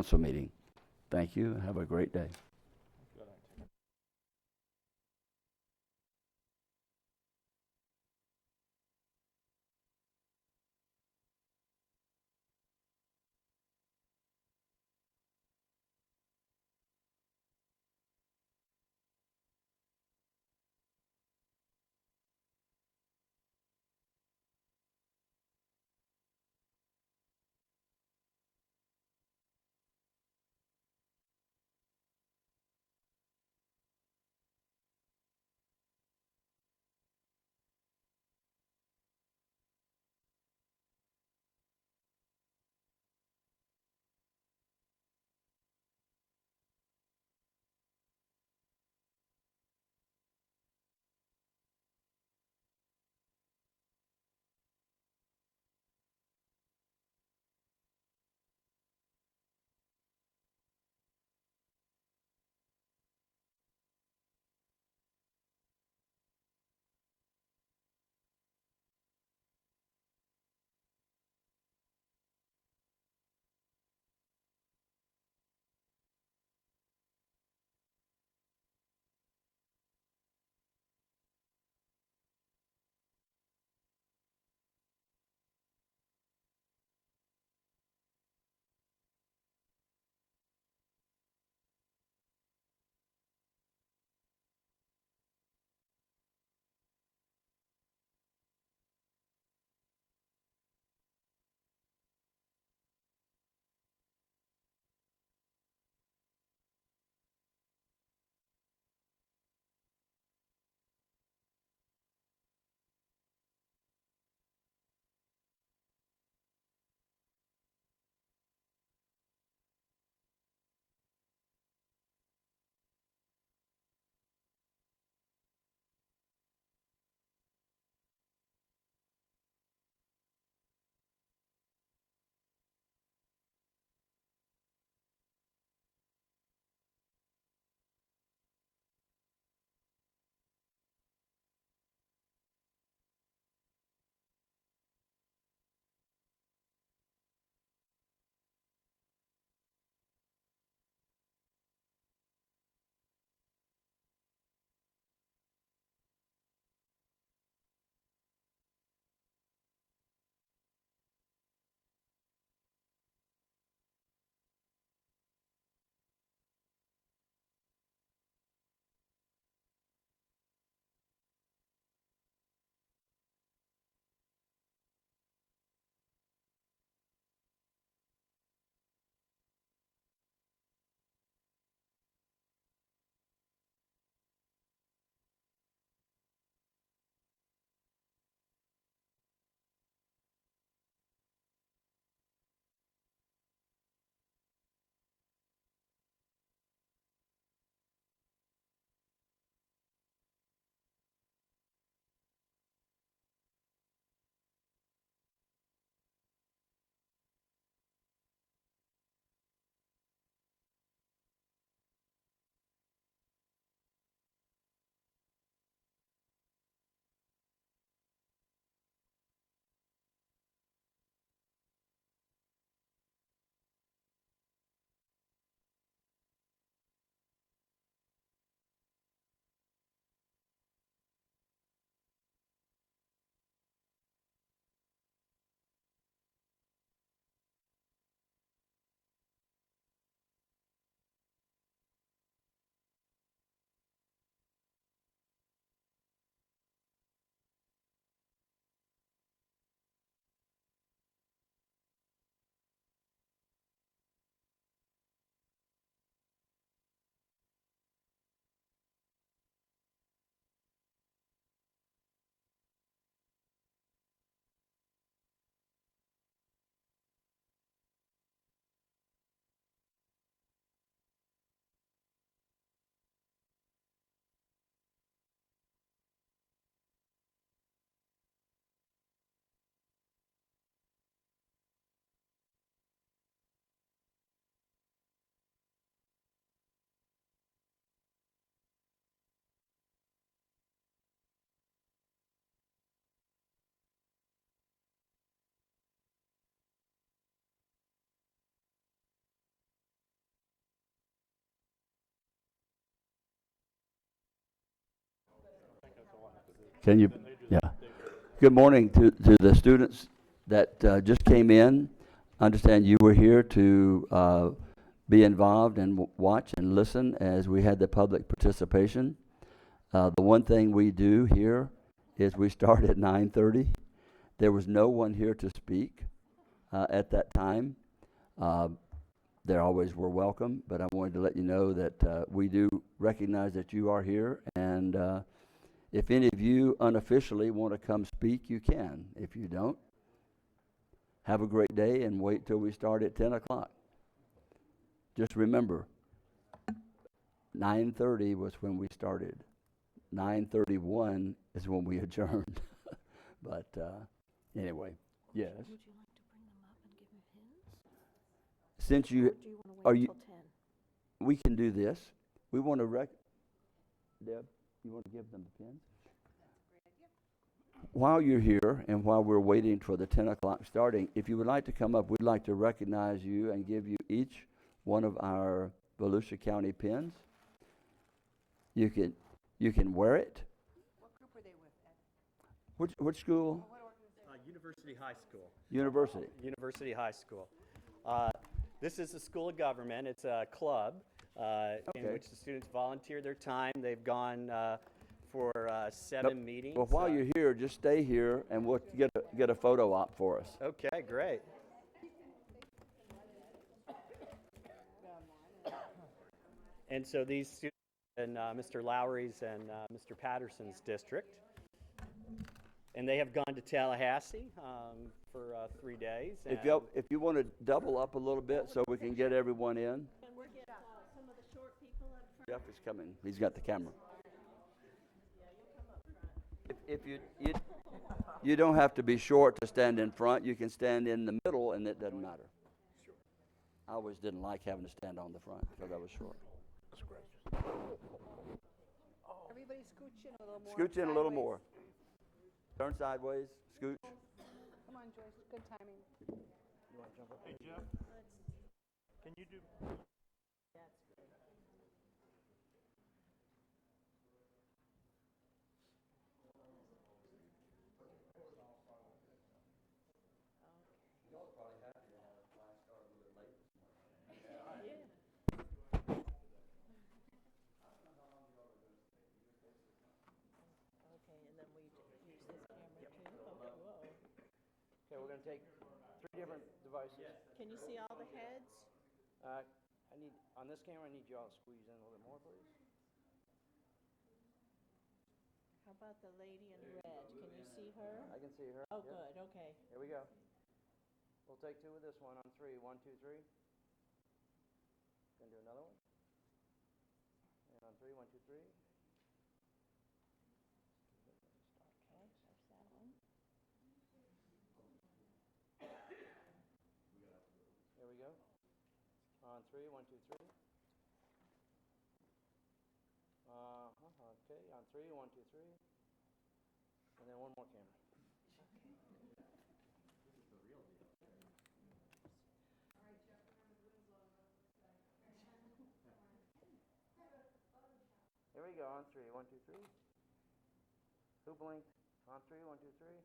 council meeting. Thank you, and have a great day. Can you? Yeah. Good morning to the students that just came in. I understand you were here to be involved and watch and listen as we had the public participation. The one thing we do here is we start at 9:30. There was no one here to speak at that time. Uh, they always were welcome, but I wanted to let you know that we do recognize that you are here, and if any of you unofficially want to come speak, you can. If you don't, have a great day and wait till we start at 10 o'clock. Just remember, 9:30 was when we started. 9:31 is when we adjourned. But anyway, yes. Would you like to bring them up and give them pins? Since Or you, do you want to are wait you- until 10? we can do this. We want to Deb, you want to give them the pins? While you're here and while we're waiting for the 10 o'clock starting, if you would like to come up, we'd like to recognize you and give you each one of our Volusia County pins. You can wear it. What group are they with? Which school? University High School. University. University High School. This is the School of Government. It's a club in Okay. which the students volunteer their time. They've gone for 7 meetings. Well, while you're here, just stay here and we'll get a photo op for us. Okay, great. And so these students in Mr. Lowry's and Mr. Patterson's district. And they have gone to Tallahassee for 3 days. If you want to double up a little bit so we can get everyone in. Can we get some of the short people up front? Jeff is coming. He's got the camera. If you don't have to be short to stand in front. You can stand in the middle, and it doesn't matter. I always didn't like having to stand on the front because I was short. Everybody scooch in a little more. Scooch in a little sideways. more. Turn sideways. Scooch. Come on, Joyce, good timing. Hey Jeff, can you do? Okay, and then we use this camera too? Okay, whoa. Okay, we're going to take 3 different devices. Can you see all the heads? On this camera, I need you all to squeeze in a little bit more, please. How about the lady in red? Can you see her? I can see her. Oh, Yep. good, okay. Here we go. We'll take 2 with this one on 3. 1, 2, 3. Gonna do another one. And on 3, 1, 2, 3. Okay, there's that one. Here we go. On 3, 1, 2, 3. Okay, on 3, 1, 2, 3. And then one more camera. Here we go, on 3, 1, 2, 3. Who blinked? On 3, 1, 2, 3.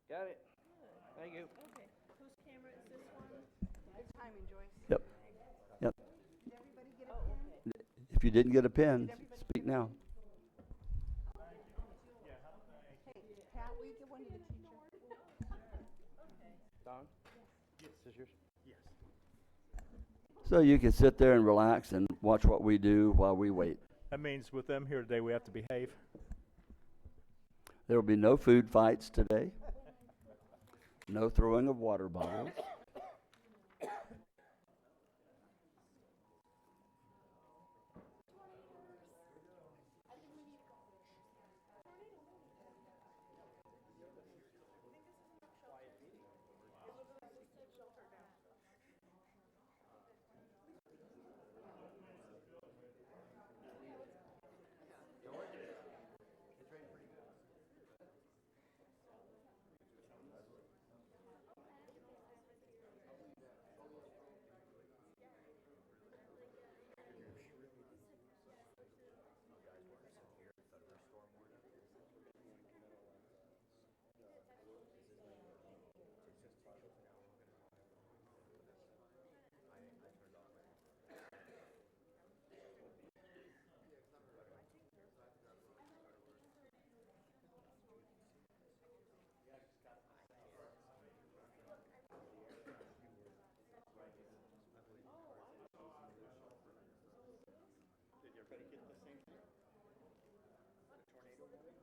Got it. Thank you. Okay, whose camera is this one? Good timing, Joyce. Yep. Yep. Did everybody get a pen? If you didn't get a pen, speak now. Hey, Pat, will you give one to the teacher? Don? Yes. This is yours? So you can sit there and relax and watch what we do while we wait. That means with them here today, we have to behave. There will be no food fights today. No throwing of water bottles. try to get the same thing? The tornado warning?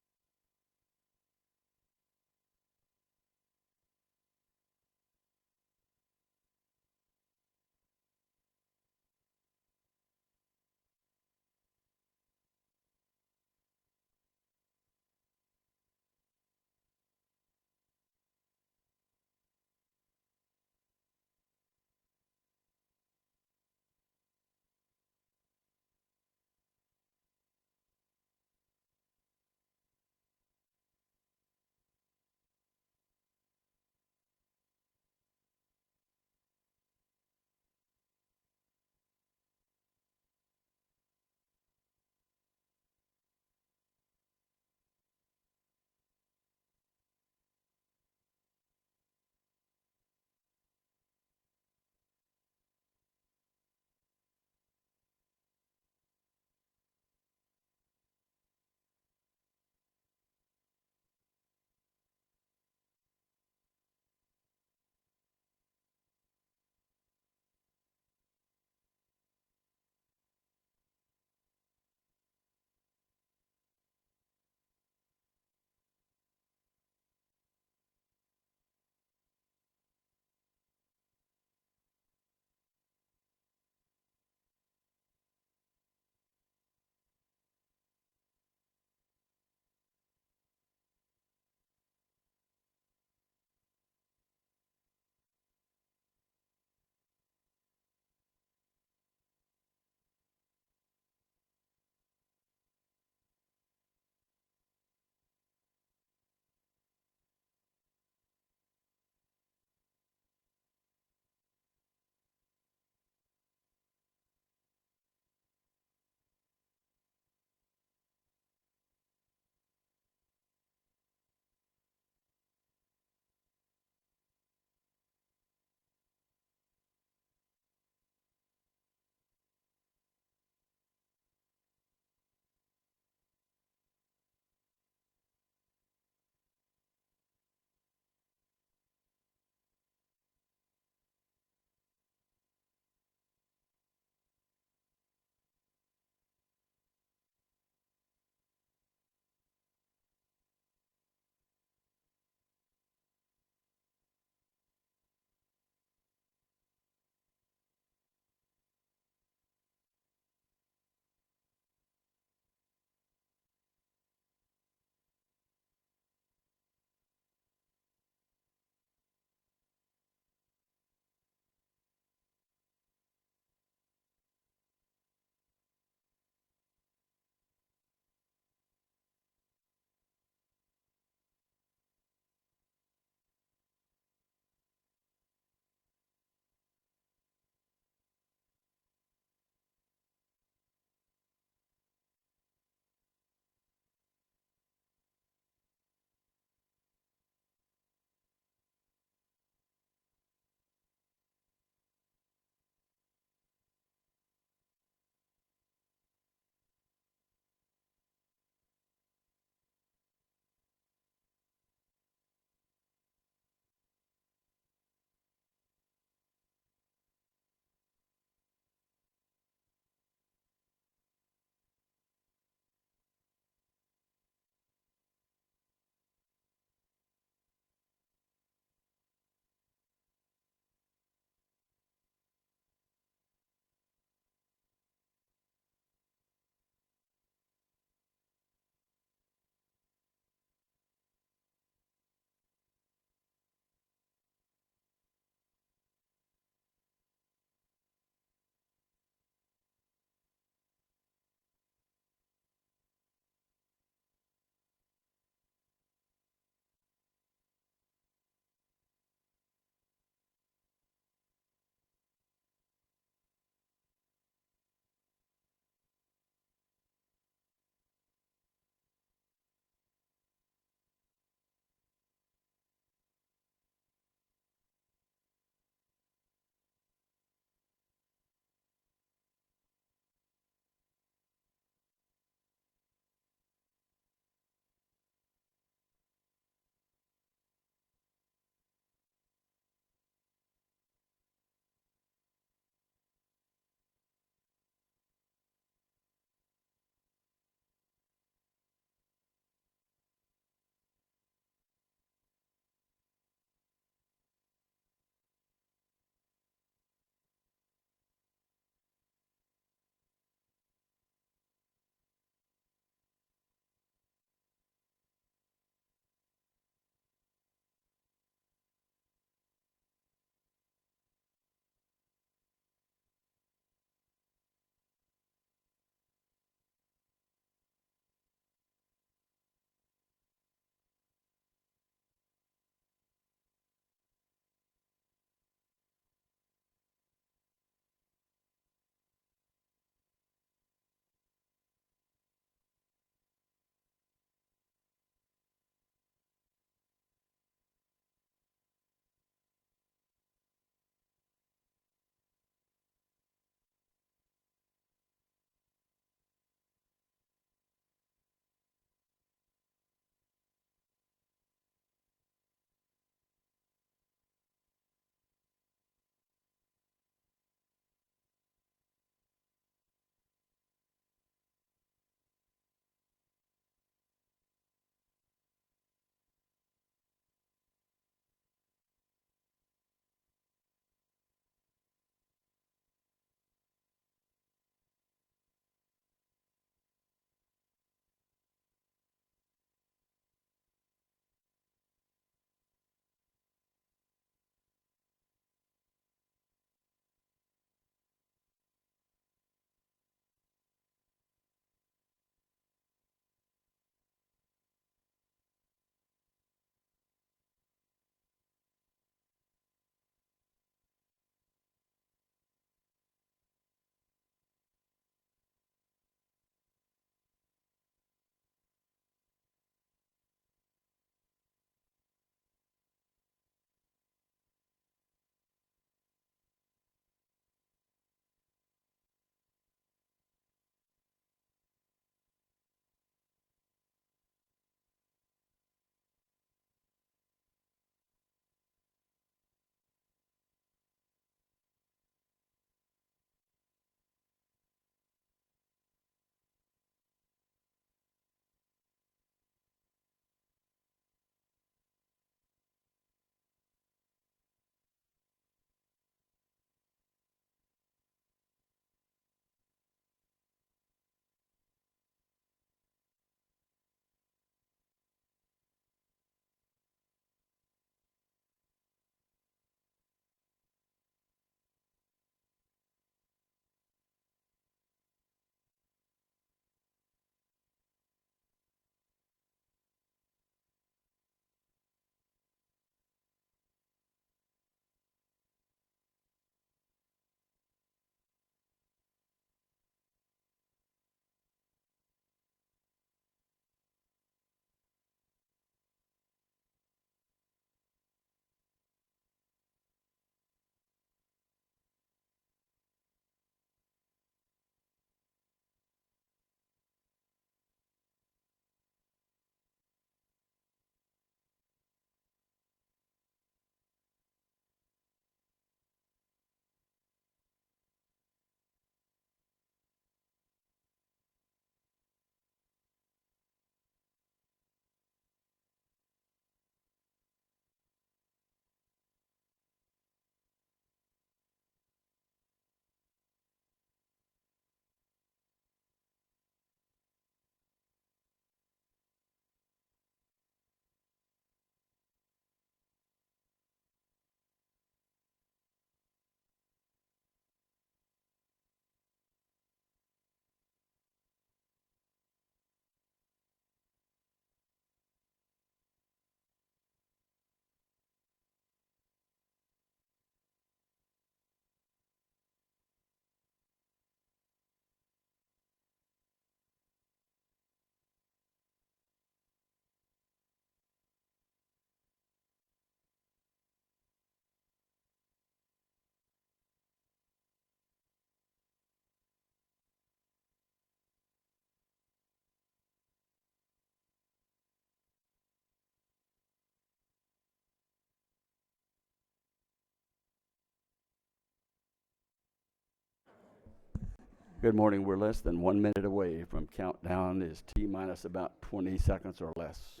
Good morning. We're less than 1 minute away from countdown is T minus about 20 seconds or less.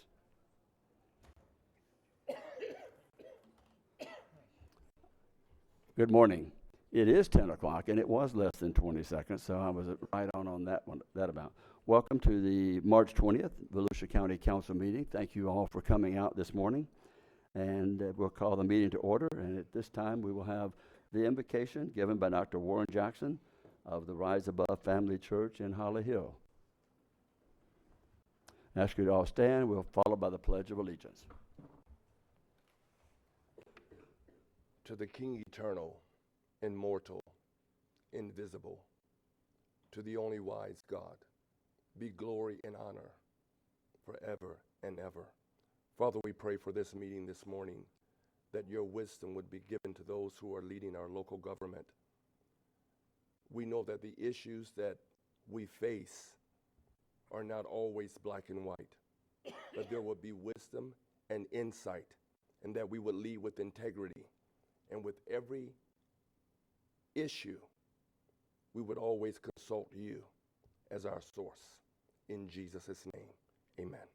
Good morning. It is 10 o'clock and it was less than 20 seconds, so I was right on that one, that about. Welcome to the March 20th Volusia County Council meeting. Thank you all for coming out this morning. And we'll call the meeting to order. And at this time, we will have the invocation given by Dr. Warren Jackson of the Rise Above Family Church in Holly Hill. I ask you to all stand. We'll follow by the Pledge of Allegiance. To the King eternal, immortal, invisible, to the only wise God, be glory and honor forever and ever. Father, we pray for this meeting this morning, that your wisdom would be given to those who are leading our local government. We know that the issues that we face are not always black and white, but there will be wisdom and insight, and that we would lead with integrity. And with every issue, we would always consult you as our source. In Jesus' name, amen.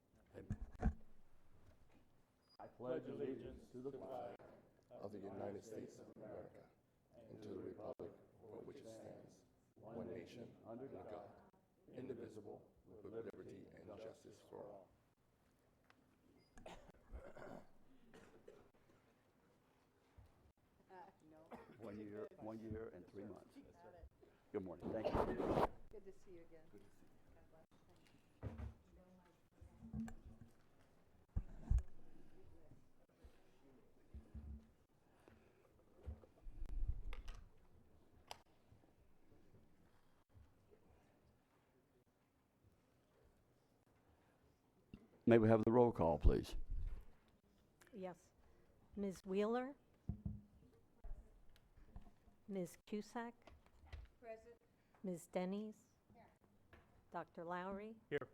I pledge allegiance to the flag Of the United States of America, and to the republic for which it stands, one nation, under God, indivisible, with liberty and justice for all. 1 year and 3 months. Good morning. Thank you. Good to see you again. May we have the roll call, please? Yes. Ms. Wheeler? Ms. Cusack? Present. Ms. Denny's? Dr. Lowry? Here.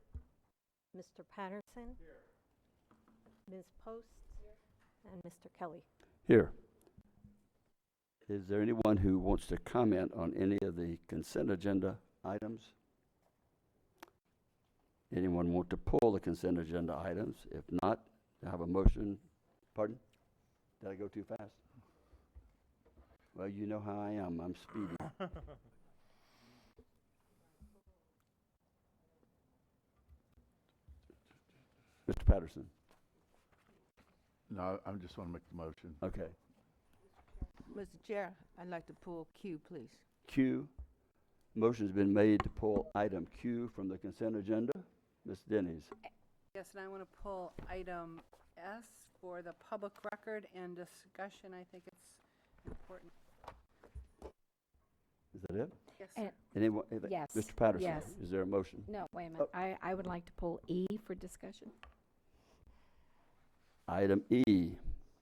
Mr. Patterson? Ms. Post? And Mr. Kelly? Here. Is there anyone who wants to comment on any of the consent agenda items? Anyone want to pull the consent agenda items? If not, I have a motion. Pardon? Did I go too fast? Well, you know how I am. I'm speedy. Mr. Patterson. No, I just want to make the motion. Okay. Mr. Chair, I'd like to pull Q, please. Q. Motion's been made to pull item Q from the consent agenda. Ms. Denny's. Yes, and I want to pull item S for the public record and discussion. I think it's important. Is that it? Yes, And- sir. Anyone? Yes. Mr. Patterson. Yes. Is there a motion? No, wait a minute. I would like to pull E for discussion. Item E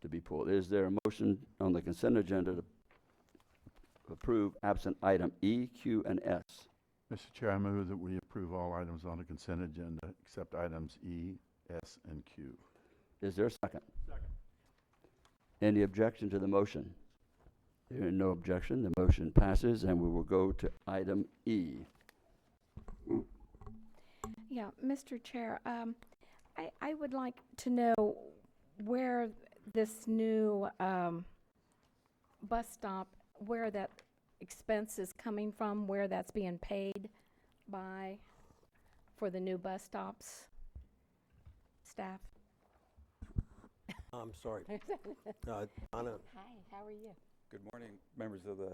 to be pulled. Is there a motion on the consent agenda to approve absent item E, Q, and S? Mr. Chair, I move that we approve all items on the consent agenda except items E, S, and Q. Is there a second? Second. Any objection to the motion? There is no objection. The motion passes, and we will go to item E. Yeah, Mr. Chair, I would like to know where this new bus stop, where that expense is coming from, where that's being paid by for the new bus stops staff. I'm sorry. Donna, Hi, how are you? Good morning, members of the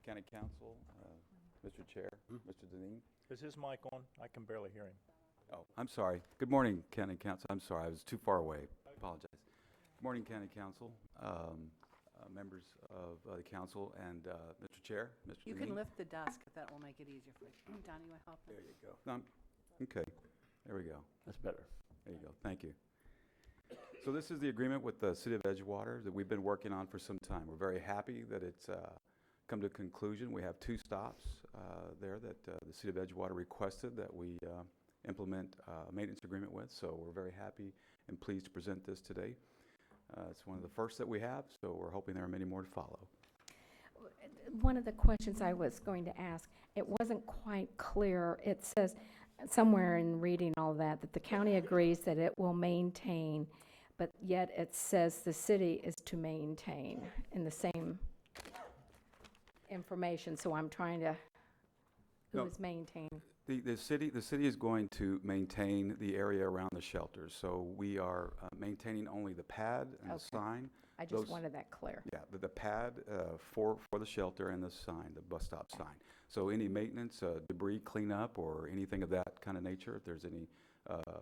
County Council, Mr. Chair, Mr. Deneen. Is his mic on? I can barely hear him. Oh, I'm sorry. Good morning, County Council. I'm sorry, I was too far away. I apologize. Good morning, County Council, members of the council, and Mr. Chair, Mr. You Deneen. can lift the desk if that will make it easier for you. Donnie, you want to help? There you go. Okay, there we go. That's better. There you go. Thank you. So this is the agreement with the City of Edgewater that we've been working on for some time. We're very happy that it's come to a conclusion. We have 2 stops there that the City of Edgewater requested that we implement a maintenance agreement with. So we're very happy and pleased to present this today. It's one of the first that we have, so we're hoping there are many more to follow. one of the questions I was going to ask, it wasn't quite clear. It says somewhere in reading all that the county agrees that it will maintain, but yet it says the city is to maintain in the same information. So I'm trying to, who No. is maintaining? The city is going to maintain the area around the shelters. So we are maintaining only the pad and the Okay. sign. I just Those- wanted that clear. Yeah, the pad for the shelter and the sign, the bus stop sign. So any maintenance, debris cleanup, or anything of that kind of nature, if there's any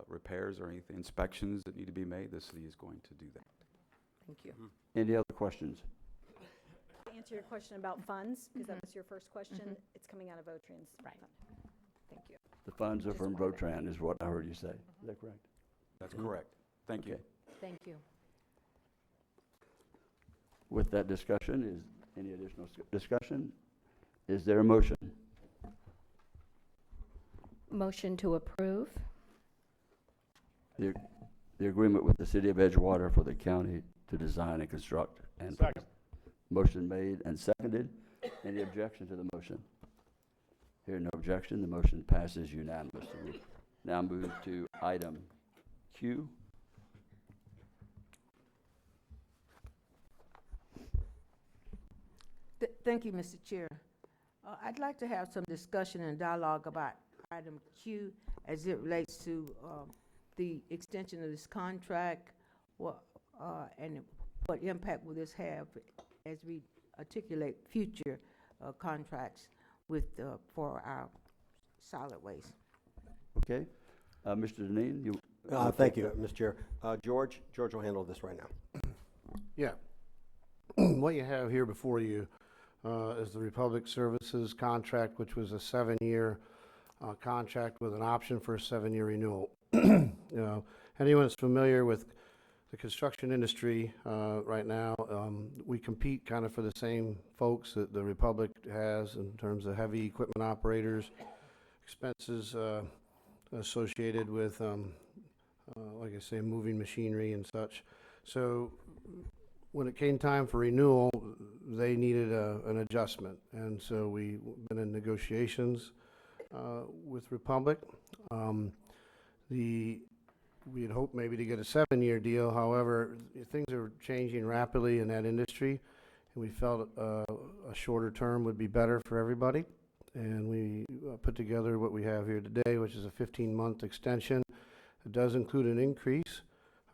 repairs or anything, inspections that need to be made, the city is going to do that. Thank you. Any other questions? To answer your question about funds, because that was your first question, it's coming out of Votrian's. Right. Thank you. The funds are Just from wanted- Votran, is what I heard you say. Is that correct? That's correct. Thank you. Okay. Thank you. With that discussion, is any additional discussion? Is there a motion? Motion to approve? The agreement with the city of Edgewater for the county to design and construct and. Second. Motion made and seconded. Any objection to the motion? Hearing no objection, the motion passes unanimously. We now move to item Q. Thank you, Mr. Chair. I'd like to have some discussion and dialogue about item Q as it relates to the extension of this contract, and what impact will this have as we articulate future contracts for our solid waste. Okay. Mr. Deneen, you. Thank you, Mr. Chair. George will handle this right now. Yeah. What you have here before you is the Republic Services contract, which was a 7-year contract with an option for a 7-year renewal. Anyone that's familiar with the construction industry right now, we compete kind of for the same folks that the Republic has in terms of heavy equipment operators, expenses associated with, like I say, moving machinery and such. So when it came time for renewal, they needed an adjustment. And so we've been in negotiations with Republic. We had hoped maybe to get a 7-year deal. However, things are changing rapidly in that industry, and we felt a shorter term would be better for everybody. And we put together what we have here today, which is a 15-month extension. It does include an increase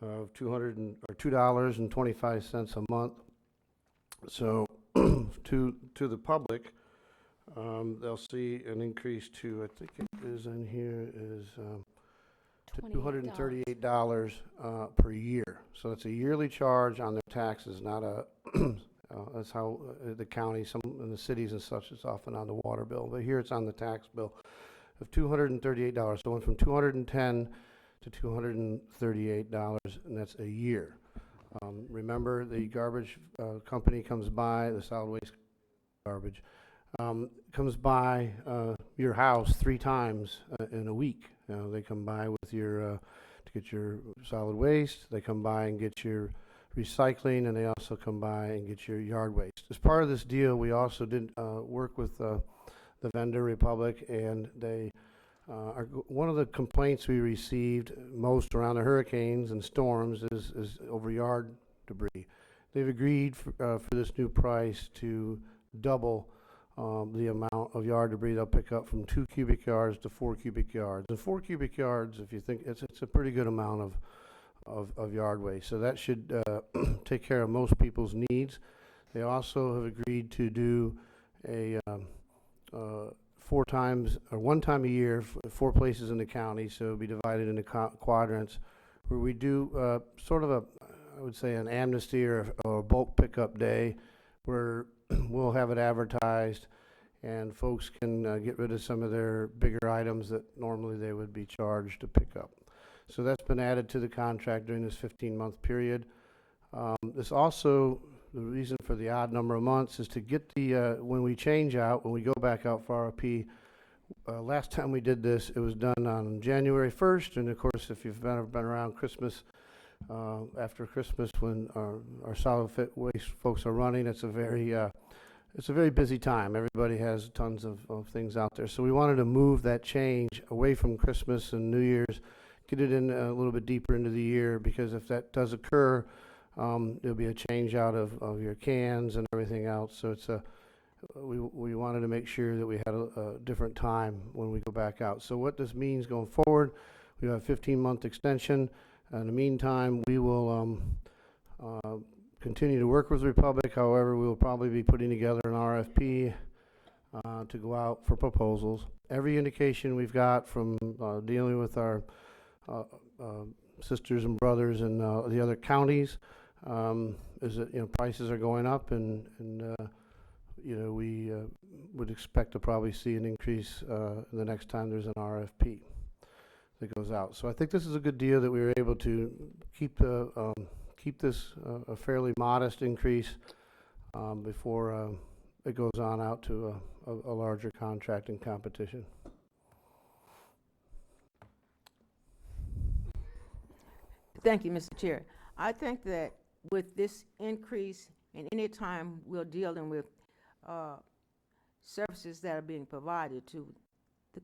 of $2.25 a month. So to the public, they'll see an increase to, I think it is in here, is to $238 per year. So it's a yearly charge on their taxes, not a, that's how the county, some in the cities and such, it's often on the water bill. But here it's on the tax bill of $238. So it went from $210 to $238, and that's a year. Remember, the garbage company comes by, the solid waste garbage, comes by your house 3 times in a week. They come by with your to get your solid waste. They come by and get your recycling, and they also come by and get your yard waste. As part of this deal, we also did work with the vendor Republic, and they one of the complaints we received most around the hurricanes and storms is over yard debris. They've agreed for this new price to double the amount of yard debris they'll pick up from 2 cubic yards to 4 cubic yards. And 4 cubic yards, if you think, it's a pretty good amount of yard waste. So that should take care of most people's needs. They also have agreed to do a 4 times or 1 time a year, 4 places in the county, so it'll be divided into quadrants, where we do sort of I would say an amnesty or a bulk pickup day, where we'll have it advertised and folks can get rid of some of their bigger items that normally they would be charged to pick up. So that's been added to the contract during this 15-month period. This also, the reason for the odd number of months is to get the, when we change out, when we go back out for RFP, last time we did this, it was done on January 1st, and of course, if you've been around Christmas, after Christmas, when our solid waste folks are running, it's a very it's a very busy time. Everybody has tons of things out there. So we wanted to move that change away from Christmas and New Year's, get it in a little bit deeper into the year, because if that does occur, there'll be a change out of your cans and everything else. So it's we wanted to make sure that we had a different time when we go back out. So what this means going forward, we have a 15-month extension. In the meantime, we will continue to work with Republic. However, we will probably be putting together an RFP to go out for proposals. Every indication we've got from dealing with our sisters and brothers in the other counties is that prices are going up, and we would expect to probably see an increase the next time there's an RFP that goes out. So I think this is a good deal that we were able to keep this a fairly modest increase before it goes on out to a larger contract and competition. Thank you, Mr. Chair. I think that with this increase, and any time we're dealing with services that are being provided to the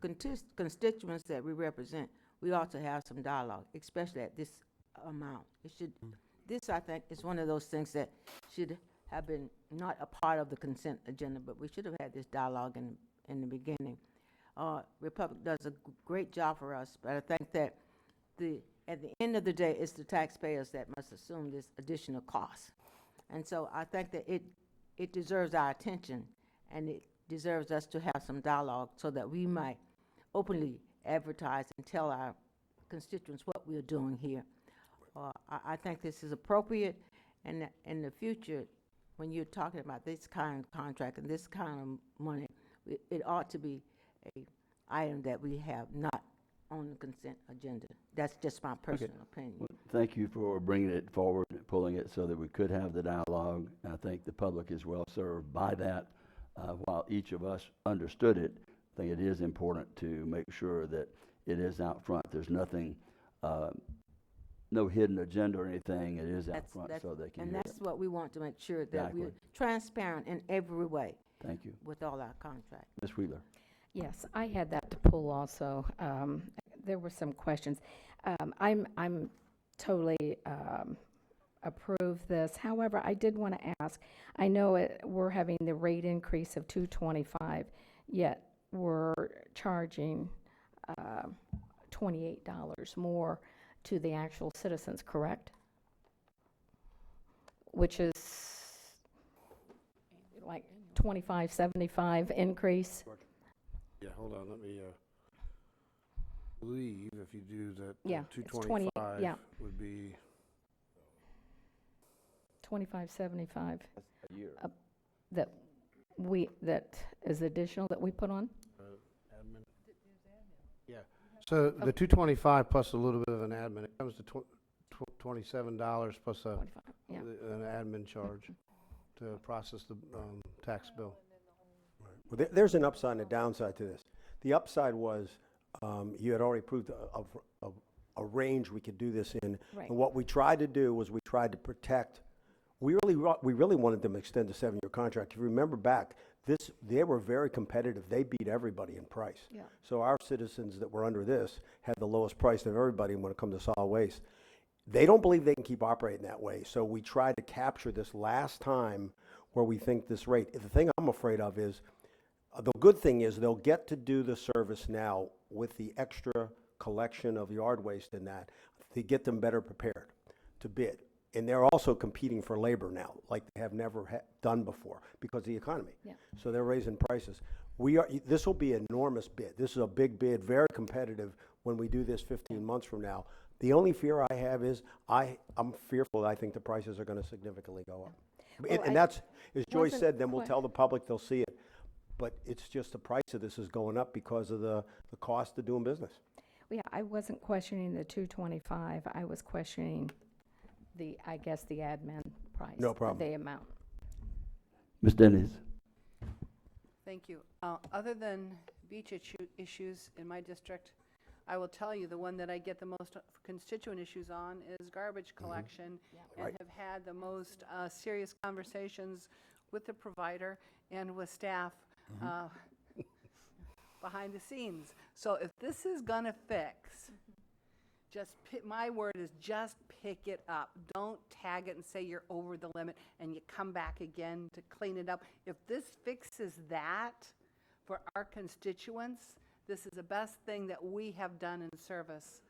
constituents that we represent, we ought to have some dialogue, especially at this amount. It should. This, I think, is one of those things that should have been not a part of the consent agenda, but we should have had this dialogue in the beginning. Republic does a great job for us, but I think that at the end of the day, it's the taxpayers that must assume this additional cost. And so I think that it deserves our attention, and it deserves us to have some dialogue so that we might openly advertise and tell our constituents what we're doing here. I think this is appropriate, and in the future, when you're talking about this kind of contract and this kind of money, it ought to be an item that we have not on the consent agenda. That's just my personal opinion. Well, thank you for bringing it forward and pulling it so that we could have the dialogue. I think the public is well served by that. While each of us understood it, I think it is important to make sure that it is out front. There's nothing, no hidden agenda or anything. It is out front so they can and hear that's it. what we want to make sure that Exactly. we're transparent in every way. Thank you. With all our contracts. Ms. Wheeler. Yes, I had that to pull also. There were some questions. I'm totally approve this. However, I did want to ask, I know we're having the rate increase of $2.25, yet we're charging $28 more to the actual citizens, correct? Which is like $25.75 increase. Yeah, hold on, let me believe if you do that, Yeah, it's 225 yeah. would be $25.75 A year. that is additional that we put on? admin. Yeah, so the 225 plus a little bit of an admin, it comes to $27 plus $25, yeah. an admin charge to process the tax bill. Well, there's an upside and a downside to this. The upside was you had already approved a range we could do this in. Right. And what we tried to do was we tried to protect. We really wanted them to extend the 7-year contract. If you remember back, they were very competitive. They beat everybody in price. Yeah. So our citizens that were under this had the lowest price of everybody when it comes to solid waste. They don't believe they can keep operating that way. So we tried to capture this last time where we think this rate. The thing I'm afraid of is, the good thing is they'll get to do the service now with the extra collection of yard waste in that to get them better prepared to bid. And they're also competing for labor now, like they have never done before because of the economy. Yeah. So they're raising prices. This will be an enormous bid. This is a big bid, very competitive when we do this 15 months from now. The only fear I have is I'm fearful that I think the prices are going to significantly go up. Well, And that's, as Joyce wasn't said, then we'll quite- tell the public, they'll see it. But it's just the price of this is going up because of the cost of doing business. Yeah, I wasn't questioning the 225. I was questioning the admin price. No problem. The amount. Ms. Dennis. Thank you. Other than beach issues in my district, I will tell you the one that I get the most constituent issues on is garbage collection, and Right. have had the most serious conversations with the provider and with staff behind the scenes. So if this is gonna fix, my word is just pick it up. Don't tag it and say you're over the limit and you come back again to clean it up. If this fixes that for our constituents, this is the best thing that we have done in service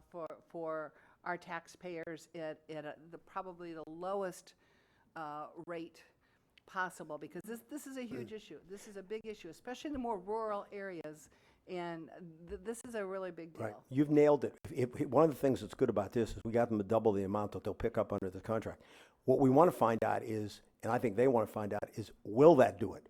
for our taxpayers at probably the lowest rate possible, because this is a huge issue. This is a big issue, especially in the more rural areas, and this is a really big deal. Right. You've nailed it. One of the things that's good about this is we got them to double the amount that they'll pick up under the contract. What we want to find out is, and I think they want to find out, is will that do it?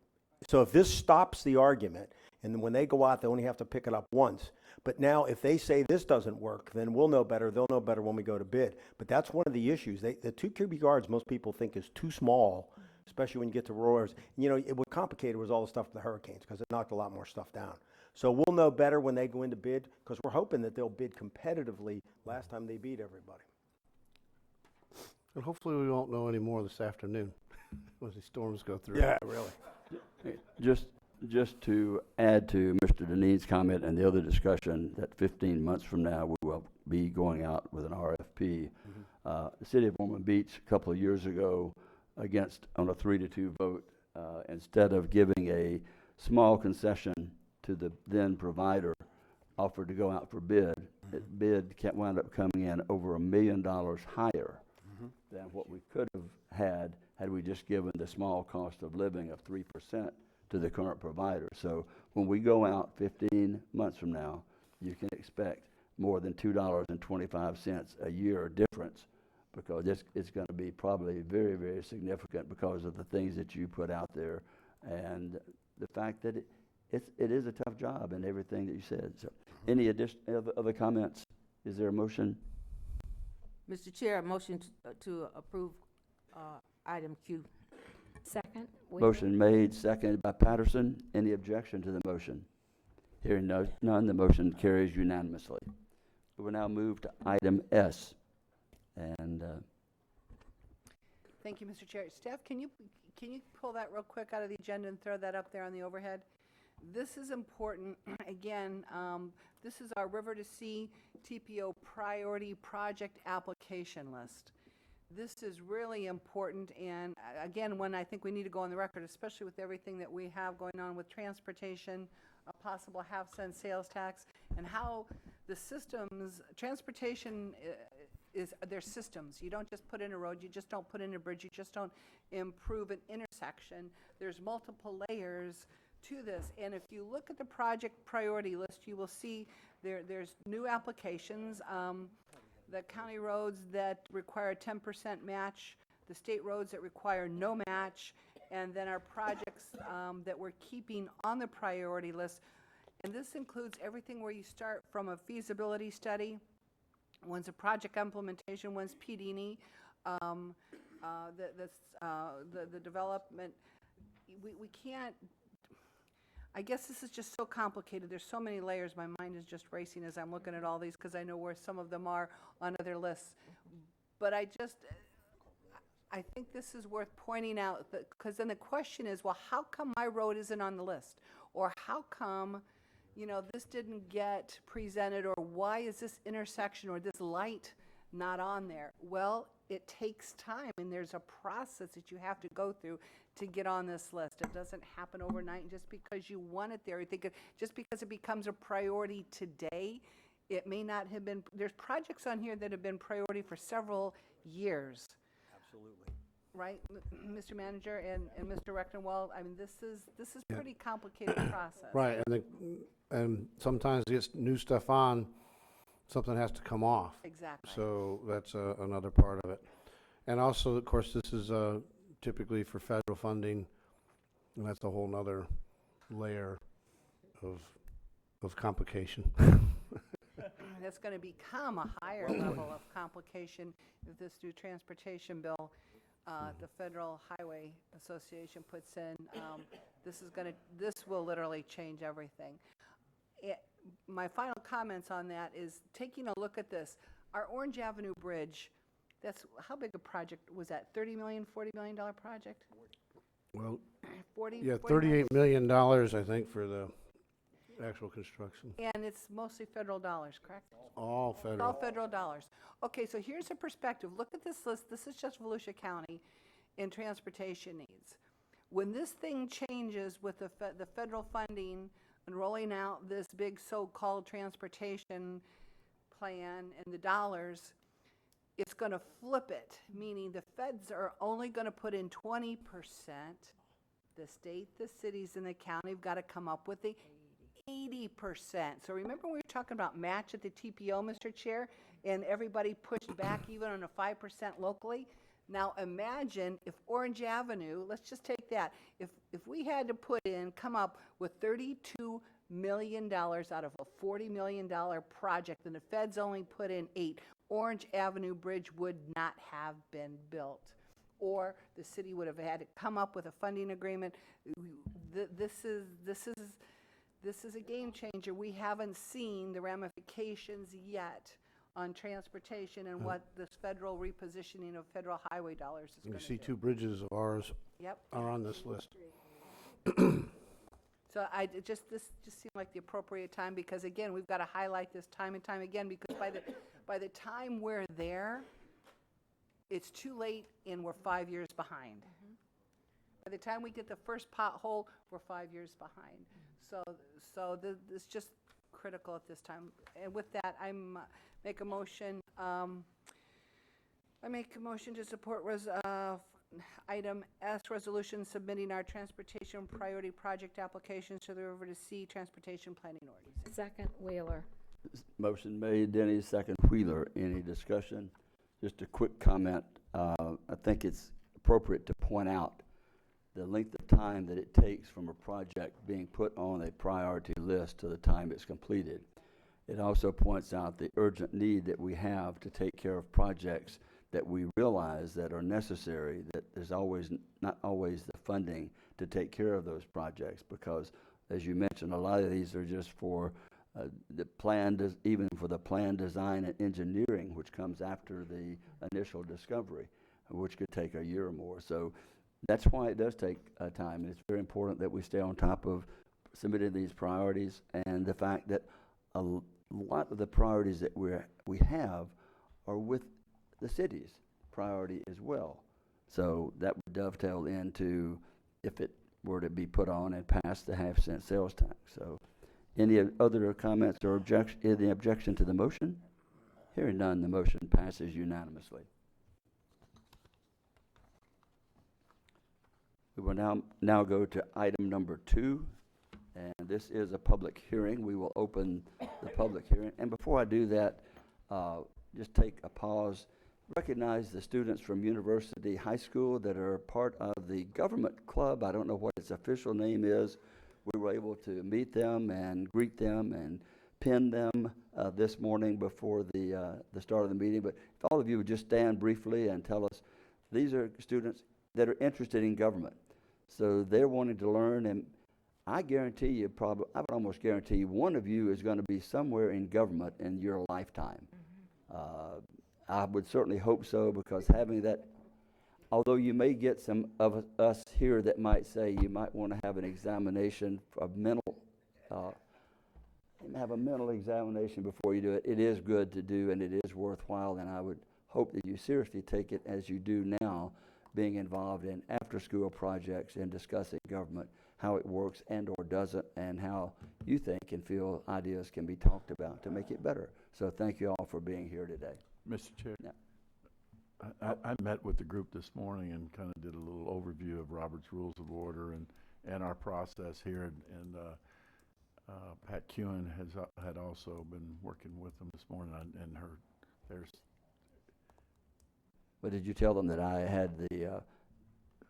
So if this stops the argument, and then when they go out, they only have to pick it up once. But now if they say this doesn't work, then we'll know better. They'll know better when we go to bid. But that's one of the issues. The 2 cubic yards most people think is too small, especially when you get to rural areas. You know, what complicated was all the stuff with the hurricanes, because it knocked a lot more stuff down. So we'll know better when they go into bid, because we're hoping that they'll bid competitively last time they beat everybody. And hopefully we won't know any more this afternoon when the storms go through. Yeah, really. Just to add to Mr. Deneen's comment and the other discussion, that 15 months from now, we will be going out with an RFP. The city of Ormond Beach, a couple of years ago, on a 3-2 vote, instead of giving a small concession to the then provider, offered to go out for bid. That bid wound up coming in over $1 million higher than what we could have had we just given the small cost of living of 3% to the current provider. So when we go out 15 months from now, you can expect more than $2.25 a year difference, because it's going to be probably very, very significant because of the things that you put out there and the fact that it is a tough job and everything that you said. So any other comments? Is there a motion? Mr. Chair, a motion to approve item Q. Second. Motion made, seconded by Patterson. Any objection to the motion? Hearing none, the motion carries unanimously. We will now move to item S. And Thank you, Mr. Chair. Steph, can you pull that real quick out of the agenda and throw that up there on the overhead? This is important. Again, this is our River to Sea TPO Priority Project Application List. This is really important, and again, one I think we need to go on the record, especially with everything that we have going on with transportation, a possible half-cent sales tax, and how the systems, transportation there's systems. You don't just put in a road, you just don't put in a bridge, you just don't improve an intersection. There's multiple layers to this, and if you look at the project priority list, you will see there's new applications. The county roads that require a 10% match, the state roads that require no match, and then our projects that we're keeping on the priority list. And this includes everything where you start from a feasibility study, one's a project implementation, one's PD&E, the development. We can't, I guess this is just so complicated. There's so many layers. My mind is just racing as I'm looking at all these, because I know where some of them are on other lists. But I think this is worth pointing out, because then the question is, well, how come my road isn't on the list? Or how come, this didn't get presented? Or why is this intersection or this light not on there? Well, it takes time, and there's a process that you have to go through to get on this list. It doesn't happen overnight, and just because you want it there, just because it becomes a priority today, it may not have been. There's projects on here that have been priority for several years. Absolutely. Right, Mr. Manager and Mr. Rechtenwald? I mean, this is pretty complicated process. Right, and sometimes it gets new stuff on, something has to come off. Exactly. So that's another part of it. And also, of course, this is typically for federal funding, and that's a whole nother layer of complication. That's going to become a higher level of complication if this new transportation bill the Federal Highway Association puts in. This will literally change everything. My final comments on that is taking a look at this. Our Orange Avenue Bridge, how big a project was that? $30 million, $40 million project? Well, 40, yeah, 49 $38 million, I think, for the actual construction. And it's mostly federal dollars, correct? All It's all federal. federal dollars. Okay, so here's a perspective. Look at this list. This is just Volusia County in transportation needs. When this thing changes with the federal funding and rolling out this big so-called transportation plan and the dollars, it's going to flip it, meaning the feds are only going to put in 20%. The state, the cities, and the county have got to come up with the 80%. So remember we were talking about match at the TPO, Mr. Chair, and everybody pushed back even on a 5% locally? Now imagine if Orange Avenue, let's just take that, if we had to come up with $32 million out of a $40 million project, and the feds only put in 8, Orange Avenue Bridge would not have been built. Or the city would have had to come up with a funding agreement. This is a game changer. We haven't seen the ramifications yet on transportation and what this federal repositioning of federal highway dollars is You going to see do. 2 bridges of ours Yep. are on this list. So this just seemed like the appropriate time, because again, we've got to highlight this time and time again, because by the time we're there, it's too late and we're 5 years behind. By the time we get the first pothole, we're 5 years behind. So it's just critical at this time. And with that, I make a motion to support item S, resolution submitting our transportation priority project applications to the River to Sea Transportation Planning Ordinance. Second, Wheeler. Motion made, Denny, second Wheeler. Any discussion? Just a quick comment. I think it's appropriate to point out the length of time that it takes from a project being put on a priority list to the time it's completed. It also points out the urgent need that we have to take care of projects that we realize that are necessary, that there's not always the funding to take care of those projects, because, as you mentioned, a lot of these are just for even for the plan, design, and engineering, which comes after the initial discovery, which could take a year or more. So that's why it does take time, and it's very important that we stay on top of submitting these priorities, and the fact that a lot of the priorities that we have are with the city's priority as well. So that would dovetail into if it were to be put on and pass the half-cent sales tax. So any other comments or any objection to the motion? Hearing none, the motion passes unanimously. We will now go to item number 2, and this is a public hearing. We will open the public hearing. And before I do that, just take a pause. Recognize the students from University High School that are part of the government club. I don't know what its official name is. We were able to meet them and greet them and pin them this morning before the start of the meeting. But if all of you would just stand briefly and tell us, these are students that are interested in government. So they're wanting to learn, and I guarantee you, I would almost guarantee you, one of you is going to be somewhere in government in your lifetime. I would certainly hope so, because having that, although you may get some of us here that might say you might want to have an examination of have a mental examination before you do it. It is good to do, and it is worthwhile, and I would hope that you seriously take it as you do now, being involved in after-school projects and discussing government, how it works and or doesn't, and how you think and feel ideas can be talked about to make it better. So thank you all for being here today. Mr. Chair, Yeah. I met with the group this morning and kind of did a little overview of Robert's Rules of Order and our process here. And Pat Kewen had also been working with them this morning, and there's. But did you tell them that I had the?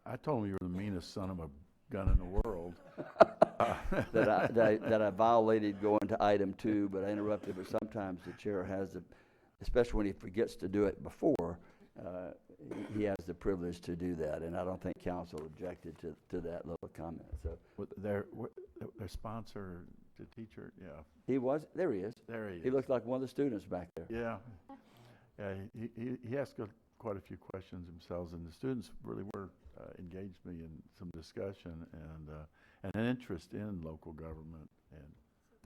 I told them you were the meanest son of a gun in the world. that I violated going to item 2, but I interrupted. But sometimes the chair has especially when he forgets to do it before, he has the privilege to do that, and I don't think council objected to that little comment. So Their sponsor, the teacher, yeah. he was there. He is. There he is. He looks like one of the students back there. Yeah. He asked quite a few questions themselves, and the students really were engaged me in some discussion and an interest in local government. And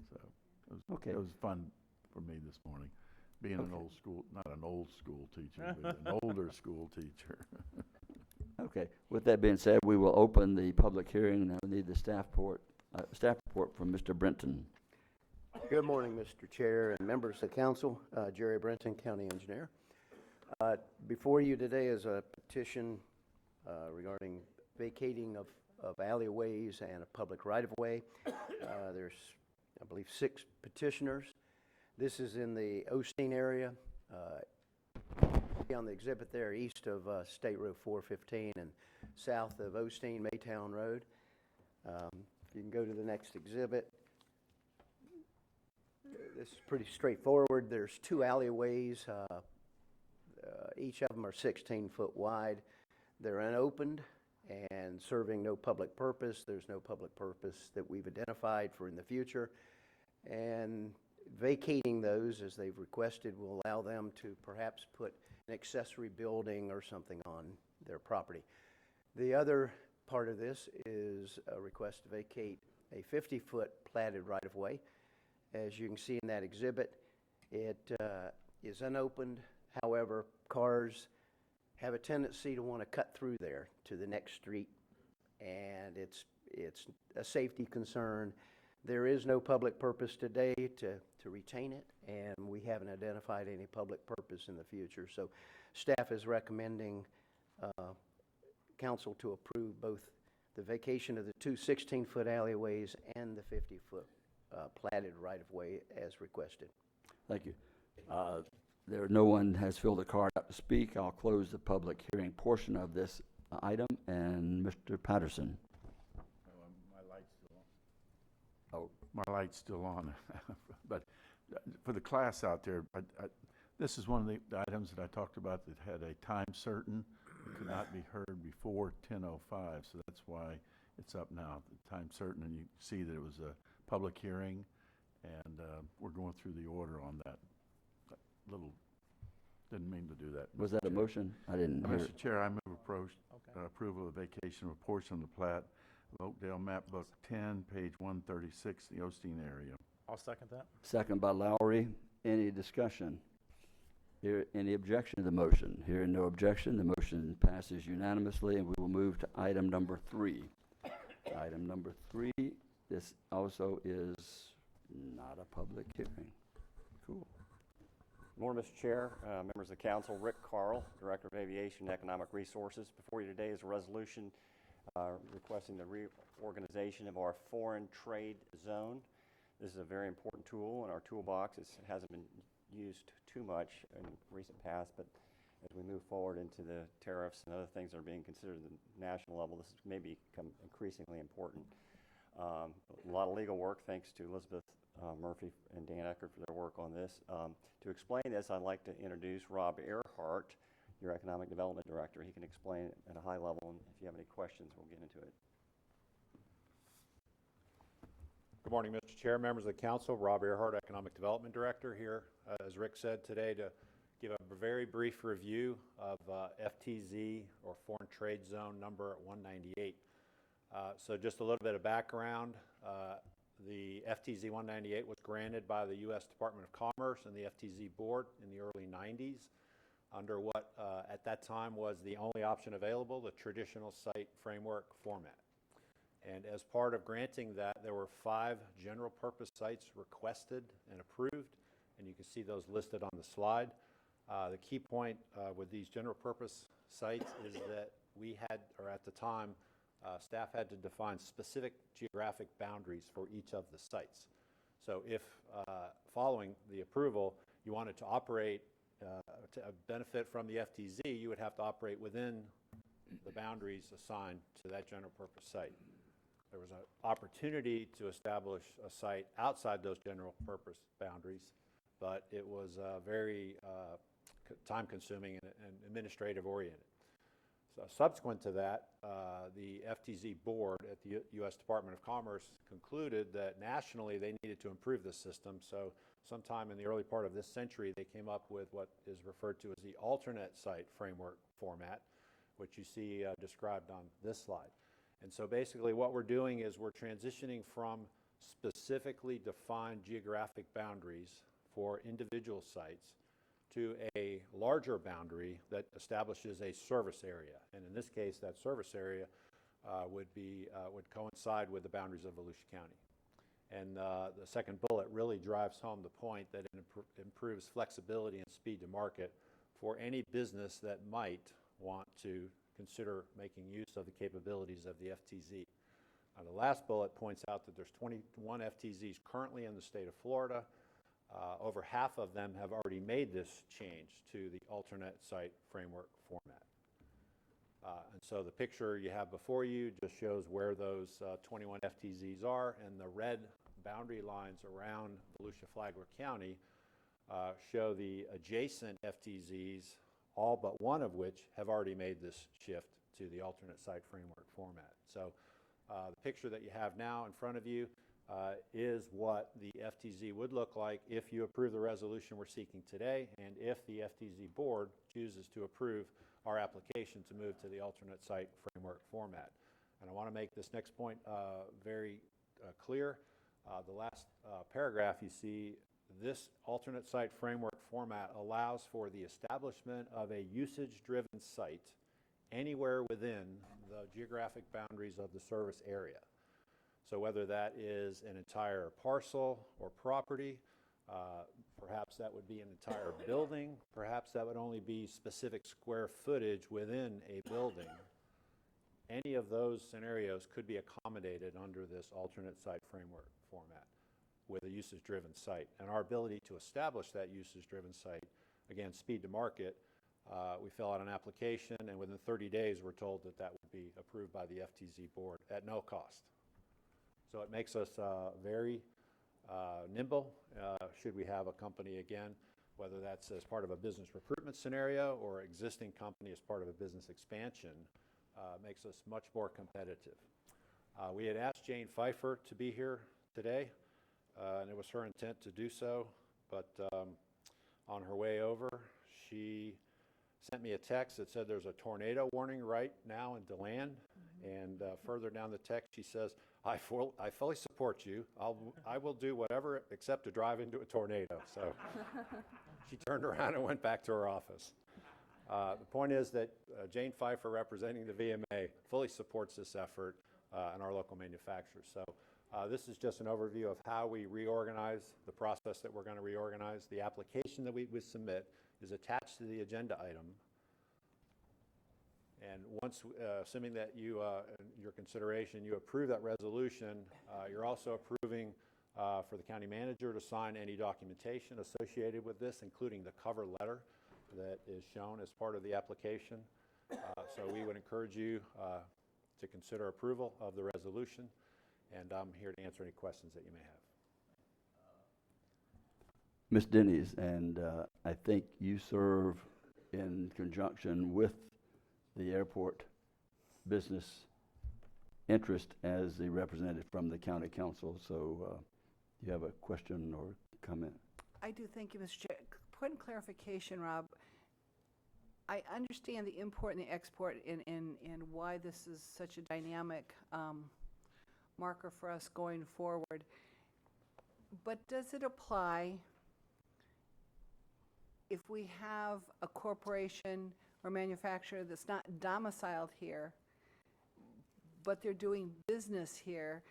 so Okay. it was fun for me this morning, being an old school, not an old school teacher, but an older school teacher. Okay, with that being said, we will open the public hearing. Now we need the staff report from Mr. Brenton. Good morning, Mr. Chair and members of council. Jerry Brenton, County Engineer. Before you today is a petition regarding vacating of alleyways and a public right-of-way. There's, I believe, 6 petitioners. This is in the Osteen area. On the exhibit there, east of State Road 415 and south of Osteen, Maytown Road. If you can go to the next exhibit. This is pretty straightforward. There's 2 alleyways. Each of them are 16-foot wide. They're unopened and serving no public purpose. There's no public purpose that we've identified for in the future. And vacating those, as they've requested, will allow them to perhaps put an accessory building or something on their property. The other part of this is a request to vacate a 50-foot platted right-of-way. As you can see in that exhibit, it is unopened. However, cars have a tendency to want to cut through there to the next street, and it's a safety concern. There is no public purpose today to retain it, and we haven't identified any public purpose in the future. So staff is recommending council to approve both the vacation of the 2 16-foot alleyways and the 50-foot platted right-of-way as requested. Thank you. No one has filled a card up to speak. I'll close the public hearing portion of this item, and Mr. Patterson. My light's still on. Oh, my light's still on. But for the class out there, this is one of the items that I talked about that had a time certain. It could not be heard before 10:05, so that's why it's up now, the time certain, and you see that it was a public hearing, and we're going through the order on that. Didn't mean to do that. Was that a motion? I didn't hear it. Mr. Chair, I move approval of vacation of a portion of the plat of Oakdale Map Book 10, page 136, the Osteen area. I'll second that. Second by Lowry. Any discussion? Any objection to the motion? Hearing no objection, the motion passes unanimously, and we will move to item number 3. Item number 3, this also is not a public hearing. Cool. Good morning, Mr. Chair, members of the council. Rick Carl, Director of Aviation and Economic Resources. Before you today is a resolution requesting the reorganization of our foreign trade zone. This is a very important tool in our toolbox. It hasn't been used too much in recent past, but as we move forward into the tariffs and other things that are being considered at the national level, this may become increasingly important. A lot of legal work, thanks to Elizabeth Murphy and Dan Eckert for their work on this. To explain this, I'd like to introduce Rob Earhart, your Economic Development Director. He can explain it at a high level, and if you have any questions, we'll get into it. Good morning, Mr. Chair, members of the council. Rob Earhart, Economic Development Director here, as Rick said today, to give a very brief review of FTZ, or Foreign Trade Zone number 198. So just a little bit of background. The FTZ 198 was granted by the U.S. Department of Commerce and the FTZ board in the early 90s under what at that time was the only option available, the traditional site framework format. And as part of granting that, there were 5 general purpose sites requested and approved, and you can see those listed on the slide. The key point with these general purpose sites is that we had, or at the time, staff had to define specific geographic boundaries for each of the sites. So if, following the approval, you wanted to operate, to benefit from the FTZ, you would have to operate within the boundaries assigned to that general purpose site. There was an opportunity to establish a site outside those general purpose boundaries, but it was very time-consuming and administrative oriented. So subsequent to that, the FTZ board at the U.S. Department of Commerce concluded that nationally they needed to improve the system. So sometime in the early part of this century, they came up with what is referred to as the alternate site framework format, which you see described on this slide. And so basically what we're doing is we're transitioning from specifically defined geographic boundaries for individual sites to a larger boundary that establishes a service area. And in this case, that service area would coincide with the boundaries of Volusia County. And the second bullet really drives home the point that it improves flexibility and speed to market for any business that might want to consider making use of the capabilities of the FTZ. The last bullet points out that there's 21 FTZs currently in the state of Florida. Over half of them have already made this change to the alternate site framework format. And so the picture you have before you just shows where those 21 FTZs are, and the red boundary lines around Volusia-Flagler County show the adjacent FTZs, all but one of which have already made this shift to the alternate site framework format. So the picture that you have now in front of you is what the FTZ would look like if you approve the resolution we're seeking today, and if the FTZ board chooses to approve our application to move to the alternate site framework format. And I want to make this next point very clear. The last paragraph you see, this alternate site framework format allows for the establishment of a usage-driven site anywhere within the geographic boundaries of the service area. So whether that is an entire parcel or property, perhaps that would be an entire building, perhaps that would only be specific square footage within a building. Any of those scenarios could be accommodated under this alternate site framework format with a usage-driven site. And our ability to establish that usage-driven site, again, speed to market, we fill out an application, and within 30 days we're told that that would be approved by the FTZ board at no cost. So it makes us very nimble should we have a company again, whether that's as part of a business recruitment scenario or existing company as part of a business expansion, makes us much more competitive. We had asked Jane Pfeiffer to be here today, and it was her intent to do so, but on her way over, she sent me a text that said there's a tornado warning right now in DeLand, and further down the text she says, I fully support you. I will do whatever except to drive into a tornado. So she turned around and went back to her office. The point is that Jane Pfeiffer, representing the VMA, fully supports this effort and our local manufacturers. So this is just an overview of how we reorganize, the process that we're going to reorganize. The application that we would submit is attached to the agenda item. And once, assuming that you, in your consideration, you approve that resolution, you're also approving for the county manager to sign any documentation associated with this, including the cover letter that is shown as part of the application. So we would encourage you to consider approval of the resolution, and I'm here to answer any questions that you may have. Ms. Denny's, and I think you serve in conjunction with the airport business interest as the representative from the county council. So you have a question or comment? I do, thank you, Mr. Chair. Point of clarification, Rob. I understand the import and the export and why this is such a dynamic marker for us going forward. But does it apply if we have a corporation or manufacturer that's not domiciled here, but they're doing business here?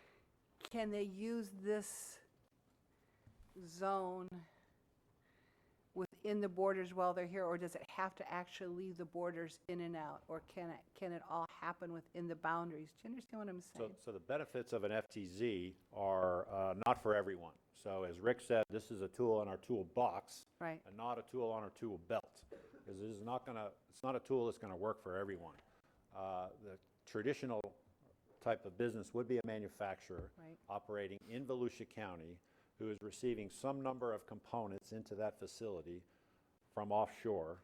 Can they use this zone within the borders while they're here, or does it have to actually leave the borders in and out, or can it all happen within the boundaries? Do you understand what I'm saying? So the benefits of an FTZ are not for everyone. So as Rick said, this is a tool in our toolbox, right, and not a tool on our tool belt, because it's not a tool that's going to work for everyone. The traditional type of business would be a manufacturer, right, operating in Volusia County, who is receiving some number of components into that facility from offshore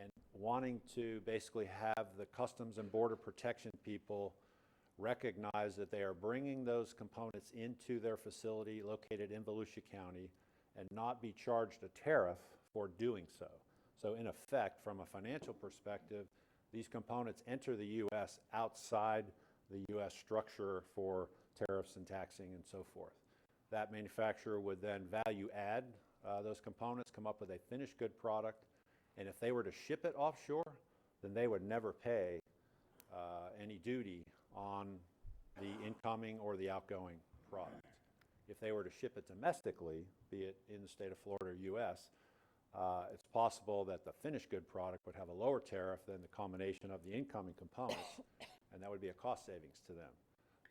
and wanting to basically have the Customs and Border Protection people recognize that they are bringing those components into their facility located in Volusia County and not be charged a tariff for doing so. So in effect, from a financial perspective, These components enter the U.S. outside the U.S. structure for tariffs and taxing and so forth. That manufacturer would then value add those components, come up with a finished good product, and if they were to ship it offshore, then they would never pay any duty on the incoming or the outgoing product. If they were to ship it domestically, be it in the state of Florida or U.S., it's possible that the finished good product would have a lower tariff than the combination of the incoming components, and that would be a cost savings to them.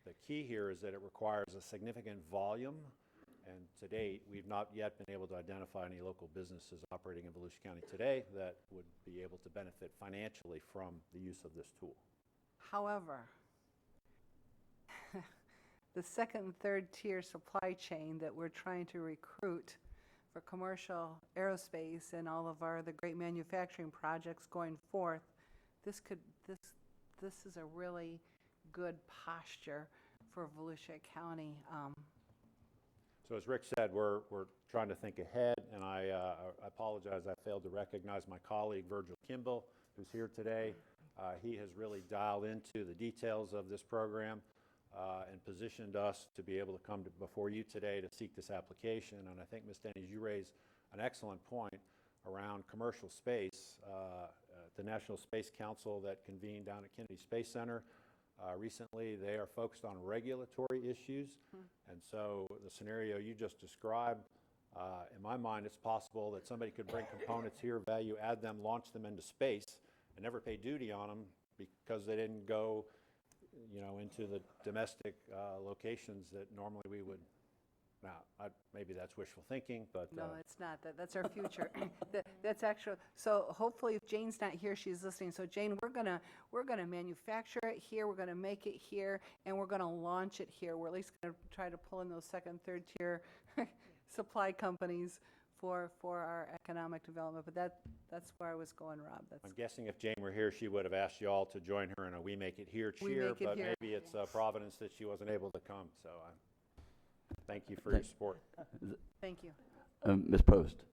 The key here is that it requires a significant volume, and to date, we've not yet been able to identify any local businesses operating in Volusia County today that would be able to benefit financially from the use of this tool. However, the second and third tier supply chain that we're trying to recruit for commercial aerospace and all of the great manufacturing projects going forth, this is a really good posture for Volusia County. So as Rick said, we're trying to think ahead, and I apologize, I failed to recognize my colleague Virgil Kimball, who's here today. He has really dialed into the details of this program and positioned us to be able to come before you today to seek this application. And I think, Ms. Denny, you raised an excellent point around commercial space. The National Space Council that convened down at Kennedy Space Center recently, they are focused on regulatory issues. And so the scenario you just described, in my mind, it's possible that somebody could bring components here, value add them, launch them into space, and never pay duty on them because they didn't go, into the domestic locations that normally we would. Now, maybe that's wishful thinking, but No, it's not. That's our future. That's actual. So hopefully, if Jane's not here, she's listening. So Jane, we're gonna manufacture it here. We're gonna make it here, and we're gonna launch it here. We're at least gonna try to pull in those second, third tier supply companies for our economic development. But that's where I was going, Rob. I'm guessing if Jane were here, she would have asked you all to join her in a We Make It Here cheer, but maybe it's Providence that she wasn't able to come. So thank you for your support. Thank you. Ms. Post.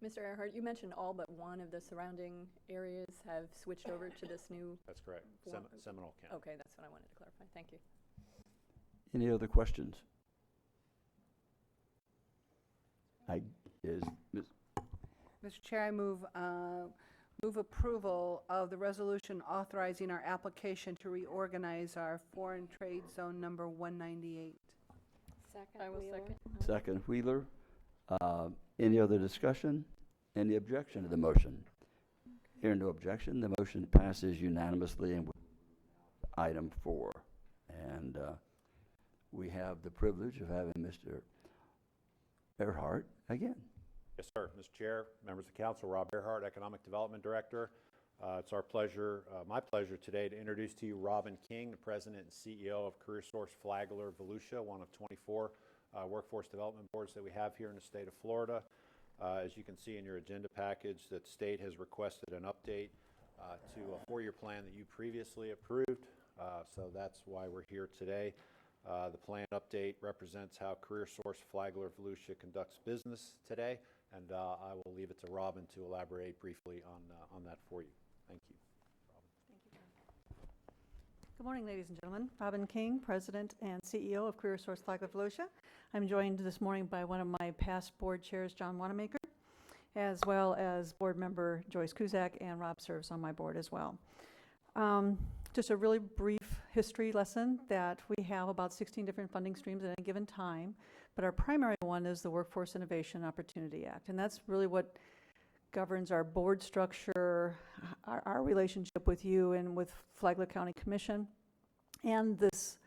Mr. Earhart, you mentioned all but one of the surrounding areas have switched over to this new. That's correct. Seminole County. Okay, that's what I wanted to clarify. Thank you. Any other questions? Mr. Chair, I move approval of the resolution authorizing our application to reorganize our foreign trade zone number 198. Second, I will Wheeler. second. Second, Wheeler. Any other discussion? Any objection to the motion? Hearing no objection, the motion passes unanimously and item 4. And we have the privilege of having Mr. Earhart again. Yes, sir. Mr. Chair, members of council, Rob Earhart, Economic Development Director. It's our pleasure, my pleasure today to introduce to you Robin King, the President and CEO of CareerSource Flagler Volusia, one of 24 workforce development boards that we have here in the state of Florida. As you can see in your agenda package, that the state has requested an update to a 4-year plan that you previously approved. So that's why we're here today. The plan update represents how CareerSource Flagler Volusia conducts business today, and I will leave it to Robin to elaborate briefly on that for you. Thank you. Good morning, ladies and gentlemen. Robin King, President and CEO of CareerSource Flagler Volusia. I'm joined this morning by one of my past board chairs, John Wanamaker, as well as board member Joyce Kuzak, and Rob serves on my board as well. Just a really brief history lesson that we have about 16 different funding streams at any given time, but our primary one is the Workforce Innovation Opportunity Act, and that's really what governs our board structure, our relationship with you and with Flagler County Commission, and this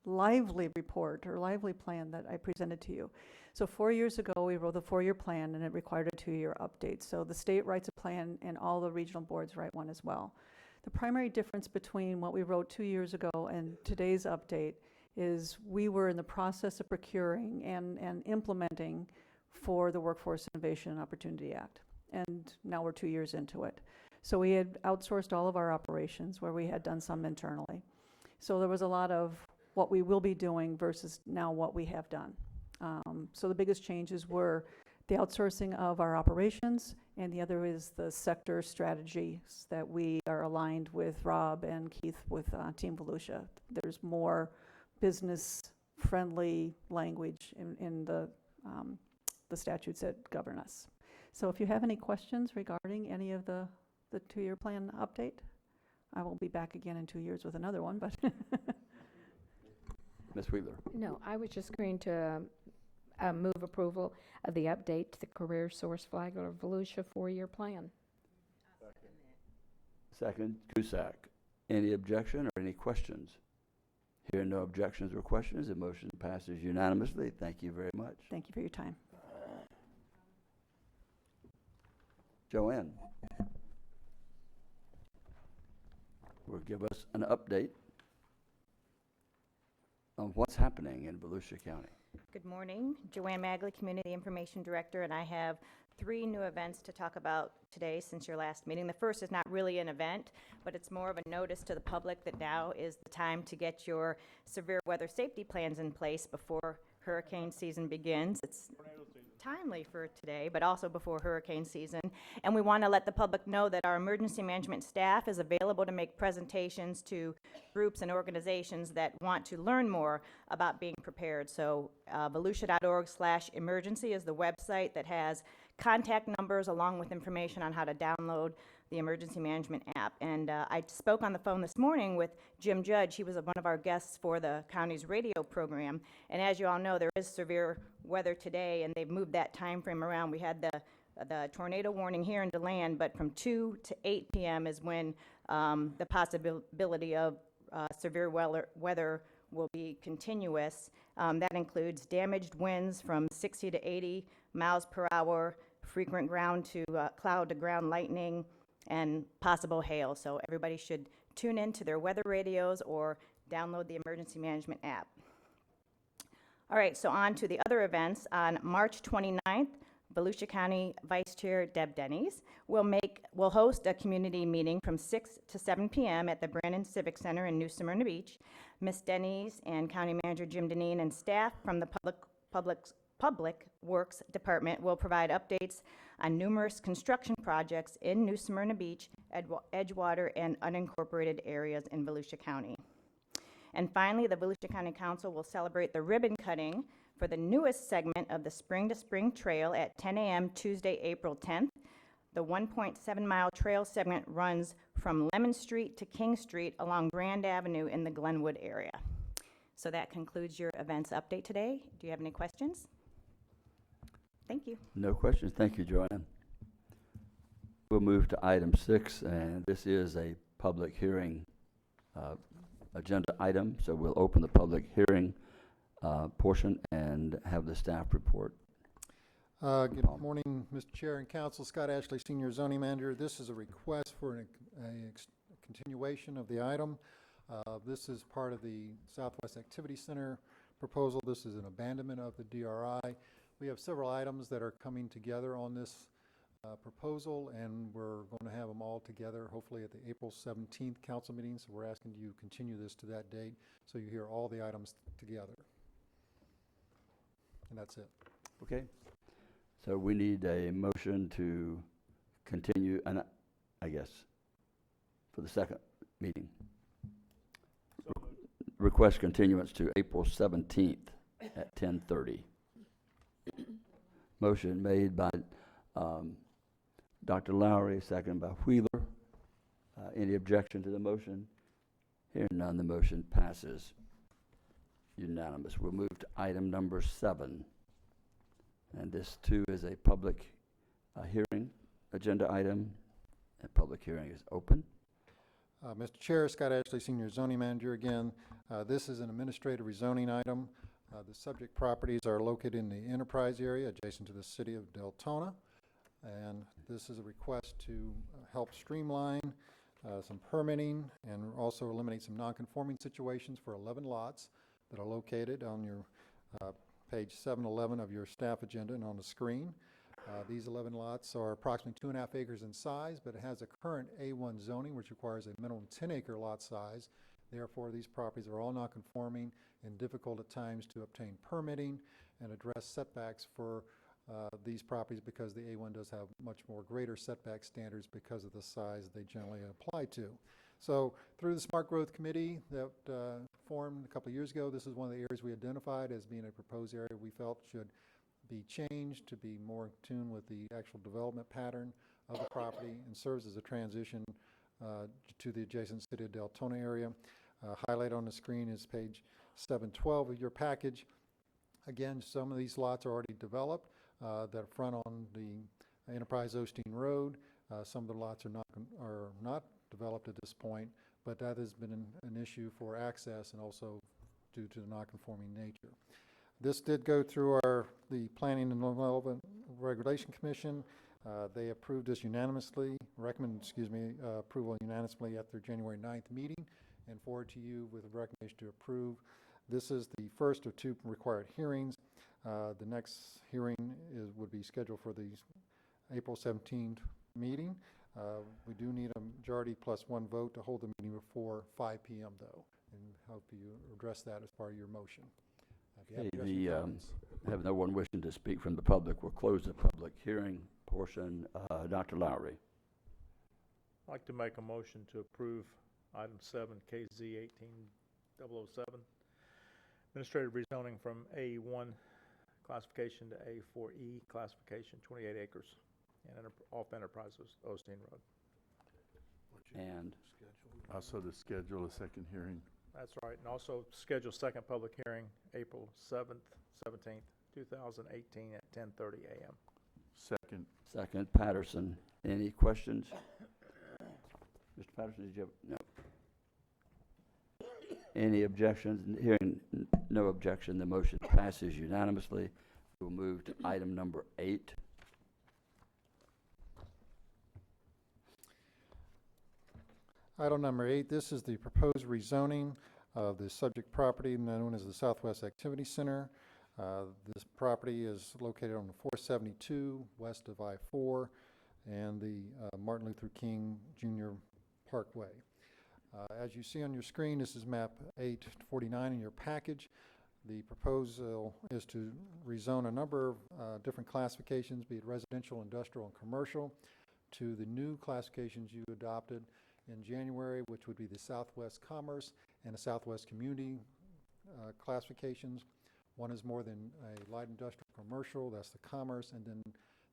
lively report or lively plan that I presented to you. So 4 years ago, we wrote the 4-year plan, and it required a 2-year update. So the state writes a plan, and all the regional boards write one as well. The primary difference between what we wrote 2 years ago and today's update is we were in the process of procuring and implementing for the Workforce Innovation and Opportunity Act. And now we're 2 years into it. So we had outsourced all of our operations where we had done some internally. So there was a lot of what we will be doing versus now what we have done. So the biggest changes were the outsourcing of our operations, and the other is the sector strategies that we are aligned with Rob and Keith with Team Volusia. There's more business-friendly language in the statutes that govern us. So if you have any questions regarding any of the 2-year plan update, I will be back again in 2 years with another one, but. Ms. Wheeler. No, I was just going to move approval of the update to the Career Source Flagler Volusia 4-year plan. Second, Cusack. Any objection or any questions? Hearing no objections or questions, the motion passes unanimously. Thank you very much. Thank you for your time. Joanne will give us an update on what's happening in Volusia County. Good morning. Joanne Magley, Community Information Director, and I have 3 new events to talk about today since your last meeting. The first is not really an event, but it's more of a notice to the public that now is the time to get your severe weather safety plans in place before hurricane season begins. It's timely for today, but also before hurricane season. And we want to let the public know that our emergency management staff is available to make presentations to groups and organizations that want to learn more about being prepared. So volusia.org/emergency is the website that has contact numbers along with information on how to download the emergency management app. And I spoke on the phone this morning with Jim Judge. He was one of our guests for the county's radio program. And as you all know, there is severe weather today, and they've moved that time frame around. We had the tornado warning here in DeLand, but from 2 to 8 p.m. is when the possibility of severe weather will be continuous. That includes damaged winds from 60 to 80 miles per hour, frequent ground to cloud to ground lightning, and possible hail. So everybody should tune in to their weather radios or download the emergency management app. All right, so on to the other events. On March 29th, Volusia County Vice Chair Deb Denny's will host a community meeting from 6 to 7 p.m. at the Brandon Civic Center in New Smyrna Beach. Ms. Denny's and County Manager Jim Deneen and staff from the Public Works Department will provide updates on numerous construction projects in New Smyrna Beach, Edgewater, and unincorporated areas in Volusia County. And finally, the Volusia County Council will celebrate the ribbon cutting for the newest segment of the Spring to Spring Trail at 10 a.m. Tuesday, April 10th. The 1.7-mile trail segment runs from Lemon Street to King Street along Grand Avenue in the Glenwood area. So that concludes your events update today. Do you have any questions? Thank you. No questions. Thank you, Joanne. We'll move to item 6, and this is a public hearing agenda item. So we'll open the public hearing portion and have the staff report. Good morning, Mr. Chair and Council. Scott Ashley, Senior Zoning Manager. This is a request for a continuation of the item. This is part of the Southwest Activity Center proposal. This is an abandonment of the DRI. We have several items that are coming together on this proposal, and we're going to have them all together hopefully at the April 17th council meeting. So we're asking you to continue this to that date so you hear all the items together. And that's it. Okay. So we need a motion to continue, and I guess for the second meeting. Request continuance to April 17th at 10:30. Motion made by Dr. Lowry, second by Wheeler. Any objection to the motion? Hearing none, the motion passes unanimous. We'll move to item number 7. And this too is a public hearing agenda item. A public hearing is open. Mr. Chair, Scott Ashley, Senior Zoning Manager again. This is an administrative rezoning item. The subject properties are located in the enterprise area adjacent to the city of Deltona. And this is a request to help streamline some permitting and also eliminate some non-conforming situations for 11 lots that are located on your page 711 of your staff agenda and on the screen. These 11 lots are approximately 2.5 acres in size, but it has a current A1 zoning, which requires a minimum 10-acre lot size. Therefore, these properties are all non-conforming and difficult at times to obtain permitting and address setbacks for these properties because the A1 does have much more greater setback standards because of the size they generally apply to. So through the Smart Growth Committee that formed a couple of years ago, this is one of the areas we identified as being a proposed area we felt should be changed to be more in tune with the actual development pattern of the property and serves as a transition to the adjacent City of Deltona area. Highlight on the screen is page 712 of your package. Again, some of these lots are already developed that front on the Enterprise Osteen Road. Some of the lots are not developed at this point, but that has been an issue for access and also due to the non-conforming nature. This did go through the Planning and Development Regulation Commission. They approved this unanimously, approval unanimously at their January 9th meeting and forward to you with a recommendation to approve. This is the first of two required hearings. The next hearing would be scheduled for the April 17th meeting. We do need a majority plus one vote to hold the meeting before 5 p.m. though, and hope you address that as part of your motion. Have no one wishing to speak from the public. We'll close the public hearing portion. Dr. Lowry. I'd like to make a motion to approve item 7, KZ 18007, administrative rezoning from A1 classification to A4E classification, 28 acres, and off Enterprise Osteen Road. And also to schedule a second hearing. That's right, and also schedule second public hearing, April 17th, 2018 at 10:30 a.m. Second. Second, Patterson. Any questions? Mr. Patterson, did you have? No. Any objections? Hearing no objection, the motion passes unanimously. We'll move to item number 8. Item number 8, this is the proposed rezoning of the subject property known as the Southwest Activity Center. This property is located on 472 west of I-4 and the Martin Luther King Jr. Parkway. As you see on your screen, this is map 849 in your package. The proposal is to rezone a number of different classifications, be it residential, industrial, and commercial, to the new classifications you adopted in January, which would be the Southwest Commerce and the Southwest Community classifications. One is more than a light industrial commercial, that's the commerce, and then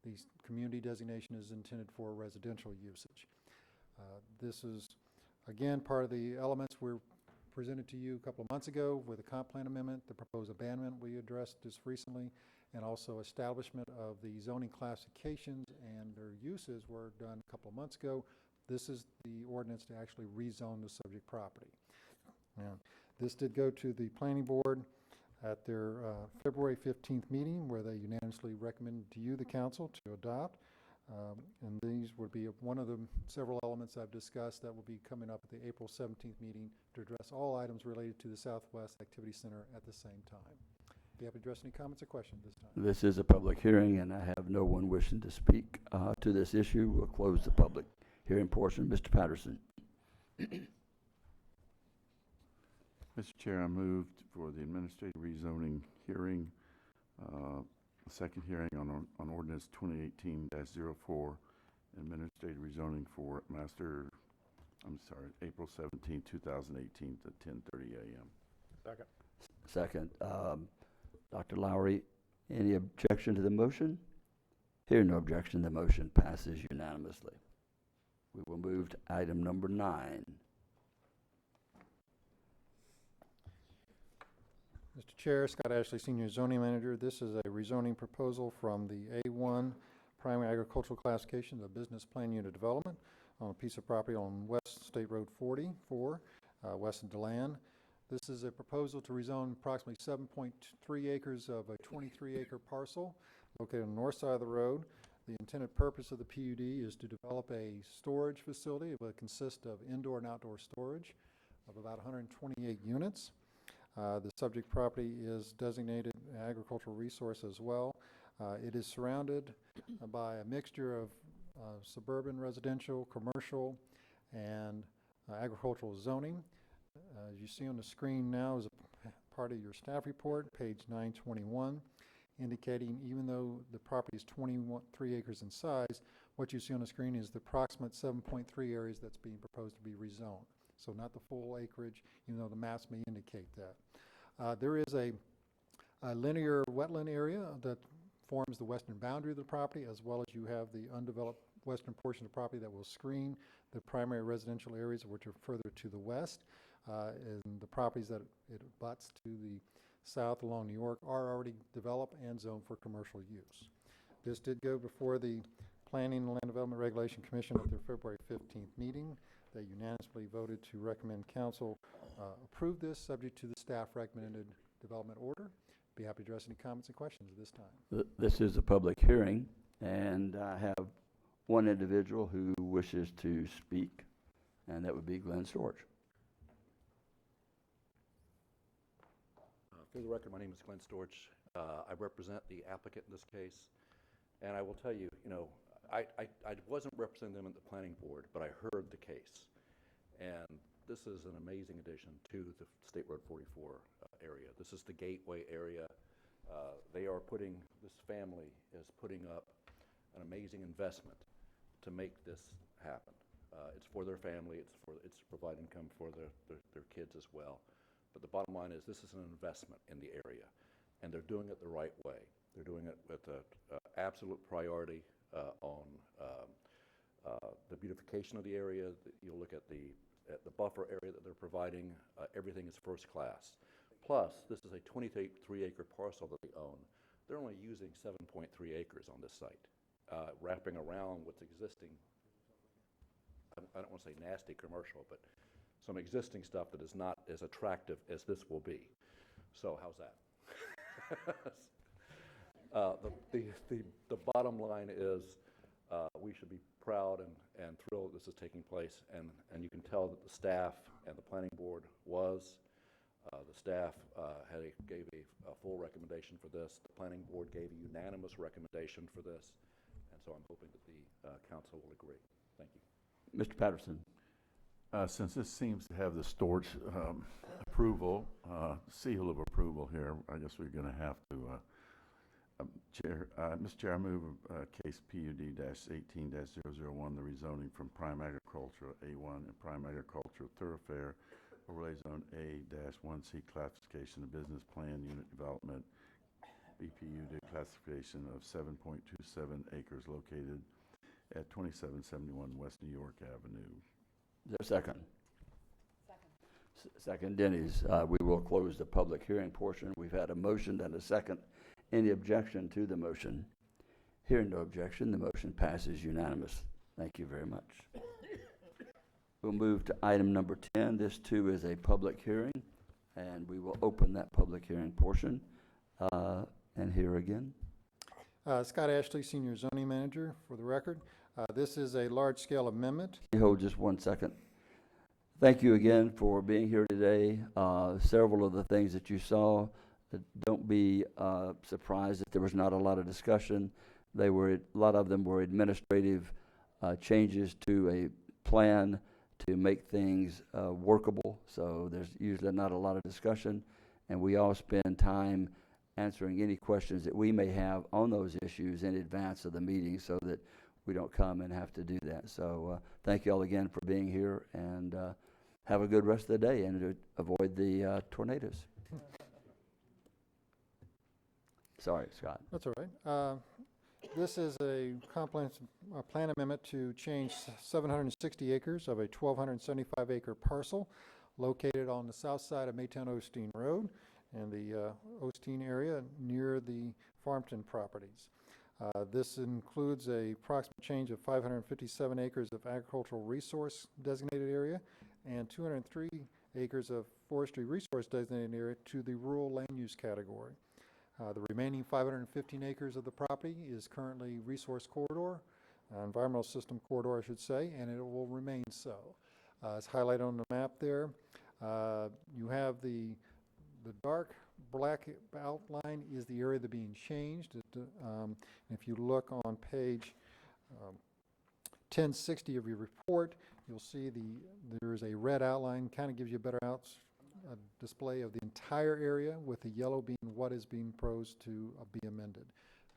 the community designation is intended for residential usage. This is, again, part of the elements we presented to you a couple of months ago with a comp plan amendment, the proposed abandonment we addressed just recently, and also establishment of the zoning classifications and their uses were done a couple of months ago. This is the ordinance to actually rezone the subject property. Now, this did go to the planning board at their February 15th meeting where they unanimously recommended to you, the council, to adopt. And these would be one of the several elements I've discussed that will be coming up at the April 17th meeting to address all items related to the Southwest Activity Center at the same time. Do you have to address any comments or questions this time? This is a public hearing, and I have no one wishing to speak to this issue. We'll close the public hearing portion. Mr. Patterson. Mr. Chair, I moved for the administrative rezoning hearing, second hearing on ordinance 2018-04, administrative rezoning for April 17, 2018 at 10:30 a.m. Second. Second. Dr. Lowry, any objection to the motion? Hearing no objection, the motion passes unanimously. We will move to item number 9. Mr. Chair, Scott Ashley, Senior Zoning Manager. This is a rezoning proposal from the A1 Primary Agricultural Classification, the Business Plan Unit Development, on a piece of property on West State Road 44, west of DeLand. This is a proposal to rezone approximately 7.3 acres of a 23-acre parcel located on the north side of the road. The intended purpose of the PUD is to develop a storage facility. It will consist of indoor and outdoor storage of about 128 units. The subject property is designated agricultural resource as well. It is surrounded by a mixture of suburban residential, commercial, and agricultural zoning. As you see on the screen now is a part of your staff report, page 921. indicating even though the property is 23 acres in size, what you see on the screen is the approximate 7.3 areas that's being proposed to be rezoned. So not the full acreage, even though the maps may indicate that. There is a linear wetland area that forms the western boundary of the property, as well as you have the undeveloped western portion of the property that will screen the primary residential areas, which are further to the west. And the properties that it abuts to the south along New York are already developed and zoned for commercial use. This did go before the Planning and Land Development Regulation Commission at their February 15th meeting. They unanimously voted to recommend council approve this, subject to the staff recommended development order. Be happy to address any comments and questions at this time. This is a public hearing, and I have one individual who wishes to speak, and that would be Glenn Storch. For the record, my name is Glenn Storch. I represent the applicant in this case, and I will tell you, I wasn't representing them at the planning board, but I heard the case, and this is an amazing addition to the State Road 44 area. This is the gateway area. This family is putting up an amazing investment to make this happen. It's for their family. It's to provide income for their kids as well. But the bottom line is this is an investment in the area, and they're doing it the right way. They're doing it with an absolute priority on the beautification of the area. You'll look at the buffer area that they're providing. Everything is first class. Plus, this is a 23-acre parcel that they own. They're only using 7.3 acres on this site, wrapping around what's existing. I don't want to say nasty commercial, but some existing stuff that is not as attractive as this will be. So how's that? The bottom line is we should be proud and thrilled this is taking place, and you can tell that the staff and the planning board was. The staff gave a full recommendation for this. The planning board gave a unanimous recommendation for this, and so I'm hoping that the council will agree. Thank you. Mr. Patterson. Since this seems to have the Storch approval, seal of approval here, I guess we're going to have to, Mr. Chair, I move case PUD-18-001, the rezoning from prime agricultural A1 and prime agricultural thoroughfare overlay zone A-1C classification of business plan unit development, BPU classification of 7.27 acres located at 2771 West New York Avenue. Is there a second? Second, Denny's. We will close the public hearing portion. We've had a motion and a second. Any objection to the motion? Hearing no objection, the motion passes unanimous. Thank you very much. We'll move to item number 10. This too is a public hearing, and we will open that public hearing portion. And here again. Scott Ashley, Senior Zoning Manager, for the record. This is a large-scale amendment. Hold just 1 second. Thank you again for being here today. Several of the things that you saw, don't be surprised that there was not a lot of discussion. A lot of them were administrative changes to a plan to make things workable. So there's usually not a lot of discussion, and we all spend time answering any questions that we may have on those issues in advance of the meeting so that we don't come and have to do that. So thank you all again for being here, and have a good rest of the day, and avoid the tornadoes. Sorry, Scott. That's all right. This is a comprehensive plan amendment to change 760 acres of a 1,275 acre parcel located on the south side of Maytown Osteen Road in the Osteen area near the Farmington properties. This includes a approximate change of 557 acres of agricultural resource designated area and 203 acres of forestry resource designated area to the rural land use category. The remaining 515 acres of the property is currently resource corridor, environmental system corridor, I should say, and it will remain so. It's highlighted on the map there. You have the dark black outline is the area that's being changed. If you look on page 1060 of your report, you'll see there is a red outline, kind of gives you a better a display of the entire area, with the yellow being what is being proposed to be amended.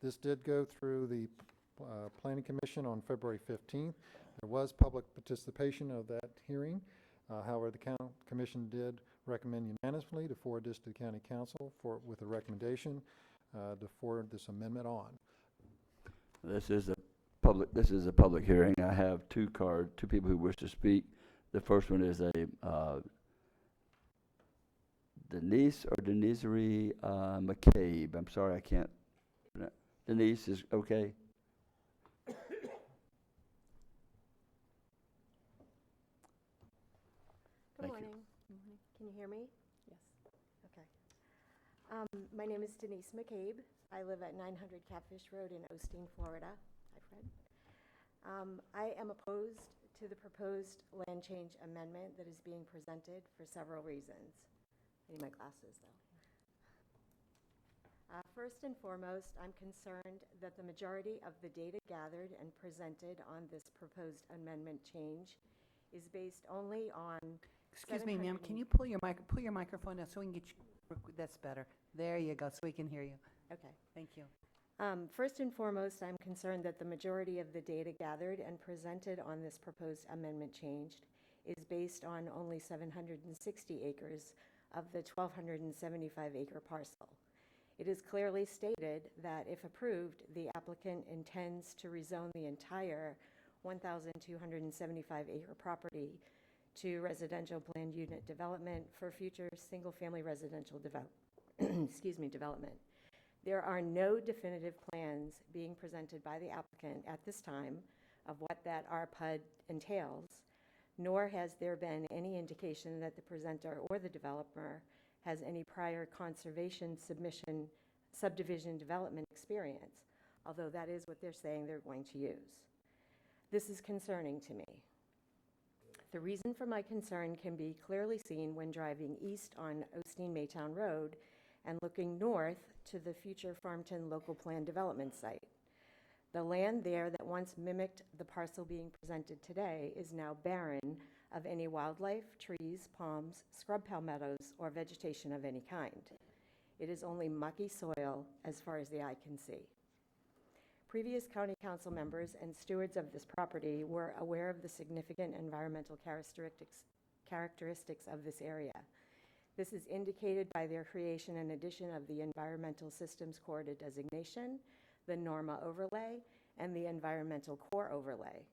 This did go through the Planning Commission on February 15th. There was public participation of that hearing. However, the Commission did recommend unanimously to forward this to the County Council with a recommendation to forward this amendment on. This is a public hearing. I have two people who wish to speak. The first one is a Denise McCabe. I'm sorry, I can't. Denise is okay. Good morning. Can you hear me? Yes. Okay. My name is Denise McCabe. I live at 900 Catfish Road in Osteen, Florida. Hi, Fred. I am opposed to the proposed land change amendment that is being presented for several reasons. I need my glasses, though. First and foremost, I'm concerned that the majority of the data gathered and presented on this proposed amendment change is based only on. Excuse me, ma'am, can you pull your microphone down so we can get you, that's better. There you go, so we can hear you. Okay. Thank you. First and foremost, I'm concerned that the majority of the data gathered and presented on this proposed amendment changed is based on only 760 acres of the 1,275 acre parcel. It is clearly stated that if approved, the applicant intends to rezone the entire 1,275 acre property to residential planned unit development for future single-family residential development. There are no definitive plans being presented by the applicant at this time of what that RPUD entails, nor has there been any indication that the presenter or the developer has any prior conservation subdivision development experience, although that is what they're saying they're going to use. This is concerning to me. The reason for my concern can be clearly seen when driving east on Osteen Maytown Road and looking north to the future Farmton local plan development site. The land there that once mimicked the parcel being presented today is now barren of any wildlife, trees, palms, scrub palmettos, or vegetation of any kind. It is only mucky soil as far as the eye can see. Previous county council members and stewards of this property were aware of the significant environmental characteristics of this area. This is indicated by their creation and addition of the Environmental Systems Corridor designation, the NORMA overlay, and the Environmental Core overlay.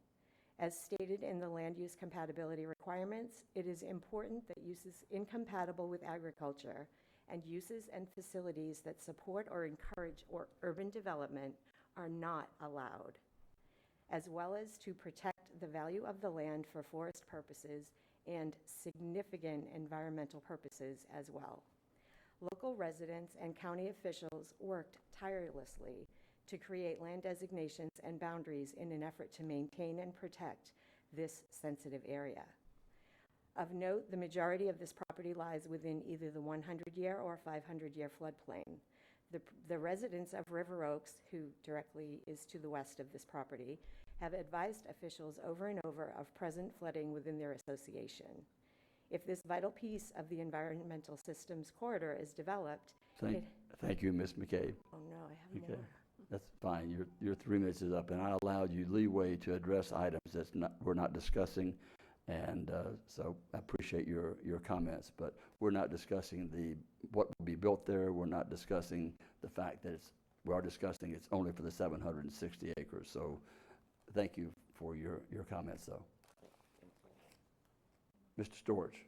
As stated in the land use compatibility requirements, it is important that uses incompatible with agriculture and uses and facilities that support or encourage urban development are not allowed, as well as to protect the value of the land for forest purposes and significant environmental purposes as well. Local residents and county officials worked tirelessly to create land designations and boundaries in an effort to maintain and protect this sensitive area. Of note, the majority of this property lies within either the 100-year or 500-year floodplain. The residents of River Oaks, who directly is to the west of this property, have advised officials over and over of present flooding within their association. If this vital piece of the Environmental Systems Corridor is developed, Thank you, Ms. McCabe. Oh, no, I have more. That's fine. Your 3 minutes is up, and I allowed you leeway to address items we're not discussing, and so I appreciate your comments. But we're not discussing what will be built there. We're not discussing the fact that we are discussing it's only for the 760 acres. So thank you for your comments, though. Mr. Storch.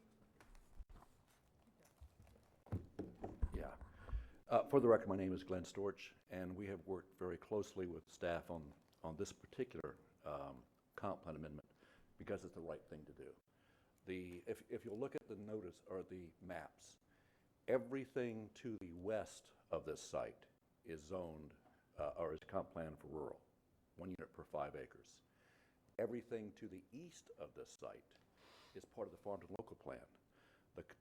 For the record, my name is Glenn Storch, and we have worked very closely with staff on this particular comp plan amendment because it's the right thing to do. If you'll look at the notice or the maps, everything to the west of this site is zoned or is comp plan for rural, 1 unit per 5 acres. Everything to the east of this site is part of the Farmington Local Plan.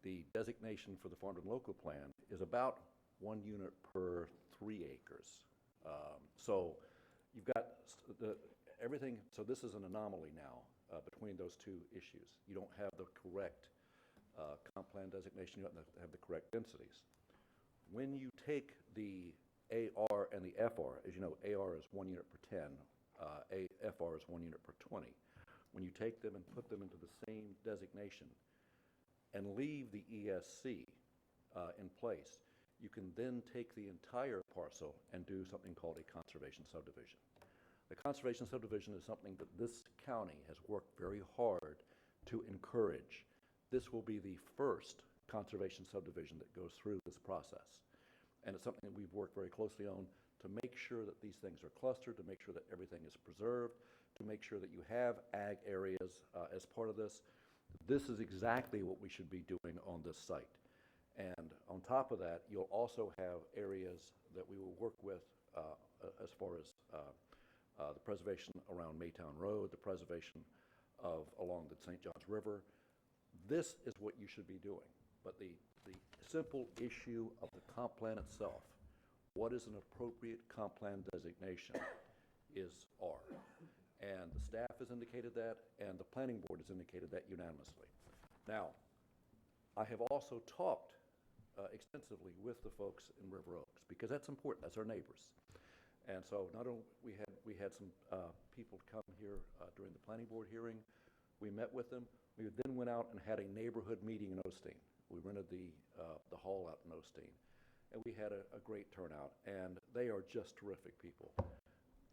The designation for the Farmington Local Plan is about 1 unit per 3 acres. So you've got everything, so this is an anomaly now between those two issues. You don't have the correct comp plan designation, you have to have the correct densities. When you take the AR and the FR, as you know, AR is 1 unit per 10, FR is 1 unit per 20. When you take them and put them into the same designation and leave the ESC in place, you can then take the entire parcel and do something called a conservation subdivision. The conservation subdivision is something that this county has worked very hard to encourage. This will be the first conservation subdivision that goes through this process. And it's something that we've worked very closely on to make sure that these things are clustered, to make sure that everything is preserved, to make sure that you have ag areas as part of this. This is exactly what we should be doing on this site. And on top of that, you'll also have areas that we will work with as far as the preservation around Maytown Road, the preservation of along the St. Johns River. This is what you should be doing. But the simple issue of the comp plan itself, what is an appropriate comp plan designation, is R. And the staff has indicated that, and the planning board has indicated that unanimously. Now, I have also talked extensively with the folks in River Oaks, because that's important, that's our neighbors. And so not only we had some people come here during the planning board hearing, we met with them. We then went out and had a neighborhood meeting in Osteen. We rented the hall out in Osteen, and we had a great turnout, and they are just terrific people.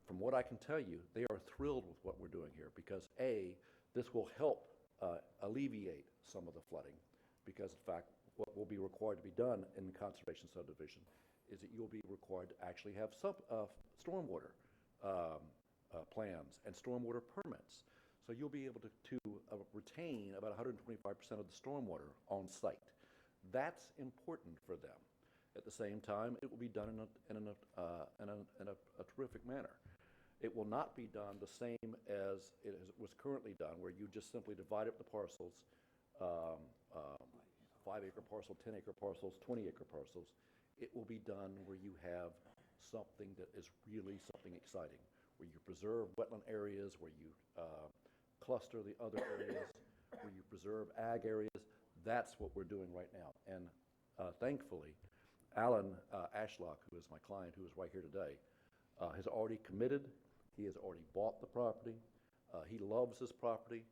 From what I can tell you, they are thrilled with what we're doing here because A, this will help alleviate some of the flooding, because in fact, what will be required to be done in the conservation subdivision is that you'll be required to actually have stormwater plans and stormwater permits. So you'll be able to retain about 125% of the stormwater on site. That's important for them. At the same time, it will be done in a terrific manner. It will not be done the same as it was currently done, where you just simply divide up the parcels, 5-acre parcel, 10-acre parcels, 20-acre parcels. It will be done where you have something that is really something exciting, where you preserve wetland areas, where you cluster the other areas, where you preserve ag areas. That's what we're doing right now. And thankfully, Alan Ashlock, who is my client, who is right here today, has already committed. He has already bought the property. He loves this property.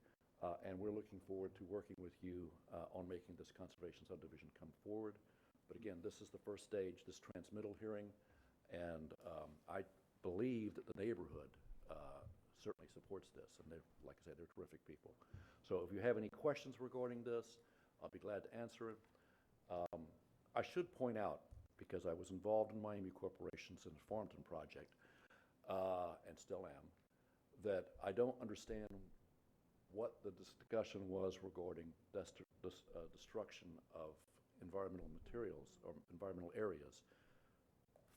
And we're looking forward to working with you on making this conservation subdivision come forward. But again, this is the first stage, this transmittal hearing, and I believe that the neighborhood certainly supports this, and like I said, they're terrific people. So if you have any questions regarding this, I'll be glad to answer it. I should point out, because I was involved in Miami Corporation's in the Farmington project, and still am, that I don't understand what the discussion was regarding destruction of environmental materials or environmental areas.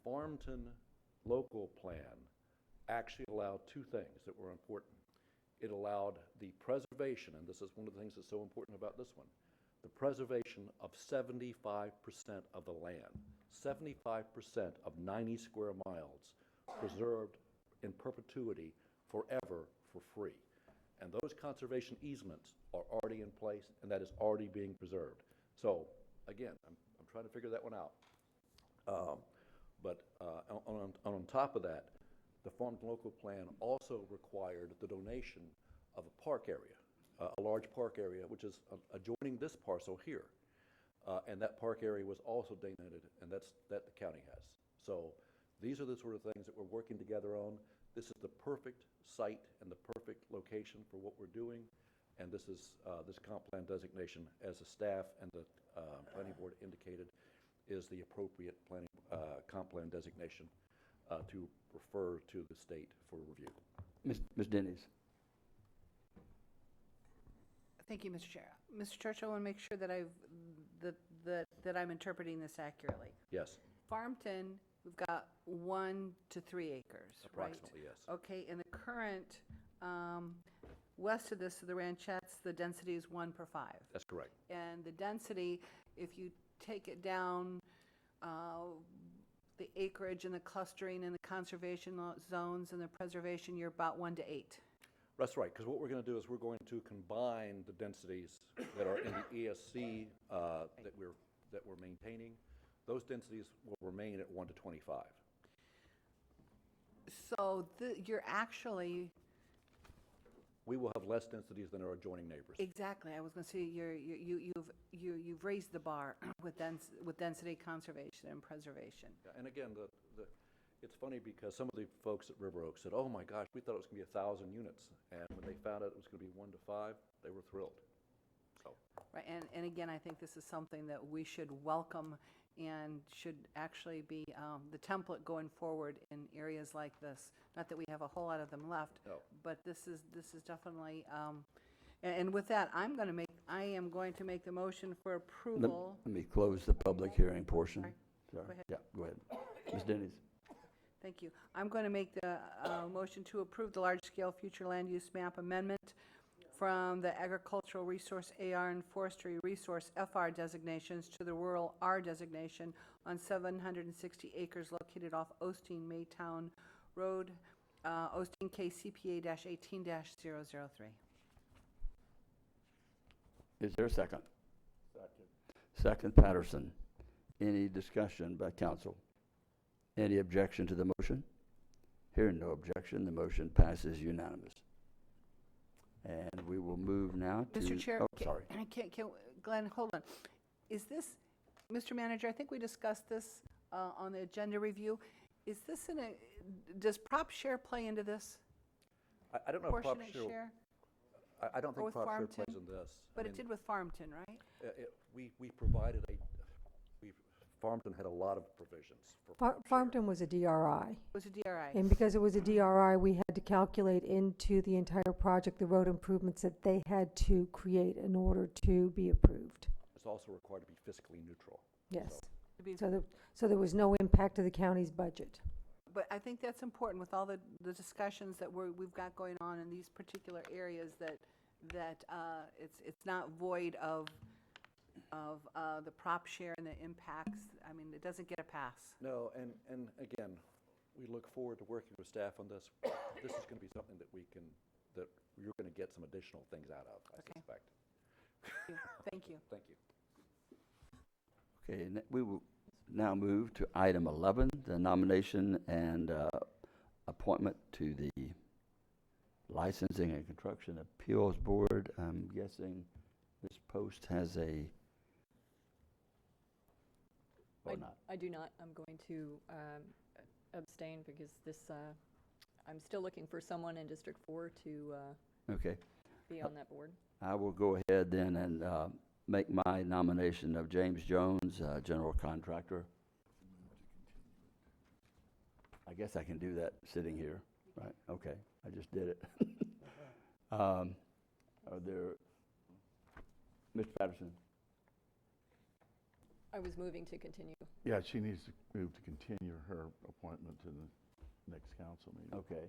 Farmington local plan actually allowed two things that were important. It allowed the preservation, and this is one of the things that's so important about this one, the preservation of 75% of the land, 75% of 90 square miles preserved in perpetuity forever for free. And those conservation easements are already in place, and that is already being preserved. So, again, I'm trying to figure that one out. But on top of that, the Farmington local plan also required the donation of a park area, a large park area, which is adjoining this parcel here. And that park area was also donated, and that the county has. So these are the sort of things that we're working together on. This is the perfect site and the perfect location for what we're doing, and this is this comp plan designation, as the staff and the planning board indicated, is the appropriate planning comp plan designation to refer to the state for review. Ms. Dennis. Thank you, Mr. Chair. Mr. Church, I want to make sure that that I'm interpreting this accurately. Yes. Farmington, we've got 1 to 3 acres, Approximately, right? yes. Okay, and the current, west of this, the ranchettes, the density is 1 per 5. That's correct. And the density, if you take it down, the acreage and the clustering and the conservation zones and the preservation, you're about 1 to 8. That's right, because what we're going to do is we're going to combine the densities that are in the ESC that we're maintaining. Those densities will remain at 1 to 25. So you're actually, We will have less densities than our adjoining neighbors. exactly, I was going to say, you've raised the bar with density conservation and preservation. Yeah, and again, it's funny because some of the folks at River Oak said, oh my gosh, we thought it was going to be 1,000 units. And when they found out it was going to be 1 to 5, they were thrilled. So, Right, and again, I think this is something that we should welcome and should actually be the template going forward in areas like this. Not that we have a whole lot of them left, No. but this is definitely, and with that, I am going to make the motion for approval. Let me close the public hearing portion. Sorry. Go ahead. Yeah, go ahead. Ms. Denny's. Thank you. I'm going to make the motion to approve the large-scale future land use map amendment from the agricultural resource AR and forestry resource FR designations to the rural R designation on 760 acres located off Osteen Maytown Road, Osteen KCPA-18-003. Is there a second? Second Patterson. Any discussion by council? Any objection to the motion? Hearing no objection, the motion passes unanimous. And we will move now to... Mr. Chair, Oh, sorry. Glenn, hold on. Is this, Mr. Manager, I think we discussed this on the agenda review. Is this does prop share play into this? I don't know if prop Proportionate share, share? I don't Or think with prop share Farmington? plays in this. But I it mean, did with Farmington, right? We provided Farmington had a lot of provisions for Farmington was a DRI. It was a DRI. And because it was a DRI, we had to calculate into the entire project the road improvements that they had to create in order to be approved. It's also required to be fiscally neutral. Yes. So- So there was no impact to the county's budget. But I think that's important with all the discussions that we've got going on in these particular areas, that it's not void of the prop share and the impacts. I mean, it doesn't get a pass. No, and again, we look forward to working with staff on this. This is going to be something that you're going to get some additional things out of, I suspect. Thank you. Thank you. Okay, we will now move to item 11, the nomination and appointment to the Licensing and Construction Appeals Board. I'm guessing this post has a... or not? I do not. I'm going to abstain because I'm still looking for someone in District 4 to Okay. be on that board. I will go ahead then and make my nomination of James Jones, general contractor. I guess I can do that sitting here, right? Okay, I just did it. Are there, Mr. Patterson? I was moving to continue. Yeah, she needs to move to continue her appointment to the next council meeting. Okay.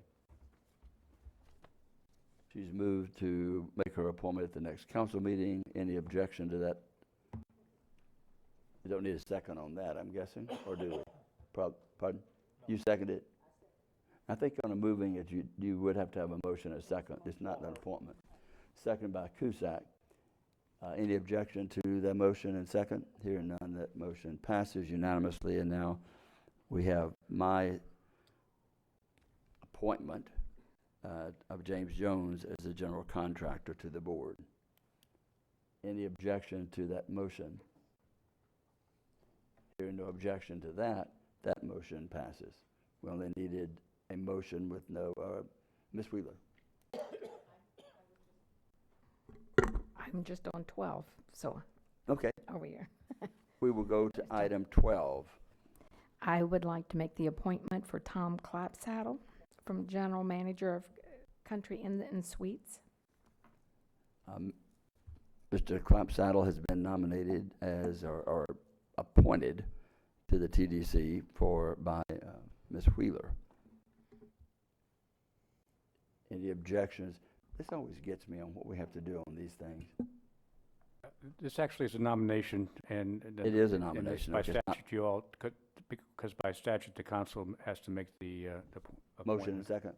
She's moved to make her appointment at the next council meeting. Any objection to that? You don't need a second on that, I'm guessing, or do we? Pardon? You seconded it? I think on a moving it, you would have to have a motion and a second. It's not an appointment. Second by Cusack. Any objection to that motion and second? Hearing none, that motion passes unanimously. And now we have my appointment of James Jones as the general contractor to the board. Any objection to that motion? Hearing no objection to that, that motion passes. We only needed a motion with no, Ms. Wheeler. I'm just on 12, so Okay. over here. We will go to item 12. I would like to make the appointment for Tom Clapsaddle from General Manager of Country Inn and Suites. Mr. Clapsaddle has been nominated as, or appointed to the TDC by Ms. Wheeler. Any objections? This always gets me on what we have to do on these things. This actually is a nomination, and It is a and nomination, by okay, it's not- statute, you all because by statute the council has to make the Motion and appointment. second.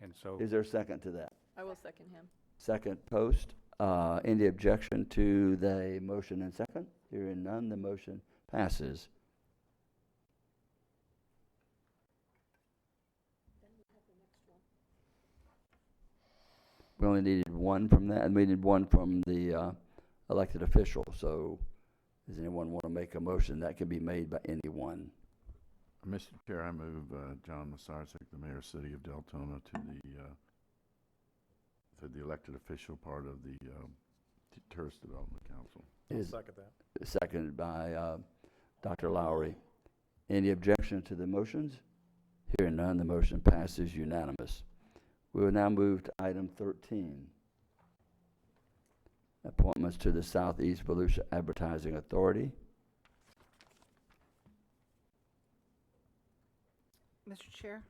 And so Is there a second to that? I will second him. Second Post. Any objection to the motion and second? Hearing none, the motion passes. We only needed one from that, and we needed one from the elected official. So does anyone want to make a motion? That can be made by anyone. Mr. Chair, I move John Masarczyk, the mayor of the city of Deltona, to the elected official part of the Tourist Development Council. I'll Is second that. seconded by Dr. Lowry. Any objection to the motions? Hearing none, the motion passes unanimous. We will now move to item 13. Appointments to the Southeast Volusia Advertising Authority. Mr. Chair,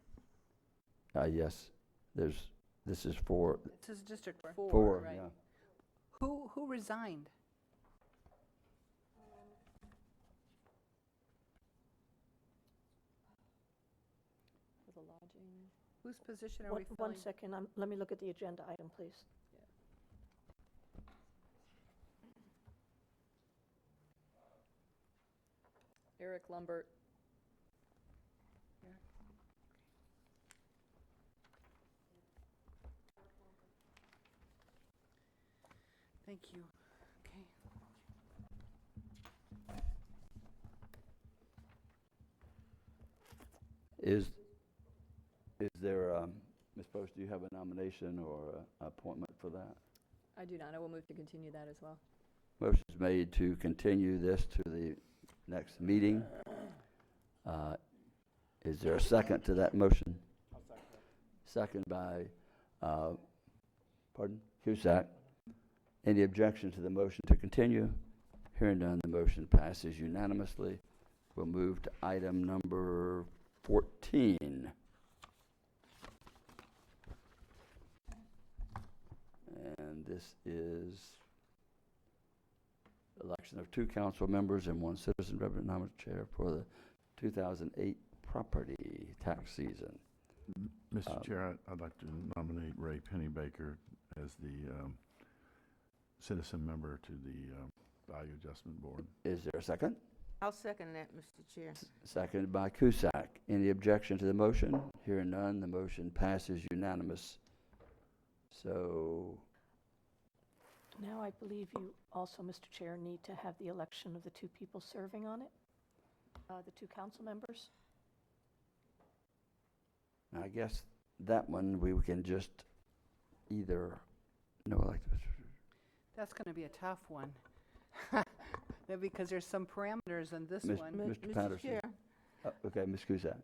Yes, this is for this is District 4. four. right. Yeah. Who resigned? For the lodging. Whose position are we One filling? second, let me look at the agenda item, please. Eric Lumbert. Thank you. Okay. Is there, Ms. Post, do you have a nomination or appointment for that? I do not. I will move to continue that as well. Motion is made to continue this to the next meeting. Is there a second to that motion? I'll second that. Second by, pardon, Cusack. Any objection to the motion to continue? Hearing none, the motion passes unanimously. We'll move to item number 14. And this is election of 2 council members and 1 citizen representative chair for the 2008 property tax season. Mr. Chair, I'd like to nominate Ray Pennybaker as the citizen member to the Value Adjustment Board. Is there a second? I'll second that, Mr. Chair. Seconded by Cusack. Any objection to the motion? Hearing none, the motion passes unanimous. So, Now, I believe you also, Mr. Chair, need to have the election of the 2 people serving on it, the 2 council members. I guess that one we can just either, no elected. That's going to be a tough one. Because there's some parameters on this Miss- one. Mr. Mr. Patterson. Chair, Okay, Ms. Cusack.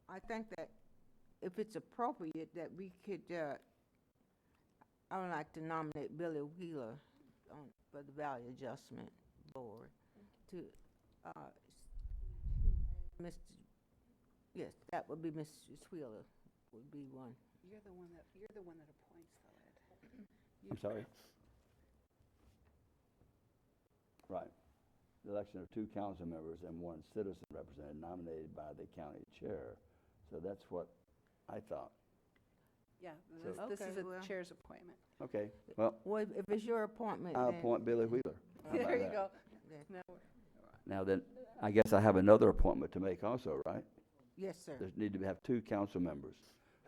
I think that if it's appropriate, that we could, I would like to nominate Billy Wheeler for the Value Adjustment Board to, Mr., yes, that would be Mr. Wheeler would be one. You're the one that appoints though, Ed. I'm sorry? Right. The election of 2 council members and 1 citizen representative nominated by the county chair. So that's what I thought. Yeah, So- this is Okay, a well. chair's appointment. Okay, well, Well, if it's your appointment, I'll then. appoint Billy Wheeler. How about There you that? go. Yes. Now, Now then, I guess I have another appointment to make also, right? Yes, sir. There need to have 2 council members.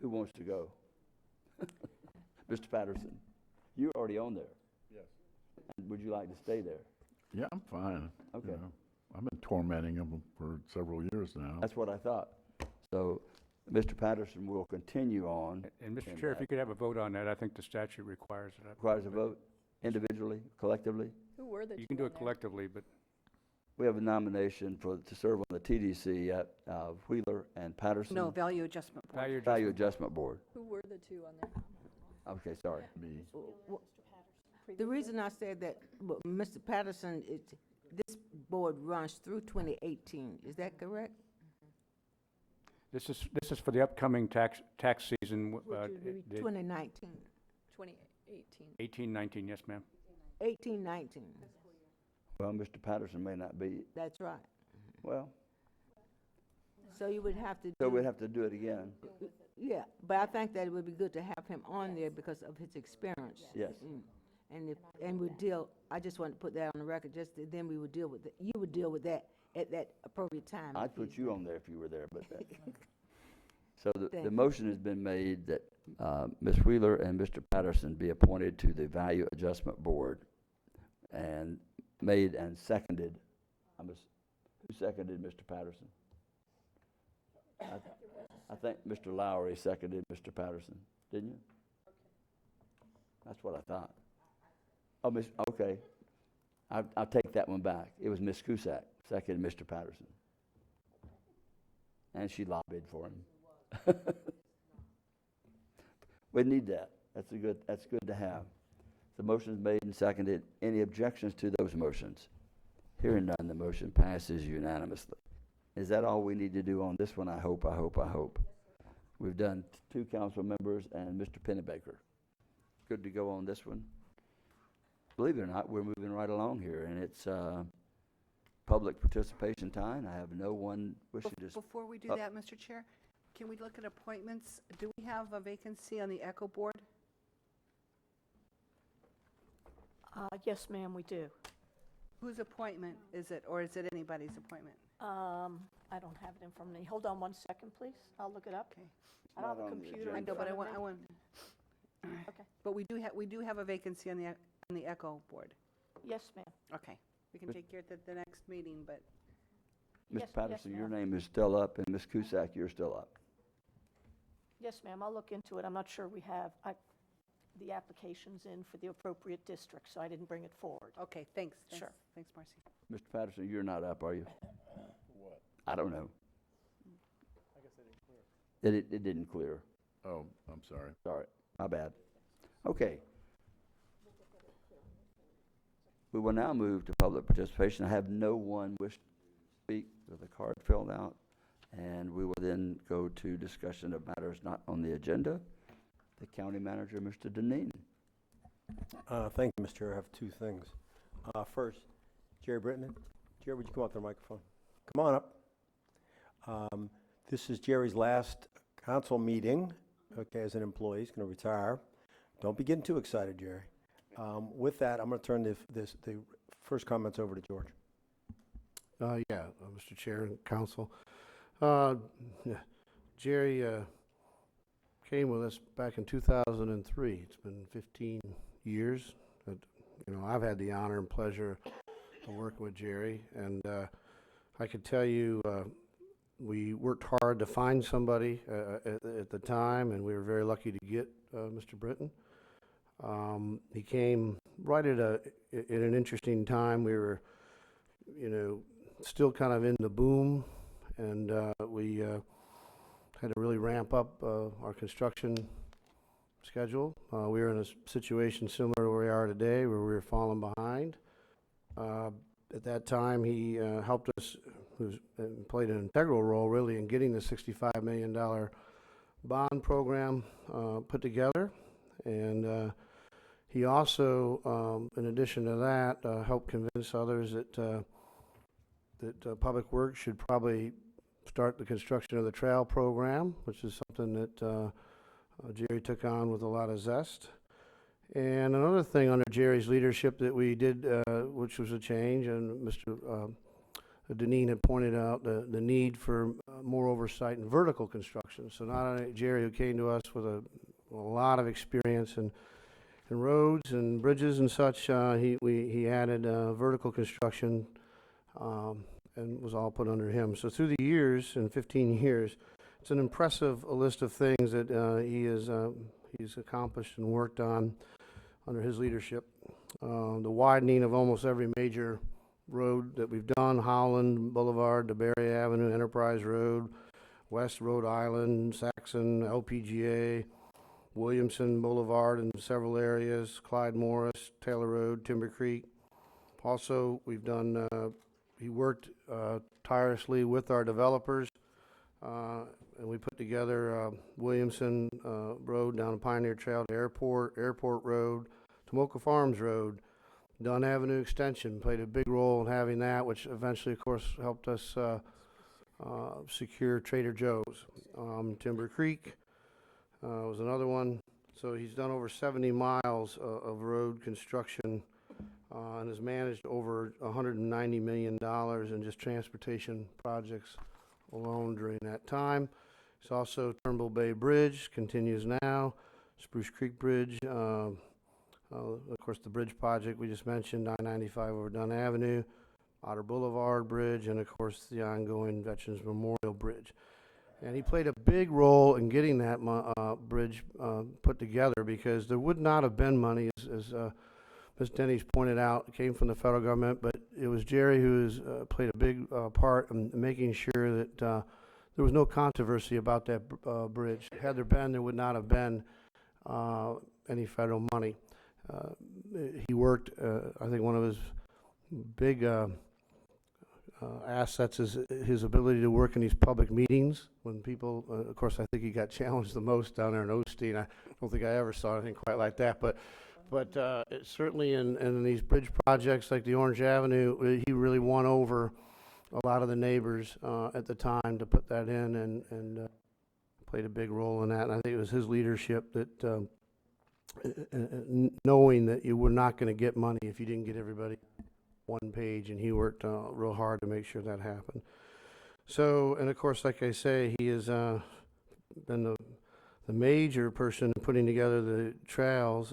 Who wants to go? Mr. Patterson, you're already on there. Yes. Would you like to stay there? Yeah, I'm fine. Okay. You know, I've been tormenting them for several years now. That's what I thought. So, Mr. Patterson will continue on. And Mr. in Chair, if that. you could have a vote on that, I think the statute requires it. Requires a vote individually, collectively. Who were the You 2 can do on it there? collectively, but We have a nomination to serve on the TDC at Wheeler and Patterson. No, Value Adjustment Board. Value Adjustment Board. Who were the 2 on there? Okay, sorry. Me. The reason I said that, Mr. Patterson, this board runs through 2018, is that correct? this is for the upcoming tax season, Which would be the 2019, 2018. 18-19, yes, ma'am. 18, 19. Well, Mr. Patterson may not be, That's right. well, So you would have to so do, we'd have to do it again. Yeah, but I think that it would be good to have him on there because of his experience. Yes. And we deal, I just want to put that on the record, just that then we would deal with it, you would deal with that at that appropriate time. I'd put you on there if you were there, but so the Thank you. motion has been made that Ms. Wheeler and Mr. Patterson be appointed to the Value Adjustment Board, and made and seconded. Who seconded Mr. Patterson? I think Mr. Lowry seconded Mr. Patterson, didn't you? That's what I thought. Oh, okay. I'll take that one back. It was Ms. Cusack, seconded Mr. Patterson. And she lobbied for him. We need that. That's good to have. The motion is made and seconded. Any objections to those motions? Hearing none, the motion passes unanimously. Is that all we need to do on this one? I hope. We've done 2 council members and Mr. Pennebaker. Good to go on this one. Believe it or not, we're moving right along here, and it's public participation time. I have no one wishing to... Before we do that, Mr. Chair, can we look at appointments? Do we have a vacancy on the ECHO board? Yes, ma'am, we do. Whose appointment is it, or is it anybody's appointment? I don't have it in front of me. Hold on 1 second, please. I'll look it up. Okay. I don't have a computer I in know, but front of me. I want. Okay. But we do have a vacancy on the ECHO board. Yes, ma'am. Okay, we can take care of it at the next meeting, but Mr. Patterson, your name is still up, and Ms. Cusack, you're still up. Yes, ma'am, I'll look into it. I'm not sure we have the applications in for the appropriate district, so I didn't bring it forward. okay, thanks. Sure. Thanks, Marcy. Mr. Patterson, you're not up, are you? What? I don't know. I guess they didn't clear. It didn't clear. Oh, I'm sorry. Sorry, my bad. Okay. We will now move to public participation. I have no one wish to speak with a card filled out, and we will then go to discussion of matters not on the agenda. The county manager, Mr. Deneen. Thank you, Mr. Chair. I have 2 things. First, Jerry Britton. Jerry, would you come up to the microphone? Come on up. This is Jerry's last council meeting, okay, as an employee. He's going to retire. Don't be getting too excited, Jerry. With that, I'm going to turn the first comments over to George. Mr. Chair and Council. Yeah, Jerry came with us back in 2003. It's been 15 years. I've had the honor and pleasure of working with Jerry, and I could tell you we worked hard to find somebody at the time, and we were very lucky to get Mr. Britton. He came right at an interesting time. We were, still kind of in the boom, and we had to really ramp up our construction schedule. We were in a situation similar to where we are today, where we were falling behind. At that time, he helped us, played an integral role really in getting the $65 million bond program put together. And he also, in addition to that, helped convince others that Public Works should probably start the construction of the trail program, which is something that Jerry took on with a lot of zest. And another thing under Jerry's leadership that we did, which was a change, and Mr. Deneen had pointed out the need for more oversight in vertical construction. So not only Jerry, who came to us with a lot of experience in roads and bridges and such, he added vertical construction and was all put under him. So through the years, in 15 years, it's an impressive list of things that he's accomplished and worked on under his leadership. The widening of almost every major road that we've done: Howland Boulevard, DeBerry Avenue, Enterprise Road, West Rhode Island, Saxon, LPGA, Williamson Boulevard in several areas, Clyde Morris, Taylor Road, Timber Creek. Also, we've done, he worked tirelessly with our developers, and we put together Williamson Road down to Pioneer Trail to Airport Road, Tomoka Farms Road, Dunn Avenue Extension played a big role in having that, which eventually, of course, helped us secure Trader Joe's. Timber Creek, was another one. So he's done over 70 miles of road construction and has managed over $190 million in just transportation projects alone during that time. It's also Turnbull Bay Bridge, continues now, Spruce Creek Bridge, of course the bridge project we just mentioned, I-95 over Dunn Avenue, Otter Boulevard Bridge, and of course the ongoing Veterans Memorial Bridge. And he played a big role in getting that bridge put together, because there would not have been money, as Ms. Denny's pointed out. It came from the federal government, but it was Jerry who has played a big part in making sure that there was no controversy about that bridge. Had there been, there would not have been any federal money. He worked, I think one of his big assets is his ability to work in these public meetings when people, of course, I think he got challenged the most down there in Osteen. I don't think I ever saw anything quite like that, but it's certainly in these bridge projects like the Orange Avenue, he really won over a lot of the neighbors at the time to put that in, and played a big role in that. And I think it was his leadership that, knowing that you were not going to get money if you didn't get everybody one page, and he worked real hard to make sure that happened. So, and of course, like I say, he has been the major person in putting together the trails.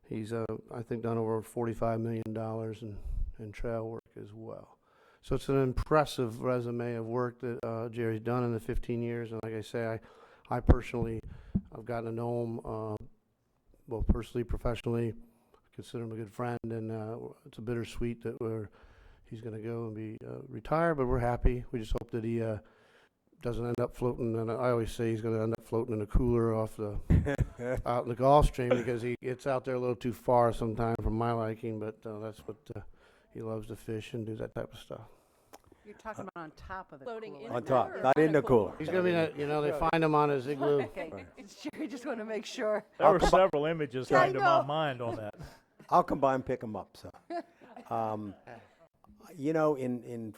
He's, I think, done over $45 million in trail work as well. So it's an impressive resume of work that Jerry's done in the 15 years. And like I say, I personally, I've gotten to know him, both personally, professionally. I consider him a good friend, and it's a bittersweet that he's going to go and be retired, but we're happy. We just hope that he doesn't end up floating, and I always say he's going to end up floating in a cooler off the out in the Gulf Stream, because he gets out there a little too far sometimes for my liking, but that's what he loves to fish and do that type of stuff. You're talking about on top of the Floating cooler. in On the top, cooler. not in the cooler. He's going to be, they find him on his igloo. Okay, Jerry, just want to make sure. There were several images Yeah, I coming to my know. mind on that. I'll come by and pick him up, so. In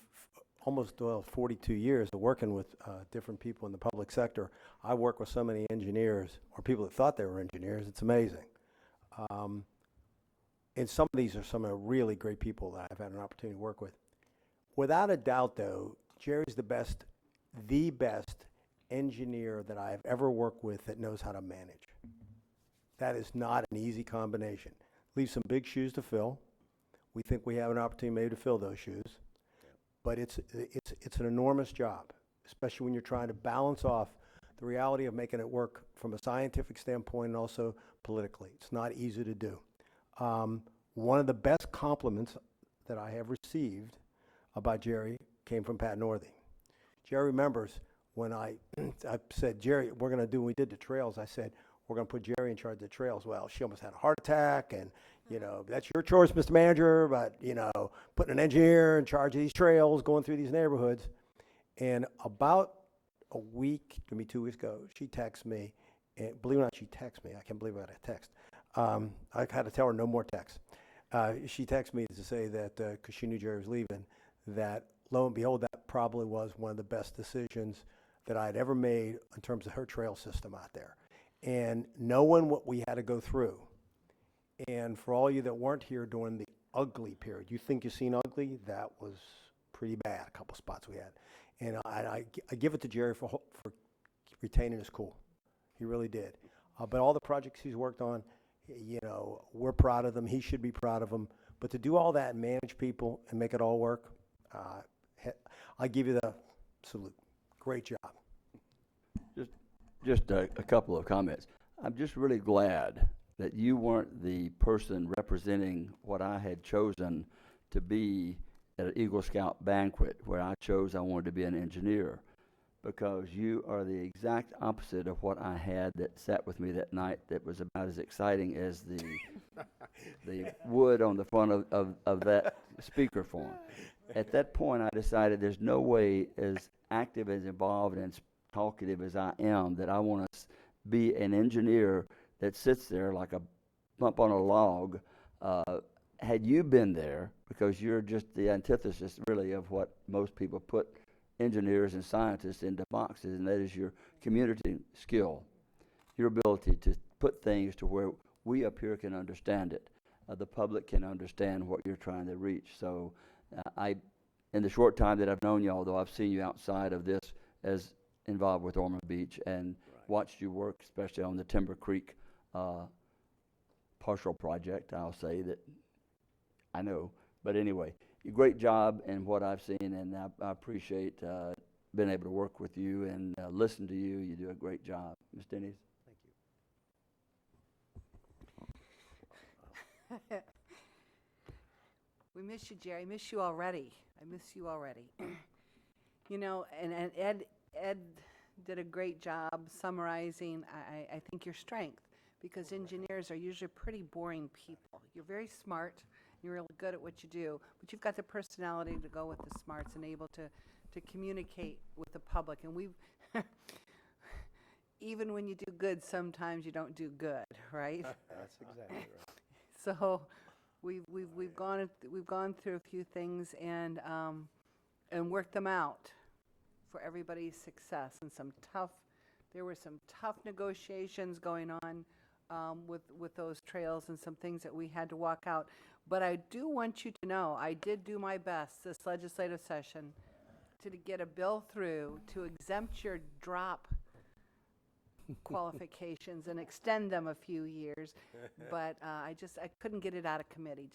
almost 42 years of working with different people in the public sector, I work with so many engineers, or people that thought they were engineers. It's amazing. And some of these are some of the really great people that I've had an opportunity to work with. Without a doubt, though, Jerry's the best engineer that I've ever worked with that knows how to manage. That is not an easy combination. Leaves some big shoes to fill. We think we have an opportunity maybe to fill those shoes. But it's an enormous job, especially when you're trying to balance off the reality of making it work from a scientific standpoint and also politically. It's not easy to do. One of the best compliments that I have received about Jerry came from Pat Northey. Jerry remembers when I said, Jerry, we're going to do, when we did the trails, I said, we're going to put Jerry in charge of the trails. Well, she almost had a heart attack, and, that's your choice, Mr. Manager, but, putting an engineer in charge of these trails, going through these neighborhoods. And about a week, maybe 2 weeks ago, she texted me, and believe it or not, she texted me. I can't believe I got a text. I had to tell her no more texts. She texted me to say that, because she knew Jerry was leaving, that lo and behold, that probably was one of the best decisions that I had ever made in terms of her trail system out there. And knowing what we had to go through, and for all you that weren't here during the ugly period, you think you've seen ugly? That was pretty bad, a couple spots we had. And I give it to Jerry for retaining his cool. He really did. But all the projects he's worked on, we're proud of them. He should be proud of them. But to do all that and manage people and make it all work, I give you the salute. Great job. Just a couple of comments. I'm just really glad that you weren't the person representing what I had chosen to be at an Eagle Scout banquet, where I chose I wanted to be an engineer, because you are the exact opposite of what I had that sat with me that night that was about as exciting as the wood on the front of that speaker form. At that point, I decided there's no way, as active, as involved, and talkative as I am, that I want to be an engineer that sits there like a bump on a log. Had you been there, because you're just the antithesis, really, of what most people put engineers and scientists into boxes, and that is your community skill your ability to put things to where we up here can understand it. The public can understand what you're trying to reach. So in the short time that I've known you, although I've seen you outside of this as involved with Ormond Beach and watched you work, especially on the Timber Creek partial project, I'll say that I know. But anyway, great job in what I've seen, and I appreciate being able to work with you and listen to you. You do a great job. Ms. Denise? We miss you, Jerry. Miss you already. I miss you already. You know, and Ed did a great job summarizing, I think, your strength, because engineers are usually pretty boring people. You're very smart. You're really good at what you do, but you've got the personality to go with the smarts and able to communicate with the public. And we've, even when you do good, sometimes you don't do good, right? That's exactly right. So we've gone through a few things and worked them out for everybody's success, and there were some tough negotiations going on with those trails and some things that we had to walk out. But I do want you to know, I did do my best this legislative session to get a bill through to exempt your drop qualifications and extend them a few years. But I couldn't get it out of committee,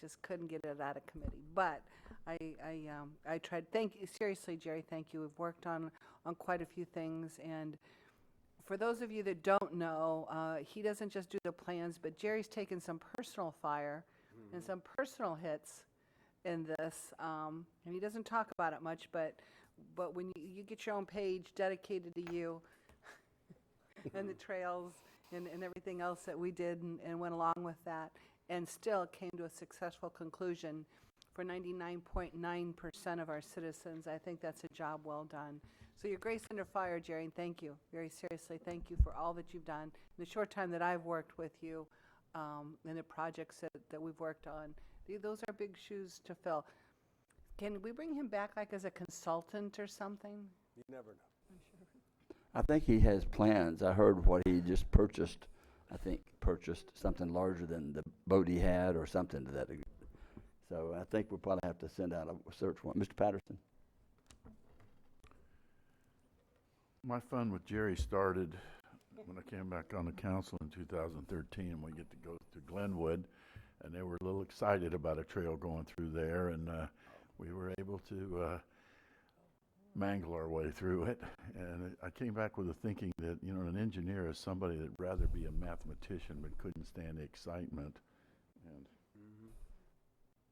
But I tried. Thank you, seriously, Jerry, thank you. We've worked on quite a few things. And for those of you that don't know, he doesn't just do the plans, but Jerry's taken some personal fire and some personal hits in this. And he doesn't talk about it much, but when you get your own page dedicated to you and the trails and everything else that we did and went along with that, and still came to a successful conclusion for 99.9% of our citizens, I think that's a job well done. So your grace under fire, Jerry, and thank you, very seriously, thank you for all that you've done in the short time that I've worked with you, and the projects that we've worked on. Those are big shoes to fill. Can we bring him back like as a consultant or something? You never know. I think he has plans. I heard what he just purchased. I think purchased something larger than the boat he had or something to that degree. So I think we'll probably have to send out a search warrant. Mr. Patterson? My fun with Jerry started when I came back on the council in 2013, and we get to go to Glenwood, and they were a little excited about a trail going through there, and we were able to mangle our way through it. And I came back with the thinking that, you know, an engineer is somebody that'd rather be a mathematician but couldn't stand the excitement. And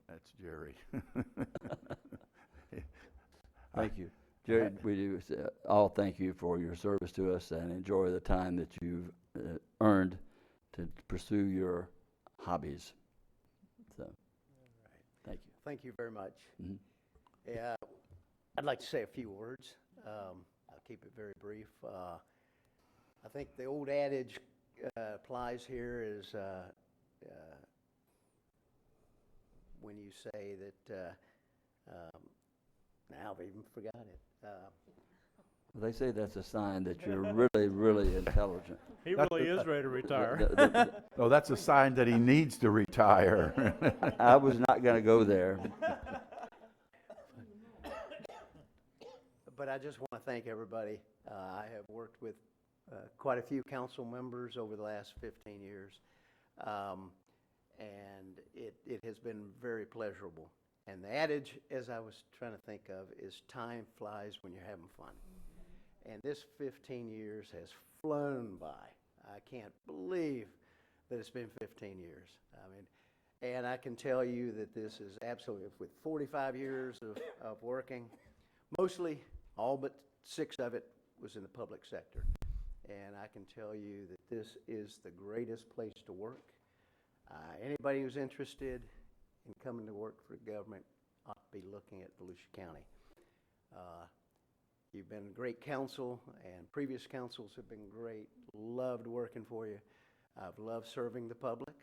that's Jerry. Thank you. Jerry, we do all thank you for your service to us and enjoy the time that you've earned to pursue your hobbies. So, thank you. Thank you very much. Mm-hmm. Yeah, I'd like to say a few words. I'll keep it very brief. I think the old adage applies here is when you say that, now I've even forgot it. They say that's a sign that you're really, really intelligent. He really is ready to retire. Oh, that's a sign that he needs to retire. I was not going to go there. But I just want to thank everybody. I have worked with quite a few council members over the last 15 years, and it has been very pleasurable. And the adage, as I was trying to think of, is time flies when you're having fun. And this 15 years has flown by. I can't believe that it's been 15 years. I mean, and I can tell you that this is absolutely, with 45 years of working, mostly all but 6 of it was in the public sector. And I can tell you that this is the greatest place to work. Anybody who's interested in coming to work for government ought to be looking at Volusia County. You've been a great council, and previous councils have been great. Loved working for you. I've loved serving the public,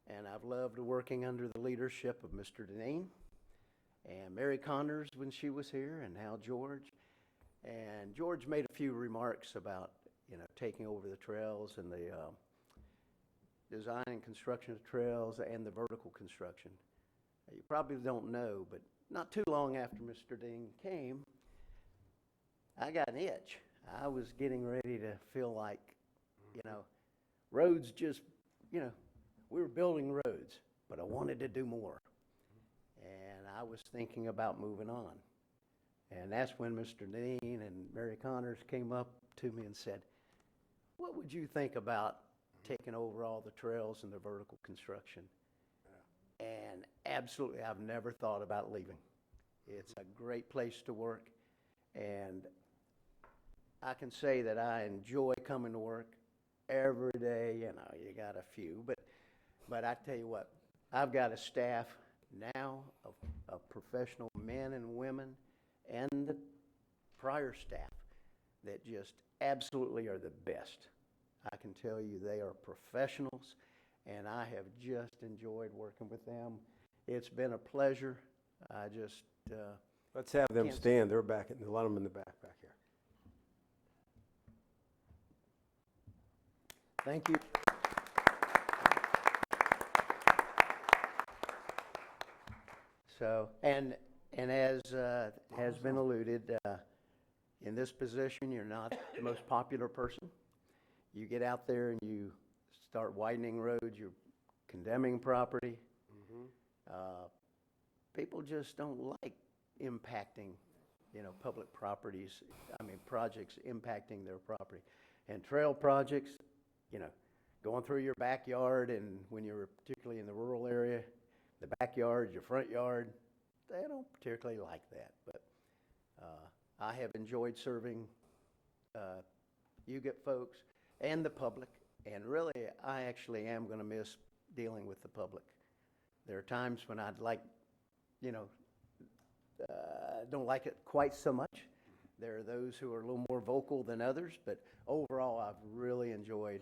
and I've loved working under the leadership of Mr. Deneen and Mary Connors when she was here, and now George. And George made a few remarks about, taking over the trails and the design and construction of trails and the vertical construction. You probably don't know, but not too long after Mr. Dean came, I got an itch. I was getting ready to feel like, roads just, we were building roads, but I wanted to do more. And I was thinking about moving on. And that's when Mr. Dean and Mary Connors came up to me and said, what would you think about taking over all the trails and the vertical construction? And absolutely, I've never thought about leaving. It's a great place to work, and I can say that I enjoy coming to work every day. You got a few, but I tell you what, I've got a staff now of professional men and women and the prior staff that just absolutely are the best. I can tell you they are professionals, and I have just enjoyed working with them. It's been a pleasure. I just Let's have them can't- stand. They're back, a lot of them in the back here. Thank you. So, and as has been alluded, in this position, you're not the most popular person. You get out there and you start widening roads, you're condemning property. People just don't like impacting, public properties, projects impacting their property. And trail projects, going through your backyard, and when you're particularly in the rural area, the backyard, your front yard, they don't particularly like that. But I have enjoyed serving UGIP folks and the public, and really, I actually am going to miss dealing with the public. There are times when I'd like, don't like it quite so much. There are those who are a little more vocal than others, but overall, I've really enjoyed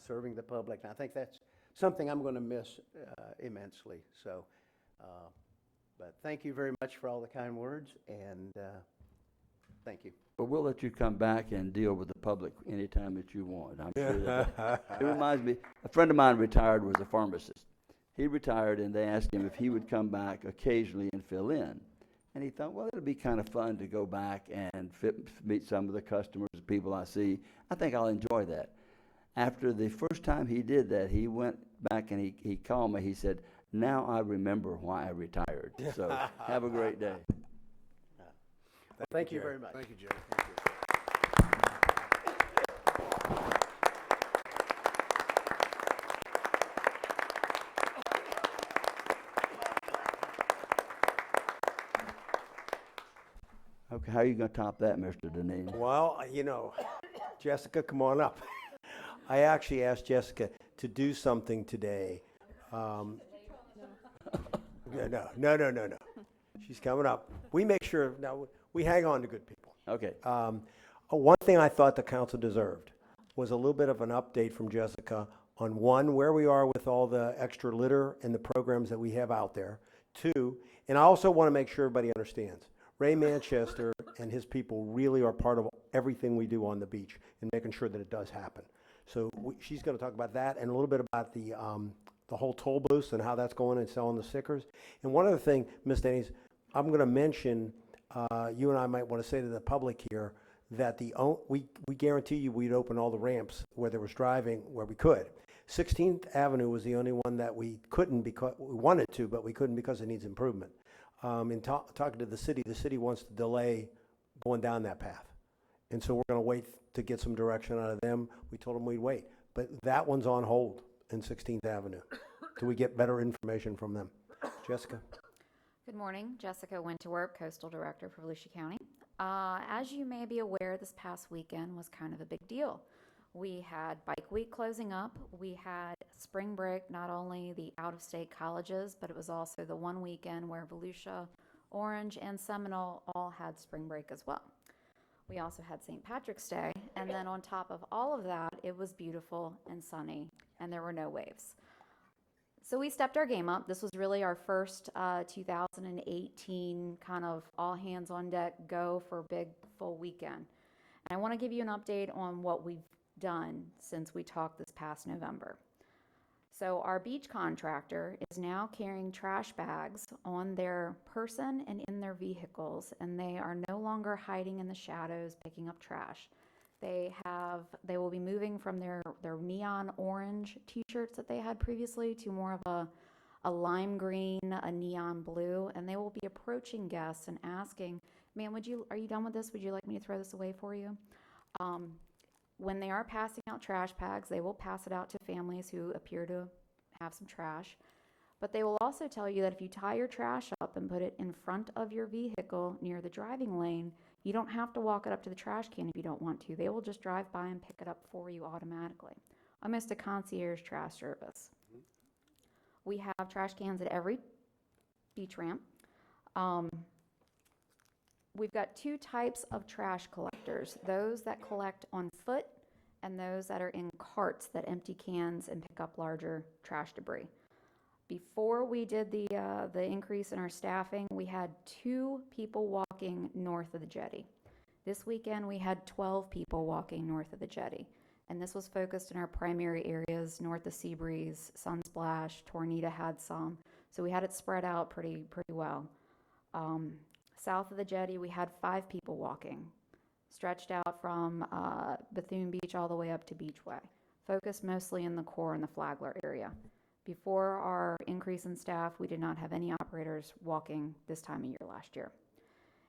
serving the public, and I think that's something I'm going to miss immensely. So, but thank you very much for all the kind words, and thank you. But we'll let you come back and deal with the public anytime that you want. I'm sure that it reminds me, a friend of mine retired, was a pharmacist. He retired, and they asked him if he would come back occasionally and fill in. And he thought, well, it'll be kind of fun to go back and meet some of the customers, the people I see. I think I'll enjoy that. After the first time he did that, he went back and he called me. He said, now I remember why I retired. So have a great day. Thank you very much. Thank you, Jerry. Okay, how are you going to top that, Mr. Deneen? Well, Jessica, come on up. I actually asked Jessica to do something today. No. She's coming up. We make sure, now, we hang on to good people. Okay. One thing I thought the council deserved was a little bit of an update from Jessica on, one, where we are with all the extra litter and the programs that we have out there. Two, and I also want to make sure everybody understands, Ray Manchester and his people really are part of everything we do on the beach and making sure that it does happen. So she's going to talk about that and a little bit about the whole toll booths and how that's going and selling the stickers. And one other thing, Ms. Denny's, I'm going to mention, you and I might want to say to the public here that we guarantee you we'd open all the ramps where there was driving where we could. 16th Avenue was the only one that we couldn't because we wanted to, but we couldn't because it needs improvement. In talking to the city wants to delay going down that path. And so we're going to wait to get some direction out of them. We told them we'd wait. But that one's on hold in 16th Avenue till we get better information from them. Jessica? Good morning. Jessica Winterwerp, Coastal Director for Volusia County. As you may be aware, this past weekend was kind of a big deal. We had Bike Week closing up. We had spring break, not only the out-of-state colleges, but it was also the one weekend where Volusia, Orange, and Seminole all had spring break as well. We also had St. Patrick's Day, and then on top of all of that, it was beautiful and sunny, and there were no waves. So we stepped our game up. This was really our first 2018 kind of all hands on deck go for a big full weekend. And I want to give you an update on what we've done since we talked this past November. So our beach contractor is now carrying trash bags on their person and in their vehicles, and they are no longer hiding in the shadows picking up trash. They will be moving from their neon orange t-shirts that they had previously to more of a lime green, a neon blue, and they will be approaching guests and asking, "Ma'am, are you done with this? Would you like me to throw this away for you?" When they are passing out trash bags, they will pass it out to families who appear to have some trash. But they will also tell you that if you tie your trash up and put it in front of your vehicle near the driving lane, you don't have to walk it up to the trash can if you don't want to. They will just drive by and pick it up for you automatically. Almost a concierge trash service. We have trash cans at every beach ramp. We've got two types of trash collectors, those that collect on foot and those that are in carts that empty cans and pick up larger trash debris. Before we did the increase in our staffing, we had 2 people walking north of the jetty. This weekend, we had 12 people walking north of the jetty. And this was focused in our primary areas, north of Seabreeze, Sunsplash, Tornita had some. So we had it spread out pretty well. South of the jetty, we had 5 people walking, stretched out from Bethune Beach all the way up to Beachway, focused mostly in the core and the Flagler area. Before our increase in staff, we did not have any operators walking this time of year last year.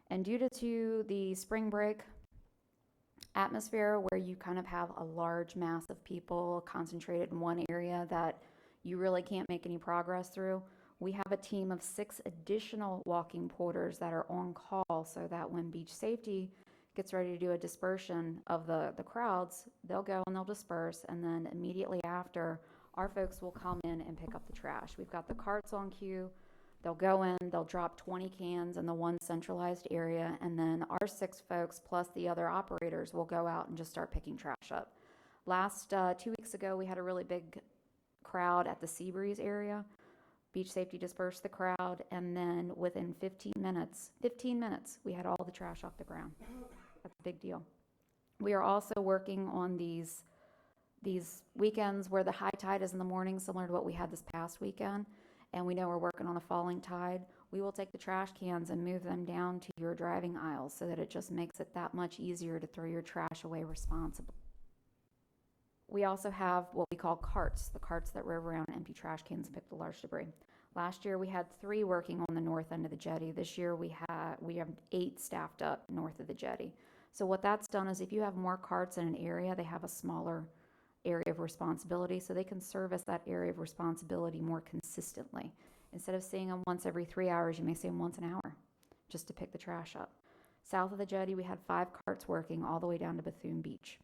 And due to the spring break atmosphere where you kind of have a large mass of people concentrated in one area that you really can't make any progress through, we have a team of 6 additional walking porters that are on call so that when beach safety gets ready to do a dispersion of the crowds, they'll go and they'll disperse, and then immediately after, our folks will come in and pick up the trash. We've got the carts on queue. They'll go in, they'll drop 20 cans in the one centralized area, and then our 6 folks plus the other operators will go out and just start picking trash up. Last 2 weeks ago, we had a really big crowd at the Seabreeze area. Beach safety dispersed the crowd, and then within 15 minutes, we had all the trash off the ground. That's a big deal. We are also working on these weekends where the high tide is in the morning, similar to what we had this past weekend, and we know we're working on a falling tide. We will take the trash cans and move them down to your driving aisles so that it just makes it that much easier to throw your trash away responsibly. We also have what we call carts, the carts that rove around and empty trash cans and pick the large debris. Last year we had 3 working on the north end of the jetty. This year we have 8 staffed up north of the jetty. So what that's done is if you have more carts in an area, they have a smaller area of responsibility, so they can service that area of responsibility more consistently. Instead of seeing them once every 3 hours, you may see them once an hour just to pick the trash up. South of the jetty, we had 5 carts working all the way down to Bethune Beach.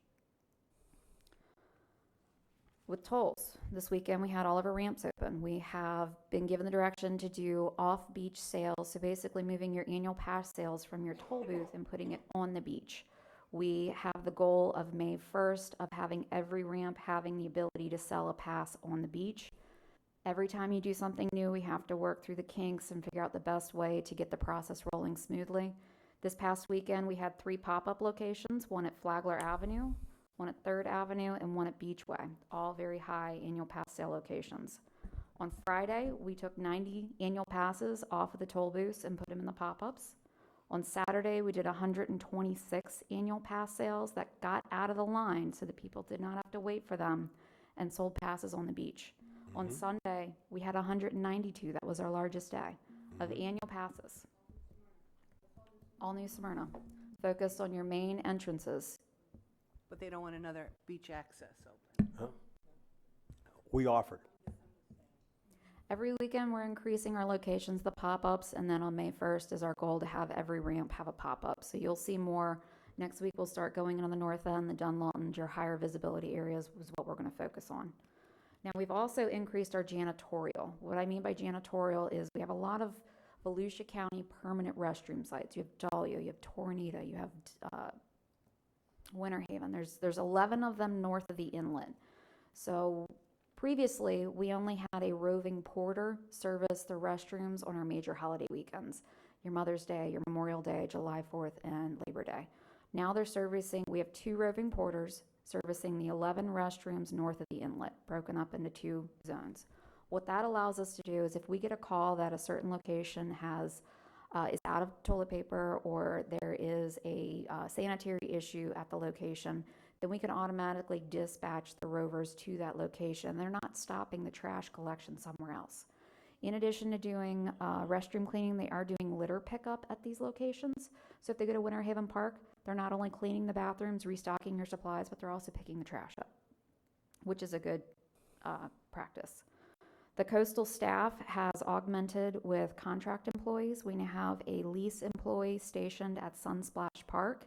With tolls, this weekend we had all of our ramps open. We have been given the direction to do off-beach sales, so basically moving your annual pass sales from your toll booth and putting it on the beach. We have the goal of May 1st of having every ramp having the ability to sell a pass on the beach. Every time you do something new, we have to work through the kinks and figure out the best way to get the process rolling smoothly. This past weekend, we had 3 pop-up locations, one at Flagler Avenue, one at 3rd Avenue, and one at Beachway, all very high annual pass sale locations. On Friday, we took 90 annual passes off of the toll booths and put them in the pop-ups. On Saturday, we did 126 annual pass sales that got out of the line so that people did not have to wait for them and sold passes on the beach. On Sunday, we had 192. That was our largest day of annual passes. All New Smyrna, focused on your main entrances. But they don't want another beach access open. We offered. Every weekend, we're increasing our locations, the pop-ups, and then on May 1st is our goal to have every ramp have a pop-up. So you'll see more. Next week, we'll start going on the north end, the Dunlawton, your higher visibility areas is what we're going to focus on. Now, we've also increased our janitorial. What I mean by janitorial is we have a lot of Volusia County permanent restroom sites. You have Dahlia, you have Tornita, you have Winter Haven. There's 11 of them north of the inlet. So previously, we only had a roving porter service the restrooms on our major holiday weekends, your Mother's Day, your Memorial Day, July 4th, and Labor Day. Now we have 2 roving porters servicing the 11 restrooms north of the inlet, broken up into 2 zones. What that allows us to do is if we get a call that a certain location is out of toilet paper, or there is a sanitary issue at the location, then we can automatically dispatch the rovers to that location. They're not stopping the trash collection somewhere else. In addition to doing restroom cleaning, they are doing litter pickup at these locations. So if they go to Winter Haven Park, they're not only cleaning the bathrooms, restocking your supplies, but they're also picking the trash up, which is a good practice. The coastal staff has augmented with contract employees. We now have a lease employee stationed at Sunsplash Park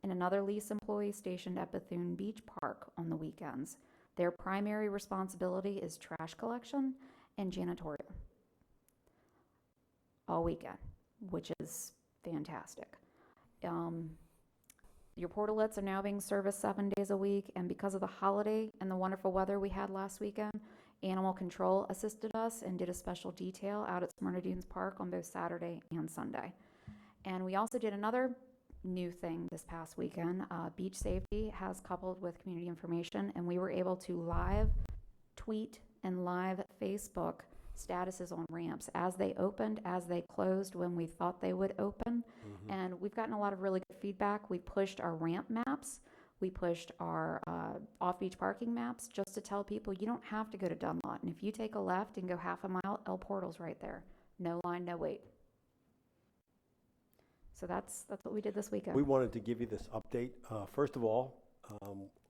and another lease employee stationed at Bethune Beach Park on the weekends. Their primary responsibility is trash collection and janitorial all weekend, which is fantastic. Your portalets are now being serviced 7 days a week, and because of the holiday and the wonderful weather we had last weekend, Animal Control assisted us and did a special detail out at Smyrna Dunes Park on both Saturday and Sunday. And we also did another new thing this past weekend. Beach Safety has coupled with community information, and we were able to live tweet and live Facebook statuses on ramps as they opened, as they closed, when we thought they would open. And we've gotten a lot of really good feedback. We pushed our ramp maps. We pushed our off-beach parking maps just to tell people you don't have to go to Dunlot. And if you take a left and go half a mile, El Portal's right there. No line, no wait. So that's what we did this weekend. We wanted to give you this update. First of all,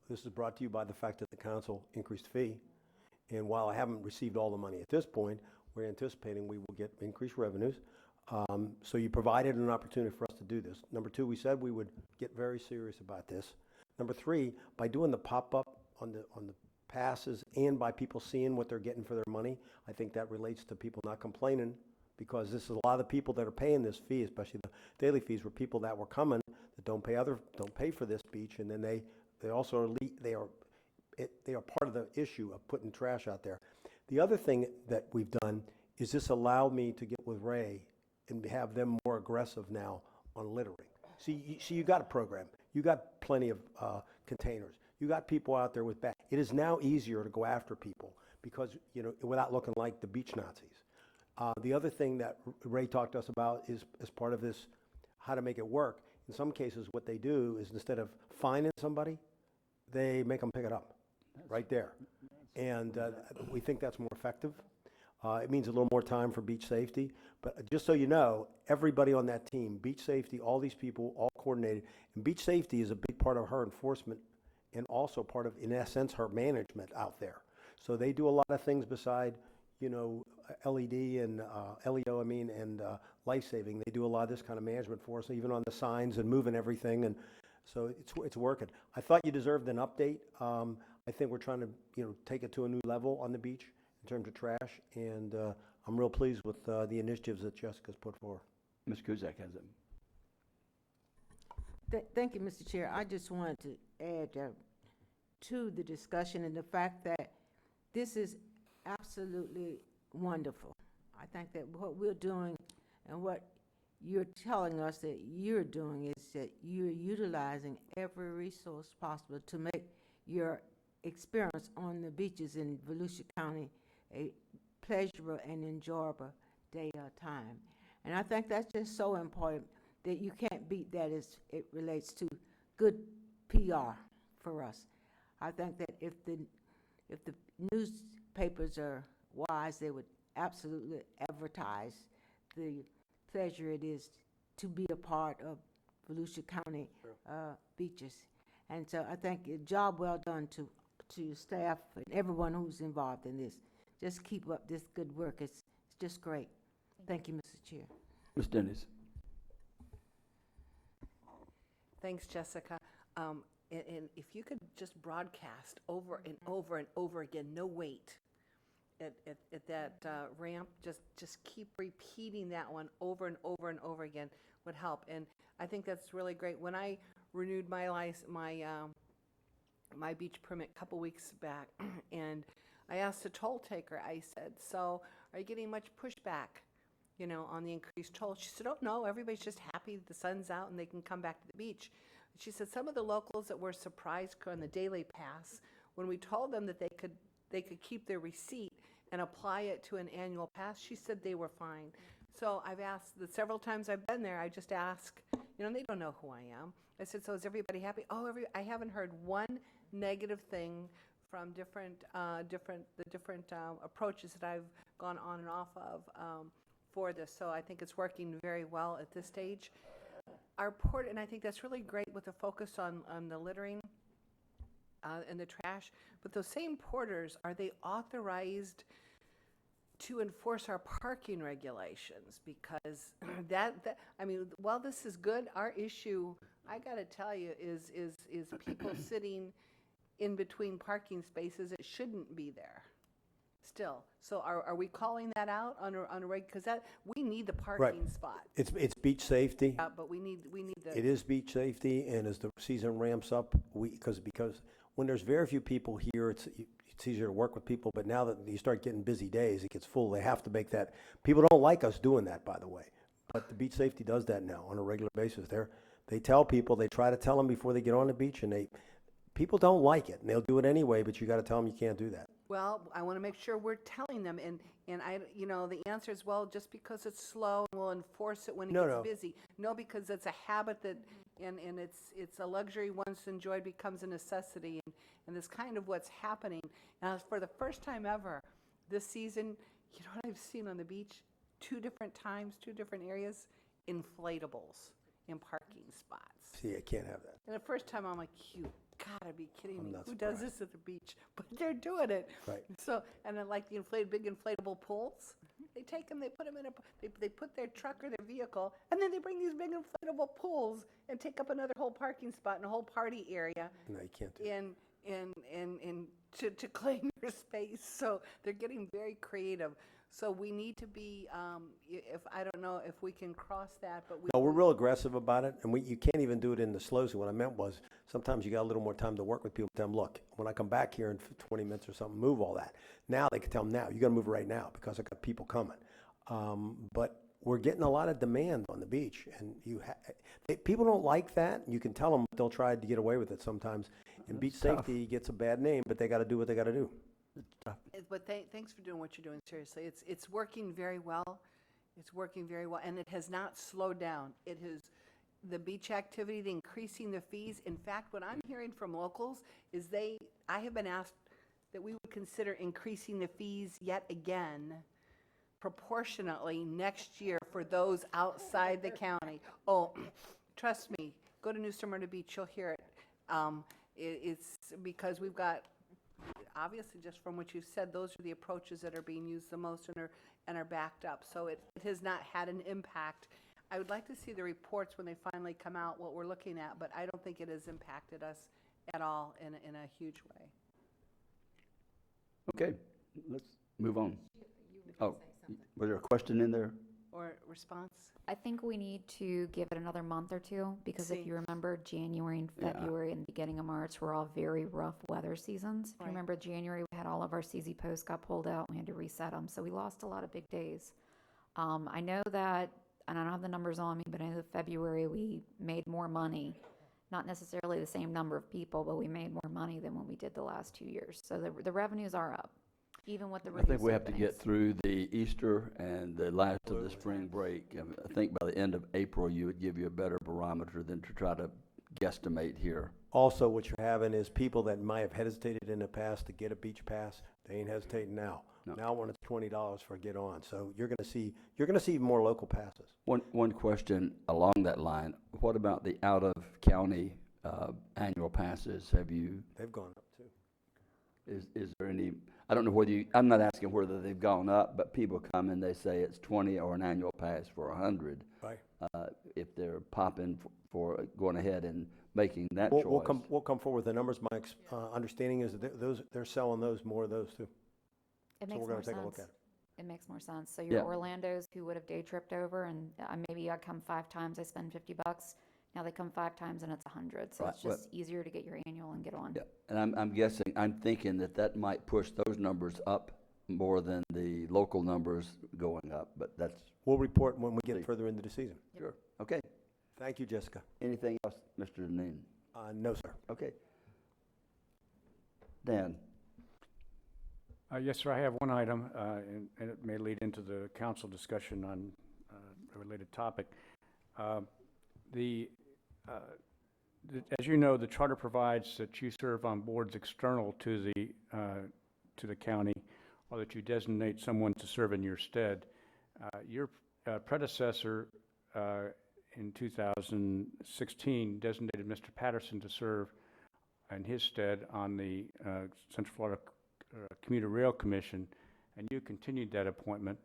this is brought to you by the fact that the council increased fee. And while I haven't received all the money at this point, we're anticipating we will get increased revenues. So you provided an opportunity for us to do this. Number 2, we said we would get very serious about this. Number 3, by doing the pop-up on the passes and by people seeing what they're getting for their money, I think that relates to people not complaining, because this is a lot of the people that are paying this fee, especially the daily fees, were people that were coming that don't pay for this beach, and then they also they are part of the issue of putting trash out there. The other thing that we've done is this allowed me to get with Ray and have them more aggressive now on littering. See, you got a program. You got plenty of containers. You got people out there with bags. It is now easier to go after people because, without looking like the beach Nazis. The other thing that Ray talked to us about is as part of this, how to make it work. In some cases, what they do is instead of fining somebody, they make them pick it up right there. And we think that's more effective. It means a little more time for beach safety. But just so you know, everybody on that team, beach safety, all these people, all coordinated. And beach safety is a big part of her enforcement and also part of, in essence, her management out there. So they do a lot of things beside, LED and LEO, and life-saving. They do a lot of this kind of management for us, even on the signs and moving everything. And so it's working. I thought you deserved an update. I think we're trying to, take it to a new level on the beach in terms of trash, and I'm real pleased with the initiatives that Jessica's put forward. Ms. Kuzak has it. Thank you, Mr. Chair. I just wanted to add to the discussion and the fact that this is absolutely wonderful. I think that what we're doing and what you're telling us that you're doing is that you're utilizing every resource possible to make your experience on the beaches in Volusia County a pleasurable and enjoyable day or time. And I think that's just so important that you can't beat that as it relates to good PR for us. I think that if the newspapers are wise, they would absolutely advertise the pleasure it is to be a part of Volusia County beaches. And so I think a job well done to staff and everyone who's involved in this. Just keep up this good work. It's just great. Thank you, Mr. Chair. Ms. Dennis. Thanks, Jessica. And if you could just broadcast over and over and over again, no wait, at that ramp, just keep repeating that one over and over and over again would help. And I think that's really great. When I renewed my my beach permit a couple weeks back, and I asked the toll taker, I said, so are you getting much pushback, on the increased toll? She said, oh, no, everybody's just happy the sun's out and they can come back to the beach. She said some of the locals that were surprised on the daily pass, when we told them that they could keep their receipt and apply it to an annual pass, she said they were fine. So I've asked, the several times I've been there, I just ask, they don't know who I am. I said, so is everybody happy? Oh, I haven't heard one negative thing from the different approaches that I've gone on and off of for this. So I think it's working very well at this stage. Our port, and I think that's really great with the focus on the littering and the trash, but those same porters, are they authorized to enforce our parking regulations? Because while this is good, our issue, I gotta tell you, is people sitting in between parking spaces. It shouldn't be there still. So are we calling that out on a reg, because we need the parking spot. It's beach safety. But we need the. It is beach safety, and as the season ramps up, because when there's very few people here, it's easier to work with people, but now that you start getting busy days, it gets full. They have to make that. People don't like us doing that, by the way, but the beach safety does that now on a regular basis. They tell people, they try to tell them before they get on the beach, and people don't like it, and they'll do it anyway, but you got to tell them you can't do that. Well, I want to make sure we're telling them, and the answer is, well, just because it's slow, we'll enforce it when it gets busy. No, because it's a habit that, and it's a luxury once enjoyed becomes a necessity, and that's kind of what's happening. Now, for the first time ever this season, you know what I've seen on the beach? 2 different times, 2 different areas, inflatables in parking spots. See, I can't have that. And the first time I'm like, you gotta be kidding me. not Who does this at the beach? But they're doing it. Right. So, and then like the big inflatable pools, they take them, they put them in they put their truck or their vehicle, and then they bring these big inflatable pools and take up another whole parking spot and a whole party area. No, you can't do that. To claim your space. So they're getting very creative. So we need to be, I don't know if we can cross that, but No, we're real aggressive about it, and you can't even do it in the slow zone. What I meant was, sometimes you got a little more time to work with people. Tell them, look, when I come back here in 20 minutes or something, move all that. Now they can tell them now, you got to move it right now because I got people coming. But we're getting a lot of demand on the beach, and people don't like that. You can tell them, but they'll try to get away with it sometimes. And beach safety gets a bad name, but they got to do what they got to do. But thanks for doing what you're doing. Seriously, it's working very well. It's working very well, and it has not slowed down. It has the beach activity, the increasing the fees. In fact, what I'm hearing from locals is I have been asked that we would consider increasing the fees yet again, proportionately next year for those outside the county. Oh, trust me, go to New Smyrna Beach, you'll hear it. It's because we've got. Obviously, just from what you've said, those are the approaches that are being used the most and are backed up. So it has not had an impact. I would like to see the reports when they finally come out, what we're looking at, but I don't think it has impacted us at all in a huge way. Okay, let's move on. Oh, was there a question in there? Or response? I think we need to give it another month or two, because if See. you remember, January and February and the beginning of March were all very rough weather seasons. If you Right. remember, January, we had all of our CZ posts got pulled out, we had to reset them, so we lost a lot of big days. I know that, and I don't have the numbers on me, but I know that February we made more money. Not necessarily the same number of people, but we made more money than what we did the last 2 years. So the revenues are up, even with the I think reduced we have to get openings. through the Easter and the last of the spring break. I think by the end of April, you would give you a better barometer than to try to guesstimate here. Also, what you're having is people that might have hesitated in the past to get a beach pass, they ain't hesitating now. No. Now when it's $20 for a get on, so you're gonna see more local passes. One question along that line, what about the out-of-county annual passes? They've gone up too. Is there any, I don't know whether I'm not asking whether they've gone up, but people come and they say it's 20 or an annual pass for 100. Right. If they're popping for going ahead and making that We'll choice. come forward with the numbers. My understanding is that they're selling more of those too. It So makes we're more gonna take a look sense. at It makes more sense. So your Yeah. Orlandos who would have day tripped over and maybe I come 5 times, I spend $50. Now they come 5 times and it's 100. So Right, it's just easier to get your annual and get on. Yeah, and I'm thinking that might push those numbers up more than the local numbers going up, but that's. We'll report when we get further into the season. Sure, okay. Thank you, Jessica. Anything else, Mr. Deneen? No, sir. Okay. Dan? Yes, sir, I have one item, and it may lead into the council discussion on a related topic. As you know, the charter provides that you serve on boards external to the county, or that you designate someone to serve in your stead. Your predecessor in 2016 designated Mr. Patterson to serve in his stead on the Central Florida Commuter Rail Commission, and you continued that appointment.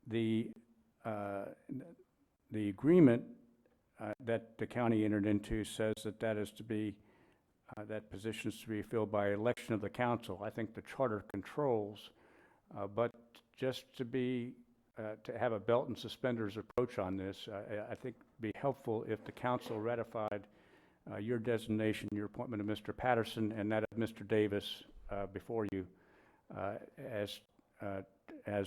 The agreement that the county entered into says that is to be that position is to be filled by election of the council. I think the charter controls, but just to have a belt and suspenders approach on this, I think it'd be helpful if the council ratified your designation, your appointment of Mr. Patterson, and that of Mr. Davis before you as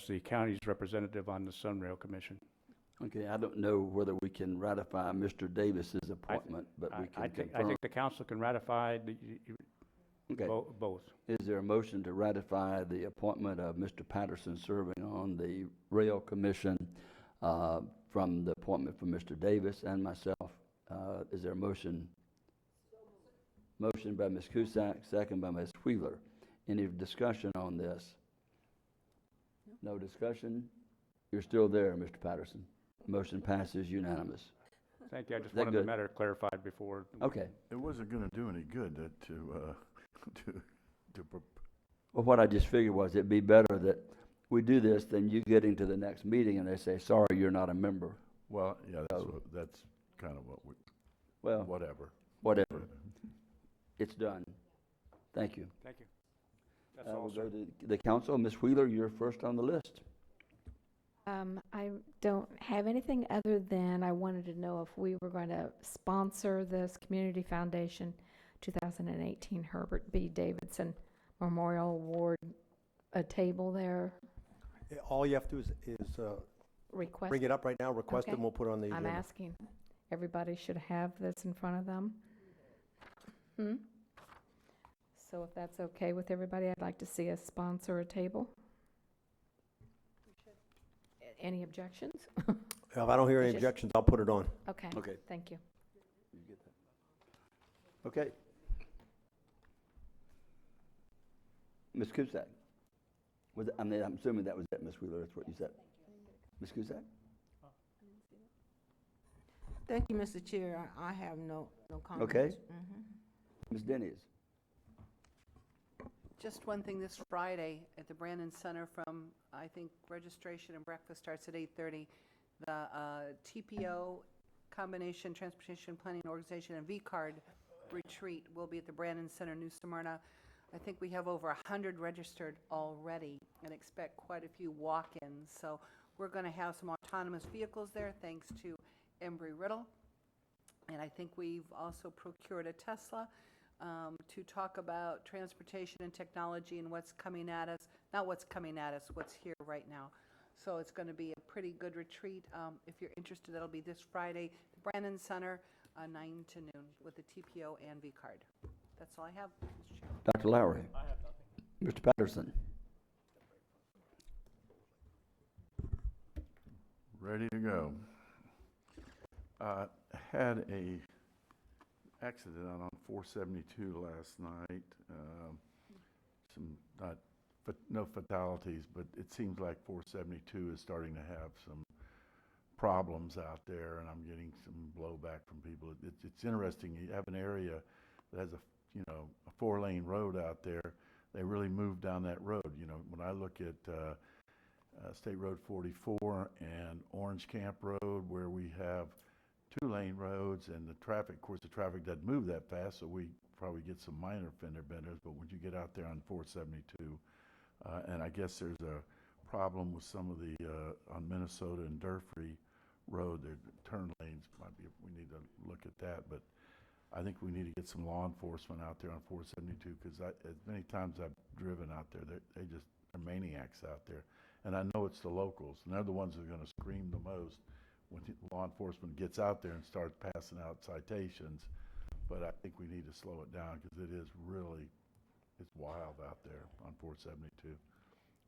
the county's representative on the Sunrail Commission. Okay, I don't know whether we can ratify Mr. Davis's appointment, but we can confirm. I think the council can ratify Okay. both. Is there a motion to ratify the appointment of Mr. Patterson serving on the Rail Commission from the appointment from Mr. Davis and myself? Is there a motion? Motion by Ms. Cusack, second by Ms. Wheeler. Any discussion on this? No discussion? You're still there, Mr. Patterson. Motion passes unanimous. Thank you. I just that wanted the good? matter clarified before. Okay. It wasn't going to do any good to Well, what I just figured was it'd be better that we do this than you getting to the next meeting and they say, sorry, you're not a member. Well, yeah, that's kind of what we, Well, whatever. Whatever. It's done. Thank you. Thank you. That's all, We'll sir. go to the council. Ms. Wheeler, you're first on the list. I don't have anything other than I wanted to know if we were going to sponsor this Community Foundation 2018 Herbert B. Davidson Memorial Award, a table there. All you have to do is Request. bring it up right now, request it, Okay. and we'll put it on the I'm agenda. asking. Everybody should have this in front of them. So if that's okay with everybody, I'd like to see us sponsor a table. Any objections? If I don't hear any Just- objections, I'll put it on. Okay. Okay. Thank you. You get that? Okay. Ms. Cusack. I'm assuming that was it, Ms. Wheeler. That's what you said. Ms. Cusack? Thank you, Mr. Chair. I have no comments. Okay. Ms. Denny's. Just one thing, this Friday at the Brandon Center from, I think, registration and breakfast starts at 8:30. The TPO, Combination Transportation Planning Organization, and V-Card retreat will be at the Brandon Center, New Smyrna. I think we have over 100 registered already and expect quite a few walk-ins. So we're going to have some autonomous vehicles there, thanks to Embry-Riddle. And I think we've also procured a Tesla to talk about transportation and technology and what's coming at us. Not what's coming at us, what's here right now. So it's going to be a pretty good retreat. If you're interested, that'll be this Friday, the Brandon Center, 9 to noon, with the TPO and V-Card. That's all I have, Mr. Chair. Dr. Lowry. I have nothing. Mr. Patterson. Ready to go. Had a accident on 472 last night. No fatalities, but it seems like 472 is starting to have some problems out there, and I'm getting some blowback from people. It's interesting. You have an area that has a 4-lane road out there. They really moved down that road. When I look at State Road 44 and Orange Camp Road, where we have 2-lane roads, and the traffic doesn't move that fast, so we probably get some minor fender benders. But when you get out there on 472, and I guess there's a problem with some of the on Minnesota and Durfee Road, their turn lanes we need to look at that. But I think we need to get some law enforcement out there on 472, because as many times I've driven out there, they're maniacs out there. And I know it's the locals, and they're the ones that are going to scream the most when law enforcement gets out there and starts passing out citations. But I think we need to slow it down because it is really, it's wild out there on 472.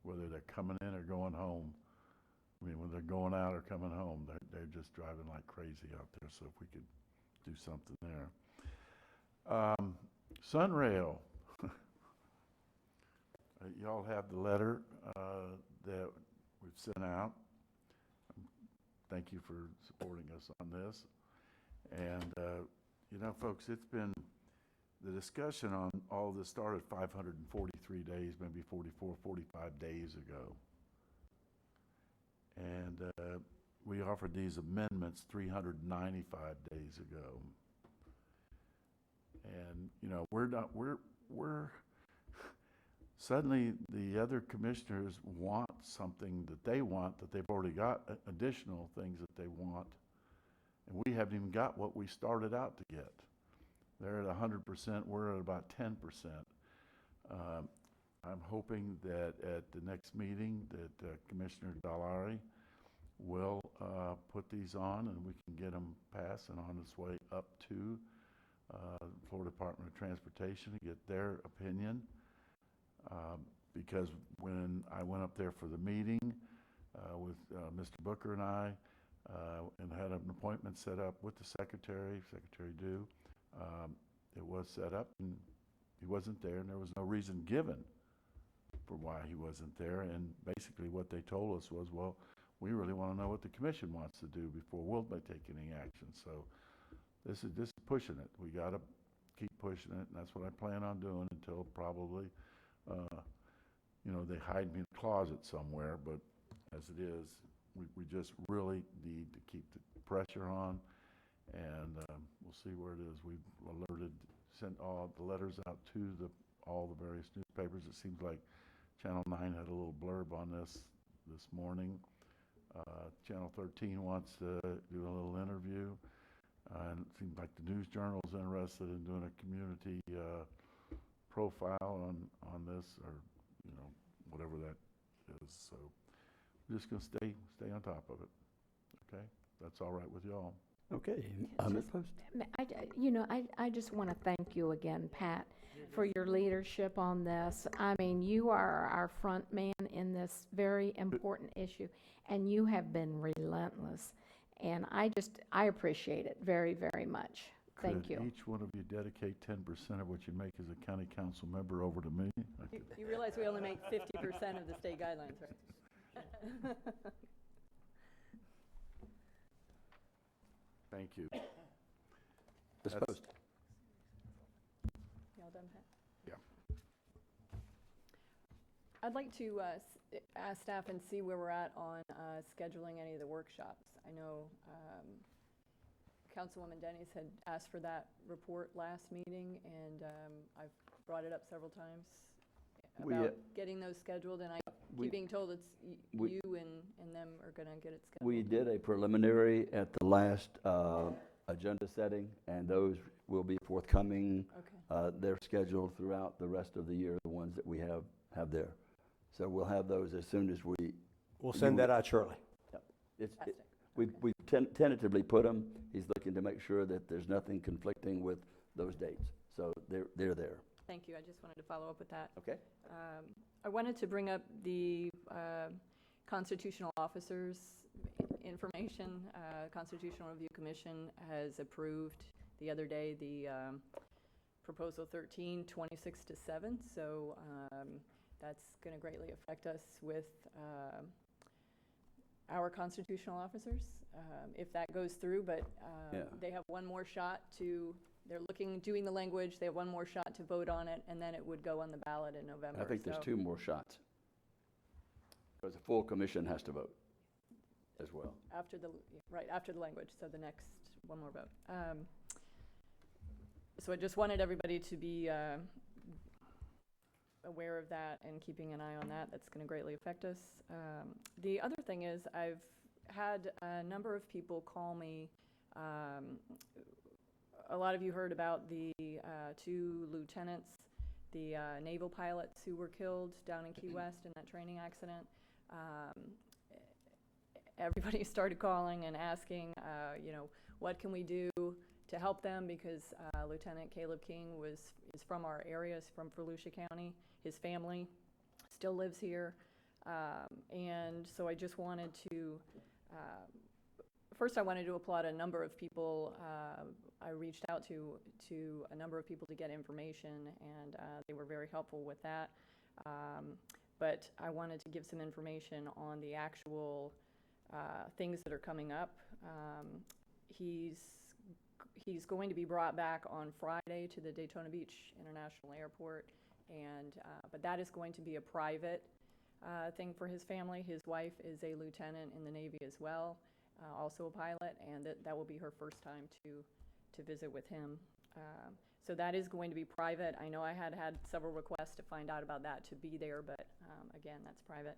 Whether they're coming in or going home, I mean, when they're going out or coming home, they're just driving like crazy out there. So if we could do something there. Sunrail. Y'all have the letter that we've sent out. Thank you for supporting us on this. And, you know, folks, it's been, the discussion on all of this started 543 days, maybe 44, 45 days ago. And we offered these amendments 395 days ago. And, you know, we're suddenly the other commissioners want something that they want, that they've already got additional things that they want. And we haven't even got what we started out to get. They're at 100%, we're at about 10%. I'm hoping that at the next meeting that Commissioner Dalari will put these on and we can get them passed and on its way up to Florida Department of Transportation to get their opinion. Because when I went up there for the meeting with Mr. Booker and I, and had an appointment set up with the Secretary Dew, it was set up and he wasn't there and there was no reason given for why he wasn't there. And basically what they told us was, well, we really want to know what the commission wants to do before we'll take any action. So this is pushing it. We got to keep pushing it, and that's what I plan on doing until probably, you know, they hide me in a closet somewhere. But as it is, we just really need to keep the pressure on, and we'll see where it is. We've sent all the letters out to all the various newspapers. It seems like Channel 9 had a little blurb on this morning. Channel 13 wants to do a little interview. And it seems like the News Journal is interested in doing a community profile on this, or, you know, whatever that is. So we're just going to stay on top of it. Okay? That's all right with y'all. Okay. Ms. Post. I just want to thank you again, Pat, for your leadership on this. I mean, you are our front man in this very important issue, and you have been relentless. And I appreciate it very, very much. Thank you. Could each one of you dedicate 10% of what you make as a county council member over to me? You realize we only make 50% of the state guidelines, right? Thank you. Ms. Post. Y'all done, Pat? Yeah. I'd like to ask staff and see where we're at on scheduling any of the workshops. I know Councilwoman Denny's had asked for that report last meeting, and I've brought it up several times about getting those scheduled, and I keep being told it's you and them are going to get it scheduled. We did a preliminary at the last agenda setting, and those will be forthcoming. Okay. They're scheduled throughout the rest of the year, the ones that we have there. So we'll have those as soon as We'll send that out shortly. Yep. We've tentatively put them. He's looking to make sure that there's nothing conflicting with those dates. So they're there. Thank you. I just wanted to follow up with that. Okay. I wanted to bring up the constitutional officers information. Constitutional Review Commission has approved the other day the Proposal 13, 26 to 7. So that's going to greatly affect us with our constitutional officers, if that goes through, but they have one more shot they're doing the language, they have one more shot to vote on it, and then it would go on the ballot in November. I think there's 2 more shots, because the full commission has to vote as well. After the language, so the next one more vote. So I just wanted everybody to be aware of that and keeping an eye on that. That's going to greatly affect us. The other thing is I've had a number of people call me. A lot of you heard about the 2 lieutenants, the naval pilots who were killed down in Key West in that training accident. everybody started calling and asking, you know, what can we do to help them, because Lieutenant Caleb King is from our area, is from Volusia County. His family still lives here. And so I just wanted to, first I wanted to applaud a number of people. I reached out to a number of people to get information, and they were very helpful with that. But I wanted to give some information on the actual things that are coming up. He's going to be brought back on Friday to the Daytona Beach International Airport, and but that is going to be a private thing for his family. His wife is a lieutenant in the Navy as well, also a pilot, and that will be her first time to visit with him. So that is going to be private. I know I had several requests to find out about that to be there, but again, that's private.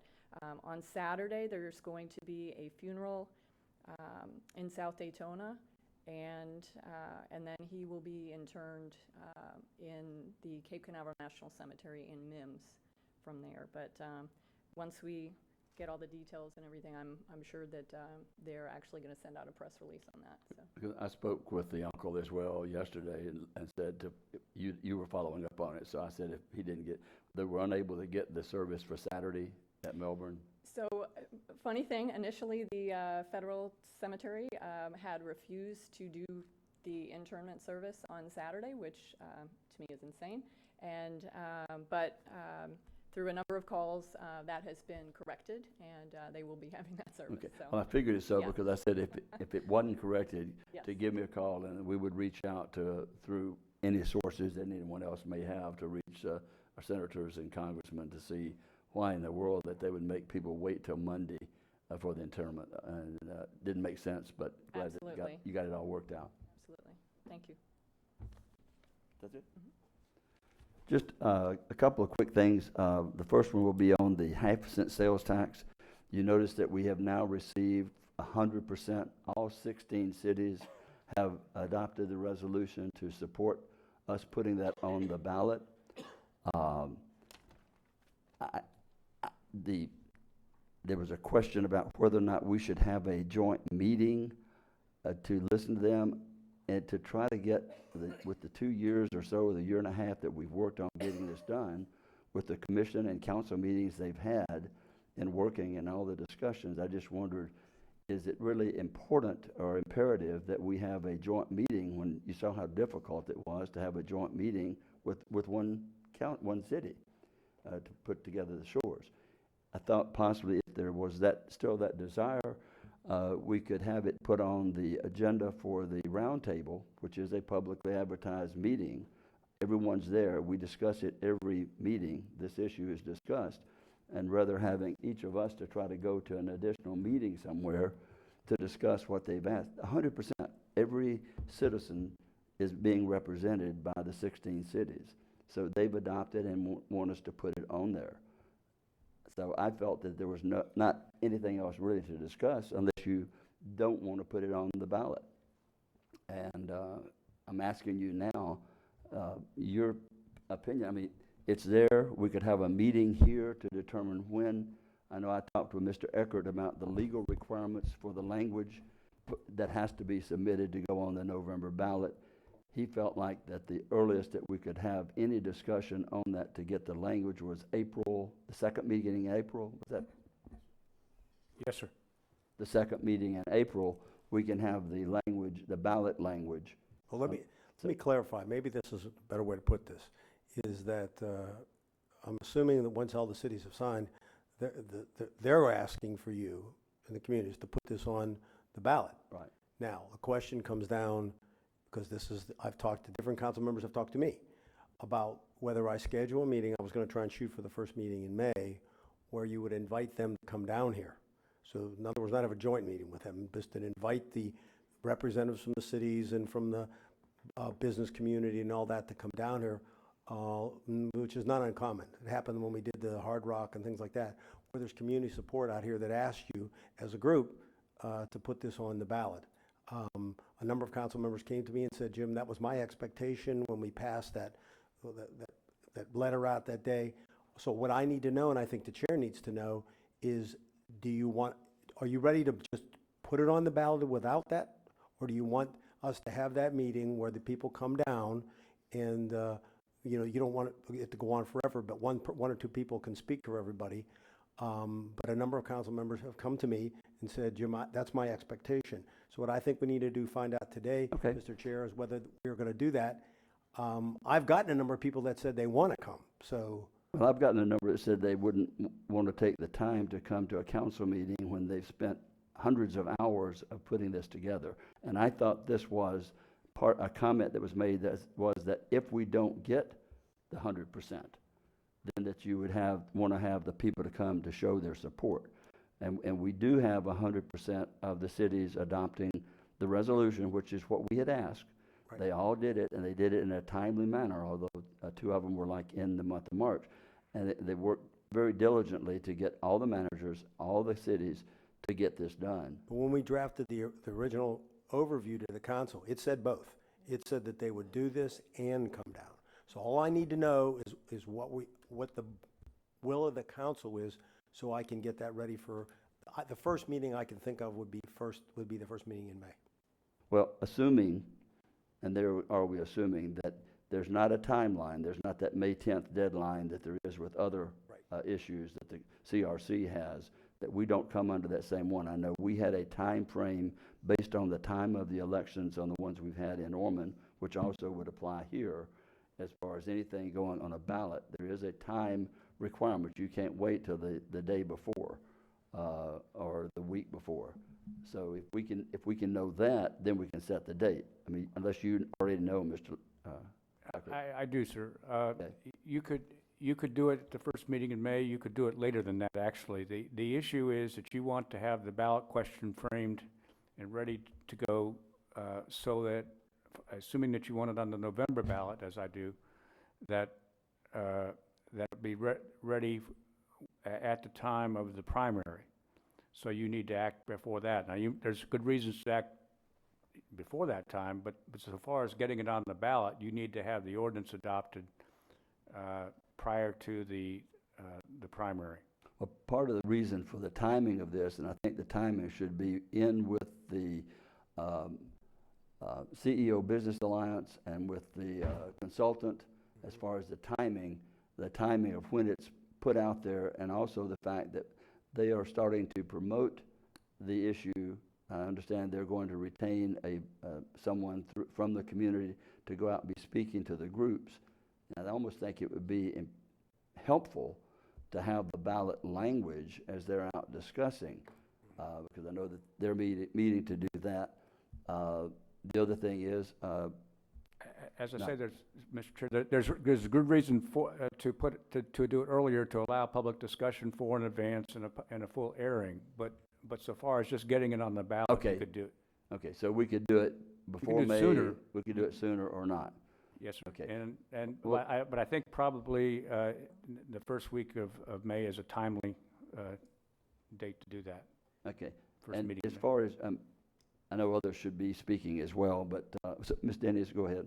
On Saturday, there's going to be a funeral in South Daytona, and then he will be interned in the Cape Canaveral National Cemetery in Mims from there. But once we get all the details and everything, I'm sure that they're actually going to send out a press release on that. So. Because I spoke with the uncle as well yesterday and said you were following up on it. So I said if he didn't get, they were unable to get the service for Saturday at Melbourne. So, funny thing, initially the Federal Cemetery had refused to do the internment service on Saturday, which to me is insane. And but through a number of calls, that has been corrected, and they will be having that service. Okay. So. Well, I figured it so Yeah. because I said if it wasn't corrected, Yes. to give me a call, and we would reach out through any sources that anyone else may have to reach our senators and congressmen to see why in the world that they would make people wait till Monday for the interment. And didn't make sense, but glad that Absolutely. you got it all worked out. Absolutely. Thank you. That's it? Just a couple of quick things. The first one will be on the 0.5% sales tax. You notice that we have now received 100%. All 16 cities have adopted the resolution to support us putting that on the ballot. There was a question about whether or not we should have a joint meeting to listen to them and to try to get, with the 2 years or so, or the year and a half that we've worked on getting this done, with the commission and council meetings they've had and working and all the discussions, I just wondered, is it really important or imperative that we have a joint meeting when you saw how difficult it was to have a joint meeting with one city to put together the shores? I thought possibly if there was still that desire, we could have it put on the agenda for the roundtable, which is a publicly advertised meeting. Everyone's there. We discuss it every meeting. This issue is discussed. And rather having each of us to try to go to an additional meeting somewhere to discuss what they've asked. 100%, every citizen is being represented by the 16 cities. So they've adopted and want us to put it on there. So I felt that there was not anything else really to discuss unless you don't want to put it on the ballot. And I'm asking you now, your opinion. I mean, it's there. We could have a meeting here to determine when. I know I talked with Mr. Eckert about the legal requirements for the language that has to be submitted to go on the November ballot. He felt like that the earliest that we could have any discussion on that to get the language was April, the second meeting in April. Was that? Yes, sir. The second meeting in April, we can have the language, the ballot language. Well, let me clarify. Maybe this is a better way to put this, is that I'm assuming that once all the cities have signed, they're asking for you and the communities to put this on the ballot. Right. Now, the question comes down, because I've talked to different council members have talked to me about whether I schedule a meeting. I was going to try and shoot for the first meeting in May where you would invite them to come down here. So in other words, not have a joint meeting with them, just to invite the representatives from the cities and from the business community and all that to come down here, which is not uncommon. It happened when we did the Hard Rock and things like that, where there's community support out here that asked you as a group to put this on the ballot. A number of council members came to me and said, Jim, that was my expectation when we passed that letter out that day. So what I need to know, and I think the chair needs to know, is are you ready to just put it on the ballot without that? Or do you want us to have that meeting where the people come down and, you don't want it to go on forever, but one or two people can speak to everybody. But a number of council members have come to me and said, Jim, that's my expectation. So what I think we need to do, find out today, Mr. Chair, is whether we're going to do that. I've gotten a number of people that said they want to come, so. Well, I've gotten a number that said they wouldn't want to take the time to come to a council meeting when they've spent hundreds of hours of putting this together. And I thought this was a comment that was made that if we don't get the 100%, then that you would want to have the people to come to show their support. And we do have 100% of the cities adopting the resolution, which is what we had asked. Right. They all did it, and they did it in a timely manner, although two of them were like in the month of March. And they worked very diligently to get all the managers, all the cities, to get this done. But when we drafted the original overview to the council, it said both. It said that they would do this and come down. So all I need to know is what the will of the council is, so I can get that ready for the first meeting I can think of would be the first meeting in May. Well, assuming, and there are we assuming that there's not a timeline, there's not that May 10th deadline that there is with other issues that the CRC has, that we don't come under that same one. I know we had a time frame based on the time of the elections on the ones we've had in Ormond, which also would apply here. As far as anything going on a ballot, there is a time requirement. You can't wait till the day before or the week before. So if we can know that, then we can set the date. I mean, unless you already know, Mr. I do, sir. You could do it at the first meeting in May. You could do it later than that, actually. The issue is that you want to have the ballot question framed and ready to go so that, assuming that you want it on the November ballot, as I do, that would be ready at the time of the primary. So you need to act before that. Now, there's good reasons to act before that time, but so far as getting it on the ballot, you need to have the ordinance adopted prior to the primary. Well, part of the reason for the timing of this, and I think the timing should be in with the CEO Business Alliance and with the consultant as far as the timing of when it's put out there, and also the fact that they are starting to promote the issue. I understand they're going to retain someone from the community to go out and be speaking to the groups. And I almost think it would be helpful to have the ballot language as they're out discussing, because I know that they're meeting to do that. The other thing is, as I say, Mr. Chair, there's a good reason to do it earlier, to allow public discussion far in advance and a full airing. But so far as just getting it on the ballot, you could do it. Okay, so we could do it before May. Sooner. We could do it sooner or not. Yes, sir. Okay. But I think probably the first week of May is a timely date to do that. Okay. First and meeting as far as I know others should be speaking as well, but so Ms. Dennis, go ahead.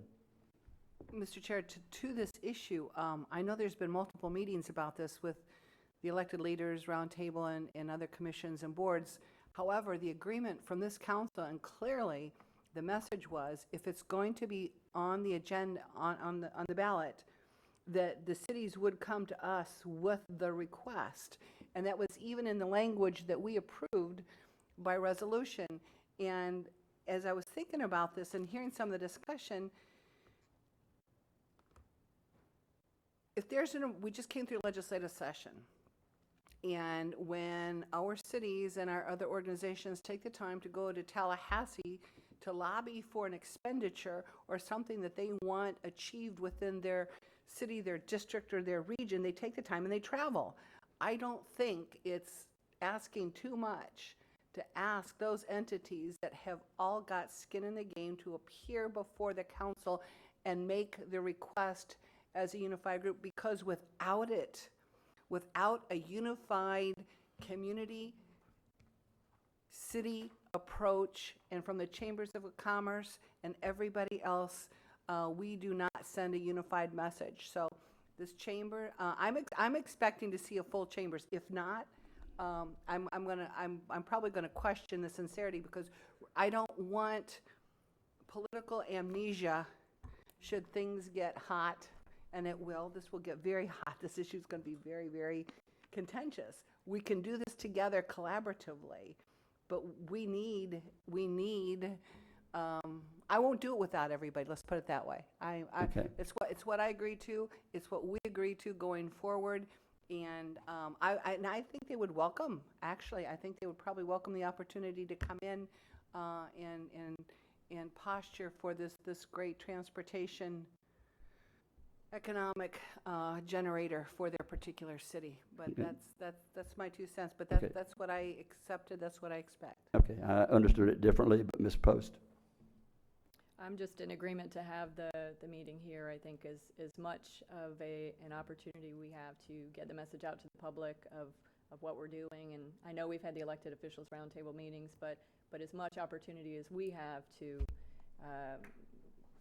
Mr. Chair, to this issue, I know there's been multiple meetings about this with the elected leaders, roundtable, and other commissions and boards. However, the agreement from this council, and clearly the message was, if it's going to be on the agenda, on the ballot, that the cities would come to us with the request. And that was even in the language that we approved by resolution. And as I was thinking about this and hearing some of the discussion, if there's we just came through legislative session, and when our cities and our other organizations take the time to go to Tallahassee to lobby for an expenditure or something that they want achieved within their city, their district, or their region, they take the time and they travel. I don't think it's asking too much to ask those entities that have all got skin in the game to appear before the council and make the request as a unified group, because without it, without a unified community, city approach, and from the chambers of commerce and everybody else, we do not send a unified message. So this chamber, I'm expecting to see a full chambers. If not, I'm probably gonna question the sincerity, because I don't want political amnesia should things get hot, and it will. This will get very hot. This issue is gonna be very, very contentious. We can do this together collaboratively, but we need, I won't do it without everybody, let's put it that way. Okay. It's what I agreed to, it's what we agreed to going forward, and I think they would welcome, actually, I think they would probably welcome the opportunity to come in and posture for this great transportation economic generator for their particular city. But Okay. that's my 2 cents, but Okay. that's what I accepted, that's what I expect. Okay, I understood it differently, but Ms. Post? I'm just in agreement to have the meeting here. I think as much of an opportunity we have to get the message out to the public of what we're doing. And I know we've had the elected officials roundtable meetings, but as much opportunity as we have to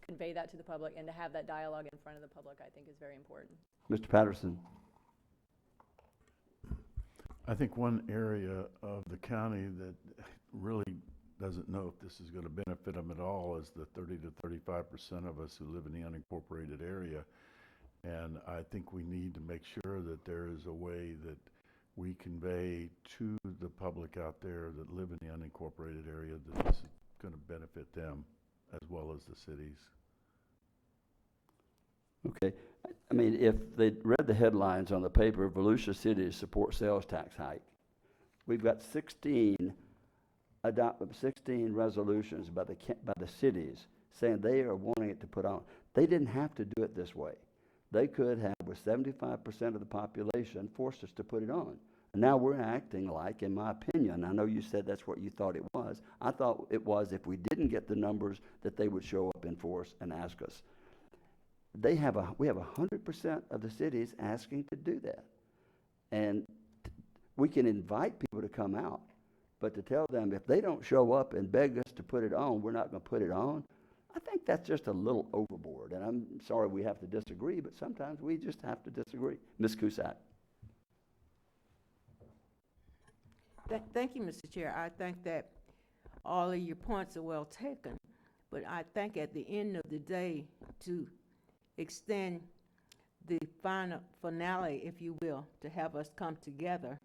convey that to the public and to have that dialogue in front of the public, I think is very important. Mr. Patterson? I think one area of the county that really doesn't know if this is going to benefit them at all is the 30 to 35% of us who live in the unincorporated area. And I think we need to make sure that there is a way that we convey to the public out there that live in the unincorporated area that this is going to benefit them as well as the cities. Okay. I mean, if they read the headlines on the paper, Volusia City support sales tax hike. We've got 16 resolutions by the cities saying they are wanting it to put on. They didn't have to do it this way. They could have, with 75% of the population, forced us to put it on. And now we're acting like, in my opinion, I know you said that's what you thought it was. I thought it was if we didn't get the numbers that they would show up in force and ask us. We have 100% of the cities asking to do that. And we can invite people to come out, but to tell them if they don't show up and beg us to put it on, we're not going to put it on, I think that's just a little overboard. And I'm sorry we have to disagree, but sometimes we just have to disagree. Ms. Cusack. Thank you, Mr. Chair. I think that all of your points are well taken, but I think at the end of the day, to extend the final finale, if you will, to have us come together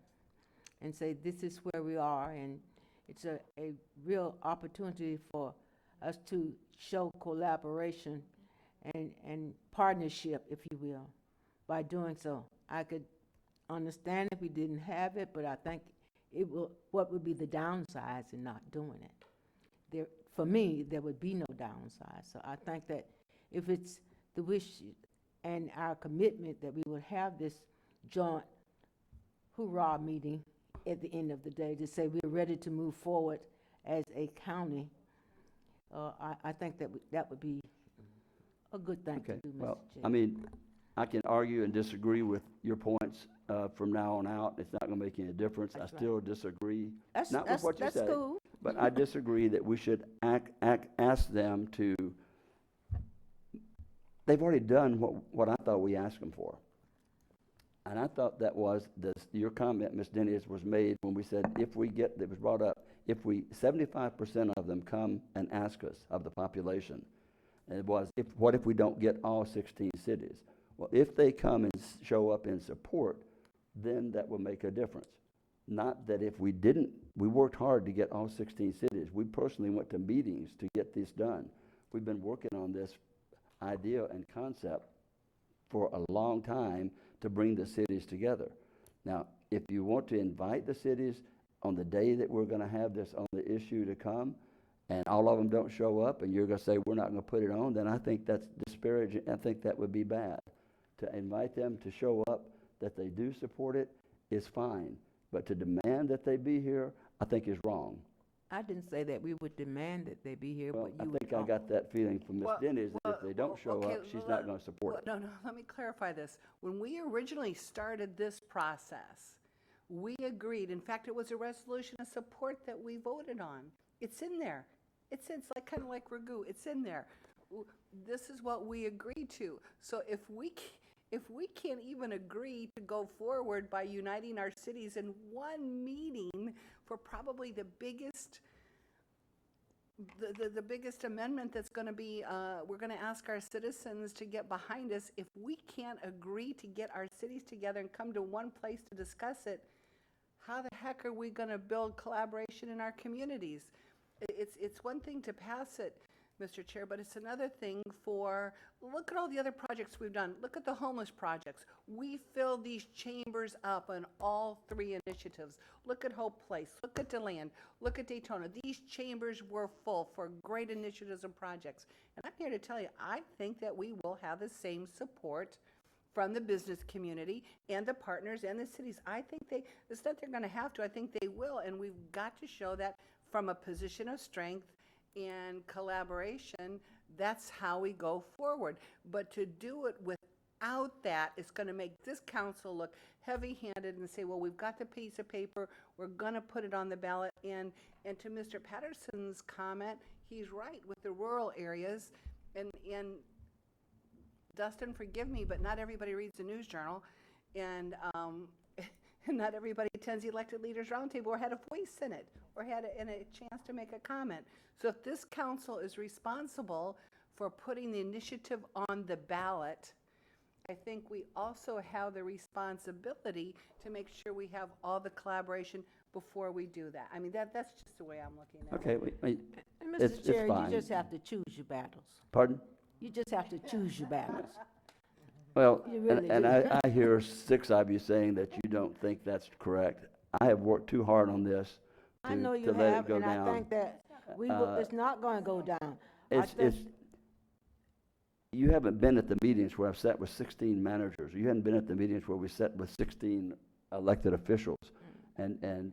and say this is where we are, and it's a real opportunity for us to show collaboration and partnership, if you will, by doing so. I could understand if we didn't have it, but I think what would be the downsides in not doing it? For me, there would be no downside. So I think that if it's the wish and our commitment that we would have this joint hoorah meeting at the end of the day to say we're ready to move forward as a county, I think that would be a good thing to do, Mr. Well, Chair. I mean, I can argue and disagree with your points from now on out. It's not going to make any difference. That's I still disagree. That's- Not with what you that's said, cool. but I disagree that we should ask them to. They've already done what I thought we asked them for. And I thought that was, your comment, Ms. Dennis, was made when we said it was brought up, if 75% of them come and ask us of the population, and it was, what if we don't get all 16 cities? Well, if they come and show up in support, then that will make a difference. Not that if we didn't, we worked hard to get all 16 cities. We personally went to meetings to get this done. We've been working on this idea and concept for a long time to bring the cities together. Now, if you want to invite the cities on the day that we're going to have this on the issue to come, and all of them don't show up, and you're going to say we're not going to put it on, then I think that's disparaging. I think that would be bad. To invite them to show up, that they do support it, is fine. But to demand that they be here, I think is wrong. I didn't say that we would demand that they be here, Well, but I you would. think I got that feeling from Ms. Dennis, that if they don't show okay, up, she's not going to support it. No, let me clarify this. When we originally started this process, we agreed, in fact, it was a resolution of support that we voted on. It's in there. It's like, kind of like Ragu, it's in there. This is what we agreed to. So if if we can't even agree to go forward by uniting our cities in one meeting for probably the biggest the biggest amendment that's going to be, we're going to ask our citizens to get behind us. If we can't agree to get our cities together and come to one place to discuss it, how the heck are we going to build collaboration in our communities? It's one thing to pass it, Mr. Chair, but it's another thing for, look at all the other projects we've done. Look at the homeless projects. We filled these chambers up on all 3 initiatives. Look at Hope Place, look at DeLand, look at Daytona. These chambers were full for great initiatives and projects. And I'm here to tell you, I think that we will have the same support from the business community and the partners and the cities. I think it's not they're gonna have to, I think they will, and we've got to show that from a position of strength and collaboration. That's how we go forward. But to do it without that, it's going to make this council look heavy-handed and say, well, we've got the piece of paper, we're going to put it on the ballot. And to Mr. Patterson's comment, he's right with the rural areas. And Dustin, forgive me, but not everybody reads the News Journal, and not everybody attends the Elected Leaders Roundtable or had a voice in it or had a chance to make a comment. So if this council is responsible for putting the initiative on the ballot, I think we also have the responsibility to make sure we have all the collaboration before we do that. I mean, that's just the way I'm looking at it. Okay, And it's Mr. Chair, you fine. just have to choose your battles. Pardon? You just have to choose your battles. Well, You really and do. I hear 6 of you saying that you don't think that's correct. I have worked too hard on this I know to you let it have, go and down. I think that it's not going to go down. You haven't been at the meetings where I've sat with 16 managers. You haven't been at the meetings where we sat with 16 elected officials and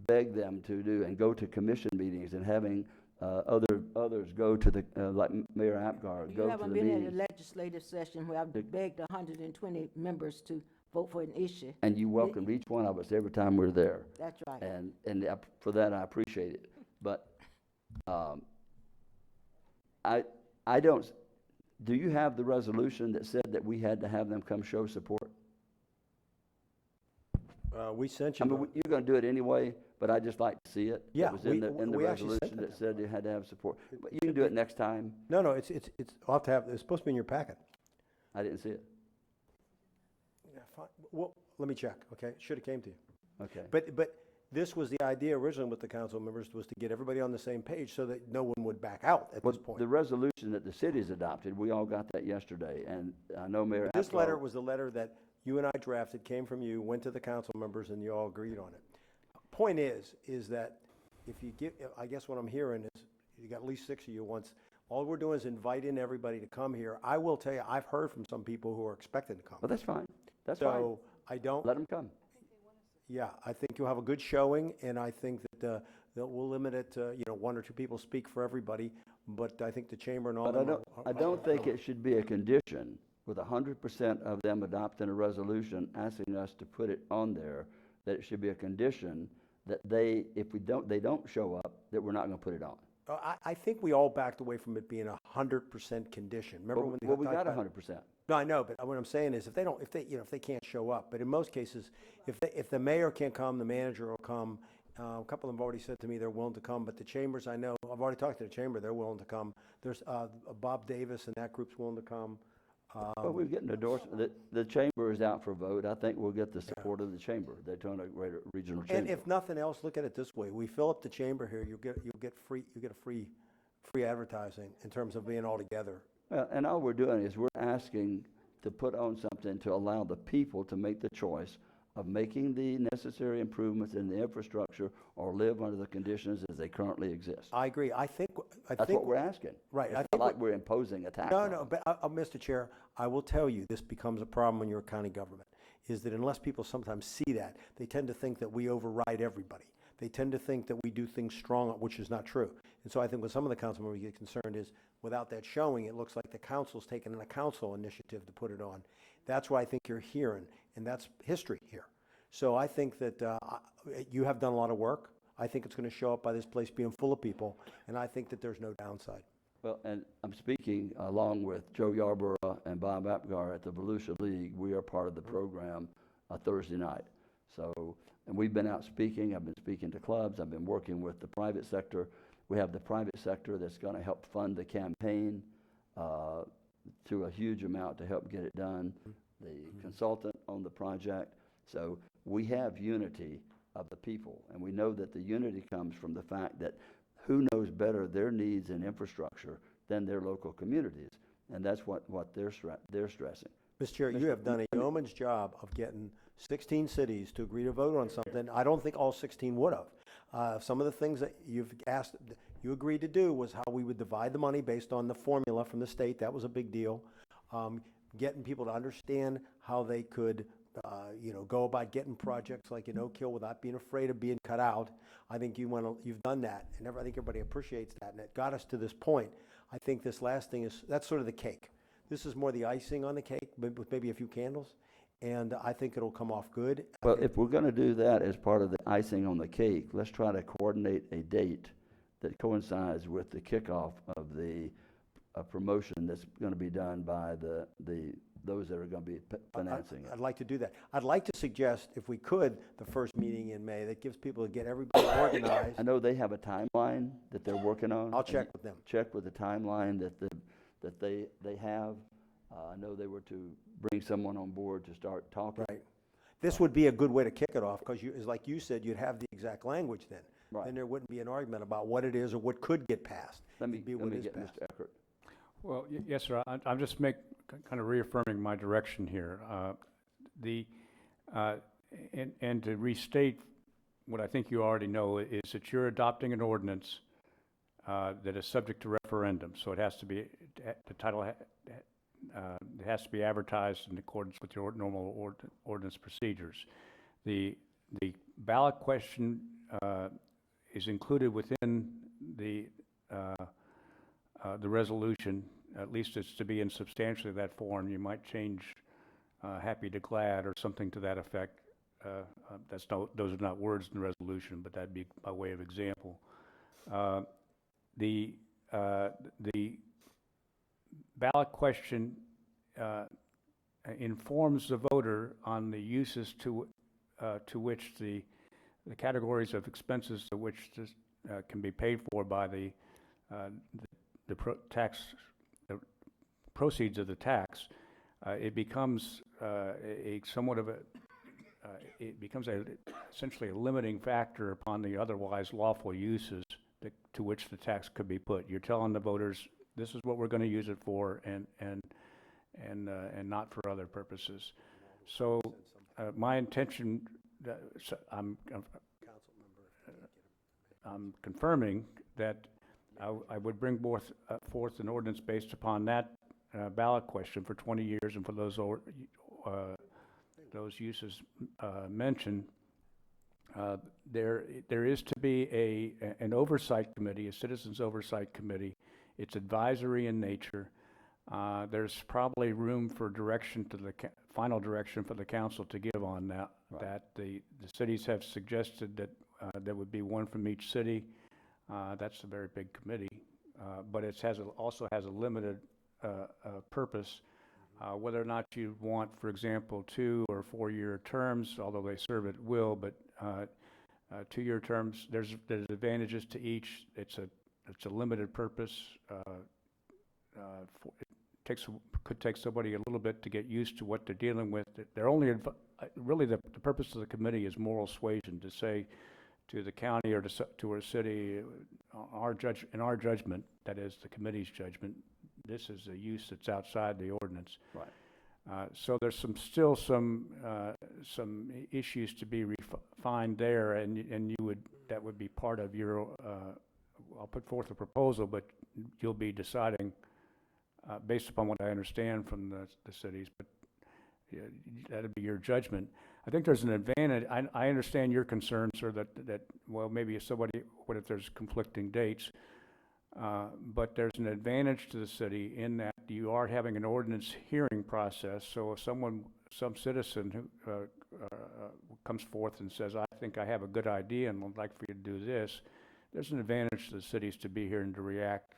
beg them to do and go to commission meetings and having others go to the, like Mayor Apgar, You go to haven't the been at a meetings. legislative session where I've begged 120 members to vote for an issue. And you welcomed each one of us every time we're there. That's right. And for that, I appreciate it. But I don't, do you have the resolution that said that we had to have them come show support? We sent you. I mean, you're going to do it anyway, but I'd just like to see it. Yeah, It was in the we actually sent resolution it that said you had to have support. But you can do it next time. No, it's, I'll have to have, it's supposed to be in your packet. I didn't see it. Yeah, fine. Well, let me check, okay? Should have came to you. Okay. But this was the idea originally with the council members, was to get everybody on the same page so that no one would back out at Well, this point. the resolution that the city's adopted, we all got that yesterday, and I know Mayor This Apgar- letter was the letter that you and I drafted, came from you, went to the council members, and you all agreed on it. Point is that if you give, I guess what I'm hearing is, you got at least 6 of you once, all we're doing is inviting everybody to come here. I will tell you, I've heard from some people who are expected to come. Well, that's fine. That's fine. So I don't. Let them come. Yeah, I think you'll have a good showing, and I think that we'll limit it to, 1 or 2 people speak for everybody, but I think the chamber and all But them I don't think it should be a condition with 100% of them adopting a resolution asking us to put it on there, that it should be a condition that if they don't show up, that we're not going to put it on. I think we all backed away from it being 100% condition. Remember when they Well, we got talked about- 100%. No, I know, but what I'm saying is if they can't show up, but in most cases, if the mayor can't come, the manager will come. A couple of them have already said to me they're willing to come, but the chambers, I know, I've already talked to the chamber, they're willing to come. There's Bob Davis and that group's willing to come. Well, we're getting endorsement. The chamber is out for vote. I think we'll get the support of the chamber, the Daytona Regional Chamber. And if nothing else, look at it this way: we fill up the chamber here, you get a free advertising in terms of being all together. Well, and all we're doing is we're asking to put on something to allow the people to make the choice of making the necessary improvements in the infrastructure or live under the conditions as they currently exist. I agree. I think That's what we're asking. Right. It's I not think like we're imposing a tax. No, on no, them. but Mr. Chair, I will tell you, this becomes a problem when you're a county government, is that unless people sometimes see that, they tend to think that we override everybody. They tend to think that we do things strong, which is not true. And so I think with some of the council members get concerned is, without that showing, it looks like the council's taken a council initiative to put it on. That's what I think you're hearing, and that's history here. So I think that you have done a lot of work. I think it's going to show up by this place being full of people, and I think that there's no downside. Well, and I'm speaking along with Joe Yarborough and Bob Apgar at the Volusia League. We are part of the program Thursday night. So, and we've been out speaking. I've been speaking to clubs. I've been working with the private sector. We have the private sector that's going to help fund the campaign to a huge amount to help get it done. The consultant on the project. So we have unity of the people, and we know that the unity comes from the fact that who knows better their needs and infrastructure than their local communities, and that's what they're stressing. Mr. Chair, you have done a yeoman's job of getting 16 cities to agree to vote on something. I don't think all 16 would have. Some of the things that you agreed to do was how we would divide the money based on the formula from the state. That was a big deal. Getting people to understand how they could go about getting projects like in Oak Hill without being afraid of being cut out. I think you've done that, and I think everybody appreciates that, and it got us to this point. I think this last thing that's sort of the cake. This is more the icing on the cake, with maybe a few candles, and I think it'll come off good. Well, if we're going to do that as part of the icing on the cake, let's try to coordinate a date that coincides with the kickoff of the promotion that's going to be done by those that are going to be financing it. I'd like to do that. I'd like to suggest, if we could, the first meeting in May, that gives people to get everybody organized. I know they have a timeline that they're working on. I'll check with them. Check with the timeline that they have. I know they were to bring someone on board to start talking. Right. This would be a good way to kick it off, because like you said, you'd have the exact language then. Right. Then there wouldn't be an argument about what it is or what could get passed. Let me It'd be get what is Mr. passed. Eckert. Well, yes, sir. I'm just kind of reaffirming my direction here. And to restate what I think you already know is that you're adopting an ordinance that is subject to referendum. So it has to be, the title it has to be advertised in accordance with your normal ordinance procedures. The ballot question is included within the resolution. At least it's to be in substantially that form. You might change happy to glad or something to that effect. Those are not words in the resolution, but that'd be by way of example. The ballot question informs the voter on the uses to which the categories of expenses to which this can be paid for by the proceeds of the tax. It becomes essentially a limiting factor upon the otherwise lawful uses to which the tax could be put. You're telling the voters this is what we're going to use it for, and not for other purposes. So my intention, I'm confirming that I would bring forth an ordinance based upon that ballot question for 20 years, and for those uses mentioned. There is to be an oversight committee, a citizens oversight committee. It's advisory in nature. There's probably room for direction to the final direction for the council to give on that. Right. That the cities have suggested that there would be one from each city. That's a very big committee, but it also has a limited purpose. Whether or not you want, for example, 2 or 4-year terms, although they serve at will, but 2-year terms, there's advantages to each. It's a limited purpose. It could take somebody a little bit to get used to what they're dealing with. They're only really the purpose of the committee is moral suasion, to say to the county or to a city, in our judgment, that is the committee's judgment, this is a use that's outside the ordinance. Right. So there's still some issues to be refined there, and that would be part of your. I'll put forth a proposal, but you'll be deciding based upon what I understand from the cities. But that'd be your judgment. I think there's an advantage. I understand your concern, sir, that well, maybe what if there's conflicting dates? But there's an advantage to the city in that you are having an ordinance hearing process. So if some citizen who comes forth and says, I think I have a good idea and would like for you to do this, there's an advantage to the cities to be here and to react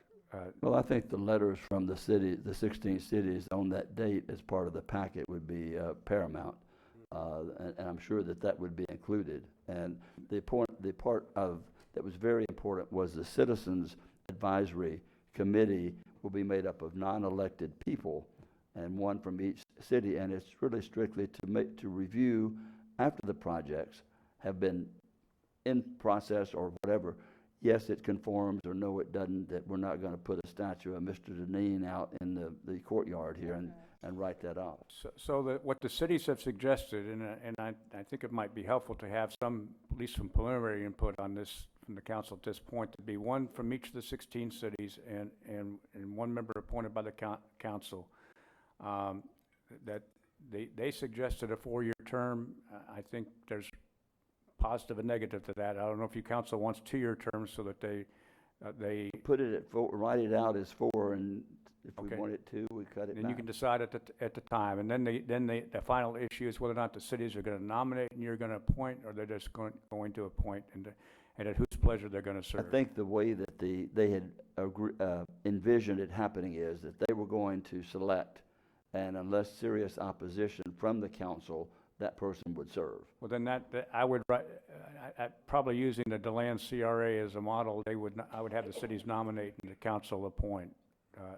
Well, I think the letters from the city, the 16 cities on that date as part of the packet would be paramount. And I'm sure that that would be included. And the part of that was very important was the Citizens Advisory Committee will be made up of non-elected people and one from each city, and it's really strictly to review after the projects have been in process or whatever. Yes, it conforms, or no, it doesn't, that we're not going to put a statue of Mr. Deneen out in the courtyard here and write that off. So what the cities have suggested, and I think it might be helpful to have some, at least some preliminary input on this from the council at this point, to be one from each of the 16 cities and one member appointed by the council. That they suggested a 4-year term. I think there's positive and negative to that. I don't know if your council wants 2-year terms so that they put it at 4, write it out as 4, and if we Okay. want it to, we cut it then back. you can decide at the time. And then the final issue is whether or not the cities are going to nominate and you're going to appoint, or they're just going to appoint, and at whose pleasure they're going to serve. I think the way that they had envisioned it happening is that they were going to select, and unless serious opposition from the council, that person would serve. Well, then I would probably using the DeLand CRA as a model. I would have the cities nominate and the council appoint,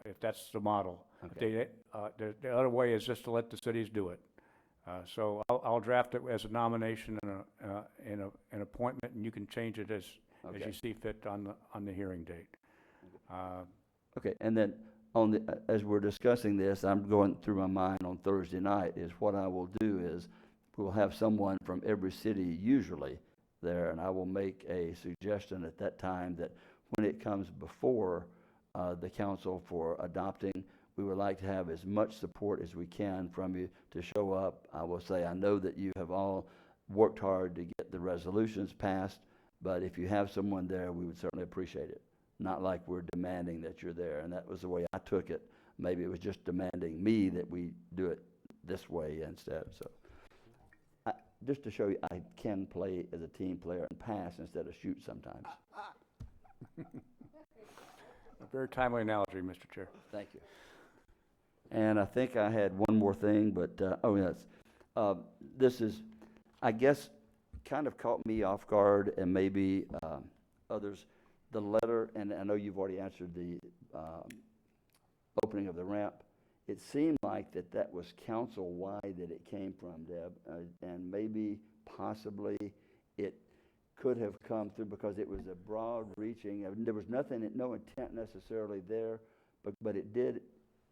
if that's the model. Okay. The other way is just to let the cities do it. So I'll draft it as a nomination and an appointment, and you can change it as you see fit on the hearing date. Okay, and then as we're discussing this, I'm going through my mind on Thursday night, is what I will do is we'll have someone from every city usually there, and I will make a suggestion at that time that when it comes before the council for adopting, we would like to have as much support as we can from you to show up. I will say, I know that you have all worked hard to get the resolutions passed, but if you have someone there, we would certainly appreciate it. Not like we're demanding that you're there, and that was the way I took it. Maybe it was just demanding me that we do it this way instead. So, just to show you, I can play as a team player and pass instead of shoot sometimes. A very timely analogy, Mr. Chair. Thank you. And I think I had one more thing, but, yes. This is, I guess, kind of caught me off guard, and maybe others. The letter, and I know you've already answered the opening of the ramp. It seemed like that was council-wide that it came from, Deb, and maybe, possibly, it could have come through because it was a broad-reaching. There was nothing, no intent necessarily there, but it did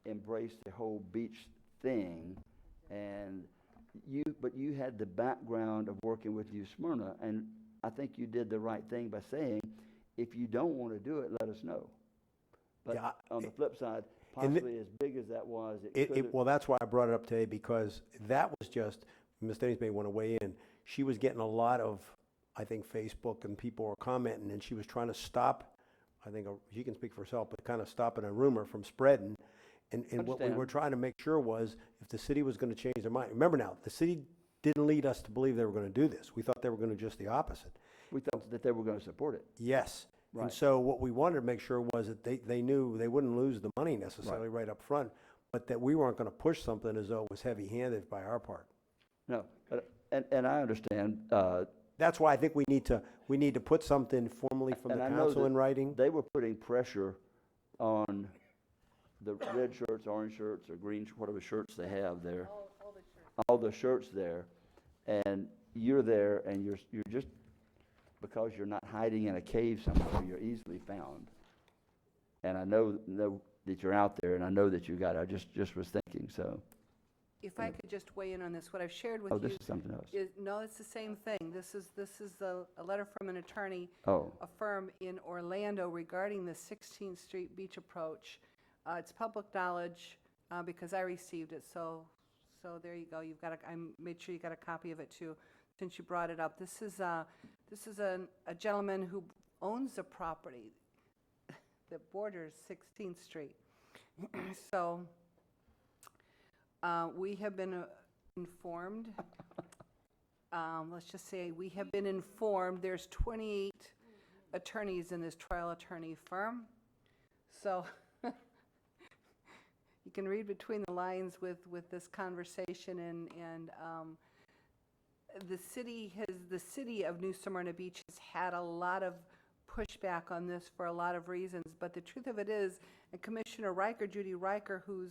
embrace the whole beach thing, and you had the background of working with U Smyrna, and I think you did the right thing by saying, if you don't want to do it, let us know. But Yeah, on the flip side, possibly as big as that was, well, that's why I brought it up today, because that was just, Ms. Denny's may want to weigh in. She was getting a lot of, I think, Facebook, and people were commenting, and she was trying to stop, I think she can speak for herself, but kind of stopping a rumor from spreading. And what we were trying to make sure was, if the city was going to change their mind, remember now, the city didn't lead us to believe they were going to do this. We thought they were going to do just the opposite. We thought that they were going to support it. Yes. Right. And so what we wanted to make sure was that they knew they wouldn't lose the money necessarily right up front, but that we weren't going to push something as though it was heavy-handed by our part. No, and I understand. That's why I think we need to put something formally from the and I know council that in writing. They were putting pressure on the red shirts, orange shirts, or green, whatever shirts they have there. All the shirts there, and you're there, and you're just, because you're not hiding in a cave somewhere, you're easily found. And I know that you're out there, and I know that you got it. I just was thinking, so. If I could just weigh in on this, what I've shared with Oh, you. this is something else. No, it's the same thing. This is a letter from an attorney, Oh. a firm in Orlando regarding the 16th Street beach approach. It's public knowledge because I received it, so there you go. I made sure you got a copy of it too, since you brought it up. This is a gentleman who owns a property that borders 16th Street. So we have been informed, let's just say we have been informed there's 28 attorneys in this trial attorney firm. So you can read between the lines with this conversation, and the city of New Smyrna Beach has had a lot of pushback on this for a lot of reasons, but the truth of it is, and Commissioner Riker, Judy Riker, who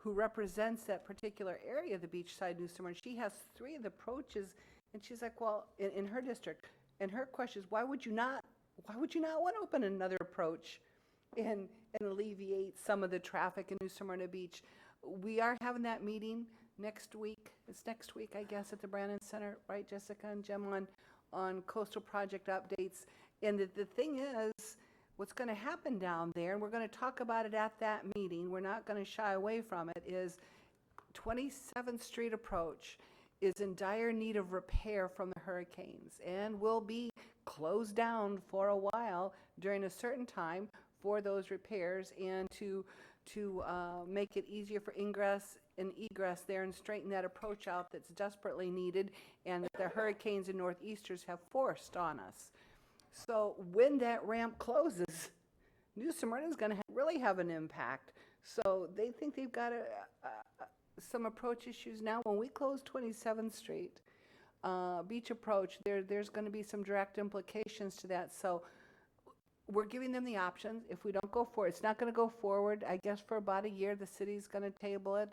represents that particular area of the beachside New Smyrna, she has 3 of the approaches, and she's like, well, in her district, and her question is, why would you not want to open another approach and alleviate some of the traffic in New Smyrna Beach? We are having that meeting next week. It's next week, I guess, at the Brannan Center, right, Jessica and Jim, on coastal project updates. And the thing is, what's going to happen down there, and we're going to talk about it at that meeting, we're not going to shy away from it, is 27th Street approach is in dire need of repair from the hurricanes and will be closed down for a while during a certain time for those repairs, and to make it easier for ingress and egress there and straighten that approach out that's desperately needed and that the hurricanes and northeasters have forced on us. So when that ramp closes, New Smyrna is going to really have an impact. So they think they've got some approach issues now. When we close 27th Street Beach approach, there's going to be some direct implications to that. So we're giving them the options. If we don't go forward, it's not going to go forward, I guess, for about a year. The city's going to table it.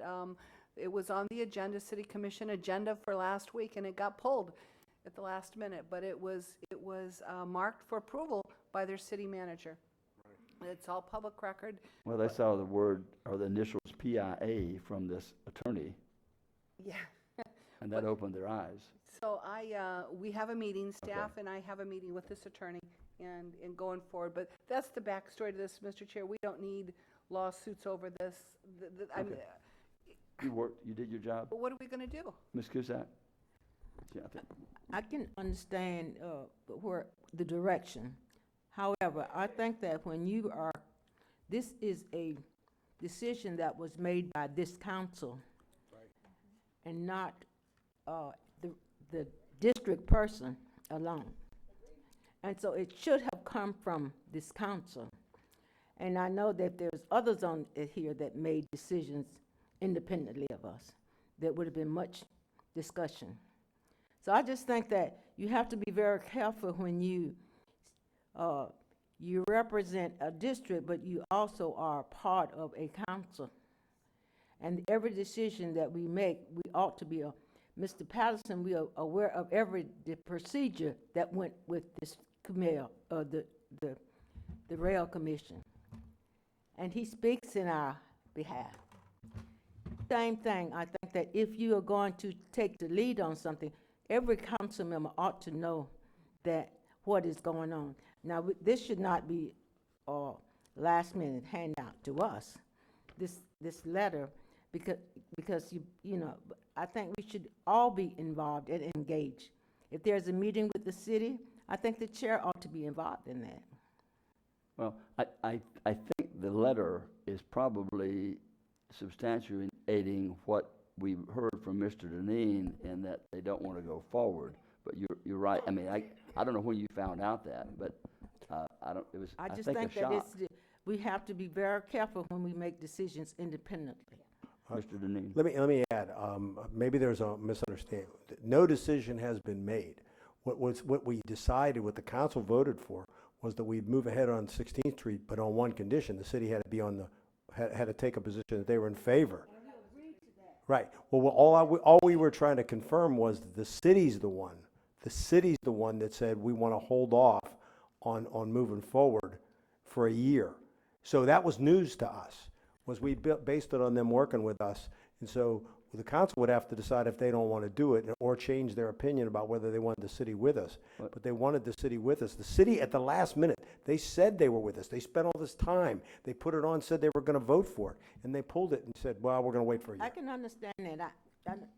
It was on the agenda, City Commission agenda for last week, and it got pulled at the last minute, but it was marked for approval by their city manager. It's all public record. Well, they saw the word or the initials PIA from this attorney, Yeah. and that opened their eyes. So we have a meeting, staff and I have a meeting with this attorney and going forward, but that's the backstory to this, Mr. Chair. We don't need lawsuits over this. I mean, You did your job, but what are we going to do? Ms. Cusack? Yeah, I think. I can understand where the direction. However, I think that when this is a decision that was made by this council and not the district person alone. And so it should have come from this council. And I know that there's others on here that made decisions independently of us. There would have been much discussion. So I just think that you have to be very careful when you represent a district, but you also are part of a council. And every decision that we make, we ought to be, Mr. Patterson, we are aware of the procedure that went with this committee, the Rail Commission. And he speaks in our behalf. Same thing, I think that if you are going to take the lead on something, every council member ought to know that what is going on. Now, this should not be a last-minute handout to us, this letter, because you know, I think we should all be involved and engaged. If there's a meeting with the city, I think the chair ought to be involved in that. Well, I think the letter is probably substantiating what we heard from Mr. Deneen in that they don't want to go forward. But you're right. I mean, I don't know when you found out that, but I just think think a that shock. we have to be very careful when we make decisions independently. Mr. Deneen. Let me add, maybe there's a misunderstanding. No decision has been made. What we decided, what the council voted for, was that we'd move ahead on 16th Street, but on one condition: the city had to be had to take a position that they were in favor. Right. Well, all we were trying to confirm was that the city's the one that said we want to hold off on moving forward for a year. So that was news to us. Was we based it on them working with us, and so the council would have to decide if they don't want to do it or change their opinion about whether they wanted the city with us. But they wanted the city with us. The city, at the last minute, they said they were with us. They spent all this time. They put it on, said they were going to vote for it, and they pulled it and said, well, we're going to wait for a year. I can understand that.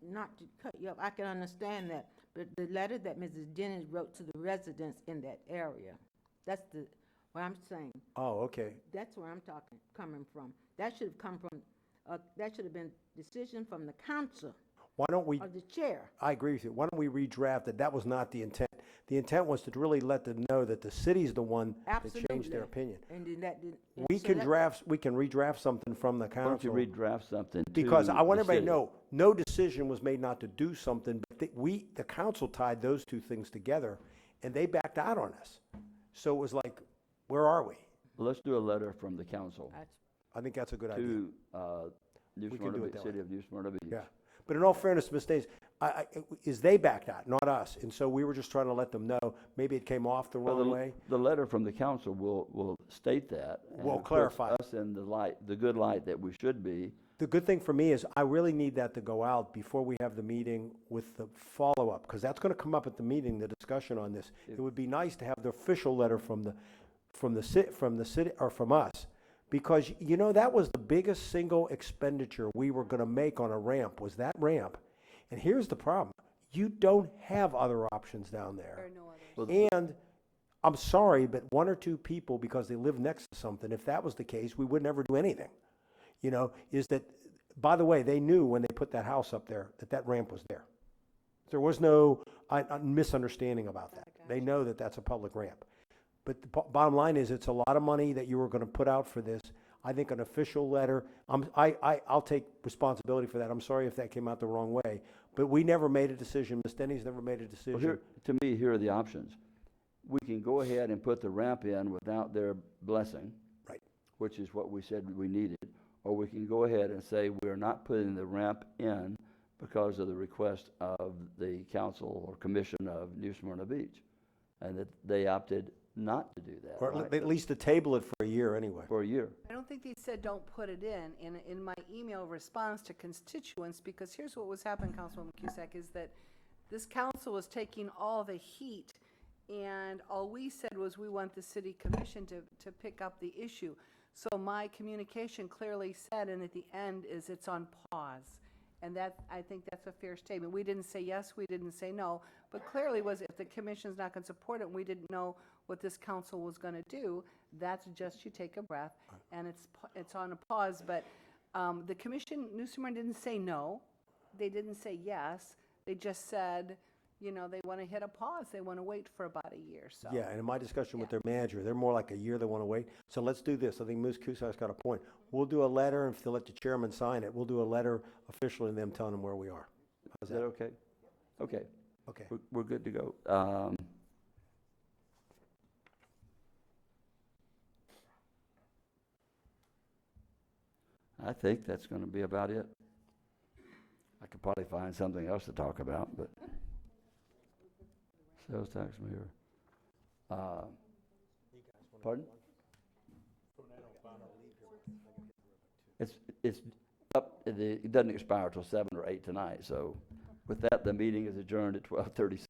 Not to cut you up, I can understand that. But the letter that Mrs. Jennings wrote to the residents in that area, that's what I'm saying. Oh, okay. That's where I'm coming from. That should have come from, that should have been decision from the council. Why don't we? Or the chair. I agree with you. Why don't we redraft it? That was not the intent. The intent was to really let them know that the city's the one that changed Absolutely. their opinion. And then that did. and We so can that- redraft something from the Why don't you council. redraft something Because to I want the everybody to city? know, no decision was made not to do something, but the council tied those two things together, and they backed out on us. So it was like, where are we? Let's do a letter from the council I think that's a good idea. to New We can Smyrna do it Beach, that City of New Smyrna Beach. Yeah. But in all fairness, Ms. Days, is they backed out, not us. And so we were just trying to let them know, maybe it came off the Well, wrong way. The letter from the council will state that. and Will puts clarify. us in the good light that we should be. The good thing for me is I really need that to go out before we have the meeting with the follow-up, because that's going to come up at the meeting, the discussion on this. It would be nice to have the official letter from the city, or from us, because, you know, that was the biggest single expenditure we were going to make on a ramp, was that ramp. And here's the problem. You don't have other options down there. There are no others. And I'm sorry, but one or two people, because they live next to something, if that was the case, we would never do anything. You know, is that, by the way, they knew when they put that house up there that that ramp was there. There was no misunderstanding about that. They know that that's a public ramp. But the bottom line is, it's a lot of money that you were going to put out for this. I think an official letter, I'll take responsibility for that. I'm sorry if that came out the wrong way. But we never made a decision. Ms. Denny's never made a decision. Well, to me, here are the options. We can go ahead and put the ramp in without their blessing. Right. Which is what we said we needed. Or we can go ahead and say we're not putting the ramp in because of the request of the council or commission of New Smyrna Beach. And that they opted not to do that. Or right? at least to table it for a year anyway. For a year. I don't think they said don't put it in my email response to constituents, because here's what was happening, Councilwoman Cusack, is that this council was taking all the heat, and all we said was we want the city commission to pick up the issue. So my communication clearly said, and at the end is it's on pause. And that, I think that's a fair statement. We didn't say yes, we didn't say no, but clearly was if the commission's not going to support it, and we didn't know what this council was going to do, that's just you take a breath, and it's on a pause. But the commission, New Smyrna didn't say no, they didn't say yes, they just said, you know, they want to hit a pause, they want to wait for about a year, so. Yeah, and in my discussion with their manager, they're more like a year they want to wait. So let's do this. I think Ms. Cusack's got a point. We'll do a letter, and if they'll let the chairman sign it, we'll do a letter officially to them telling them where we are. How's Is that okay? Okay. Okay. We're good to go. I think that's going to be about it. I could probably find something else to talk about, but sales tax mirror. Pardon? It's up. It doesn't expire till 7 or 8 tonight. So, with that, the meeting is adjourned at 12:36.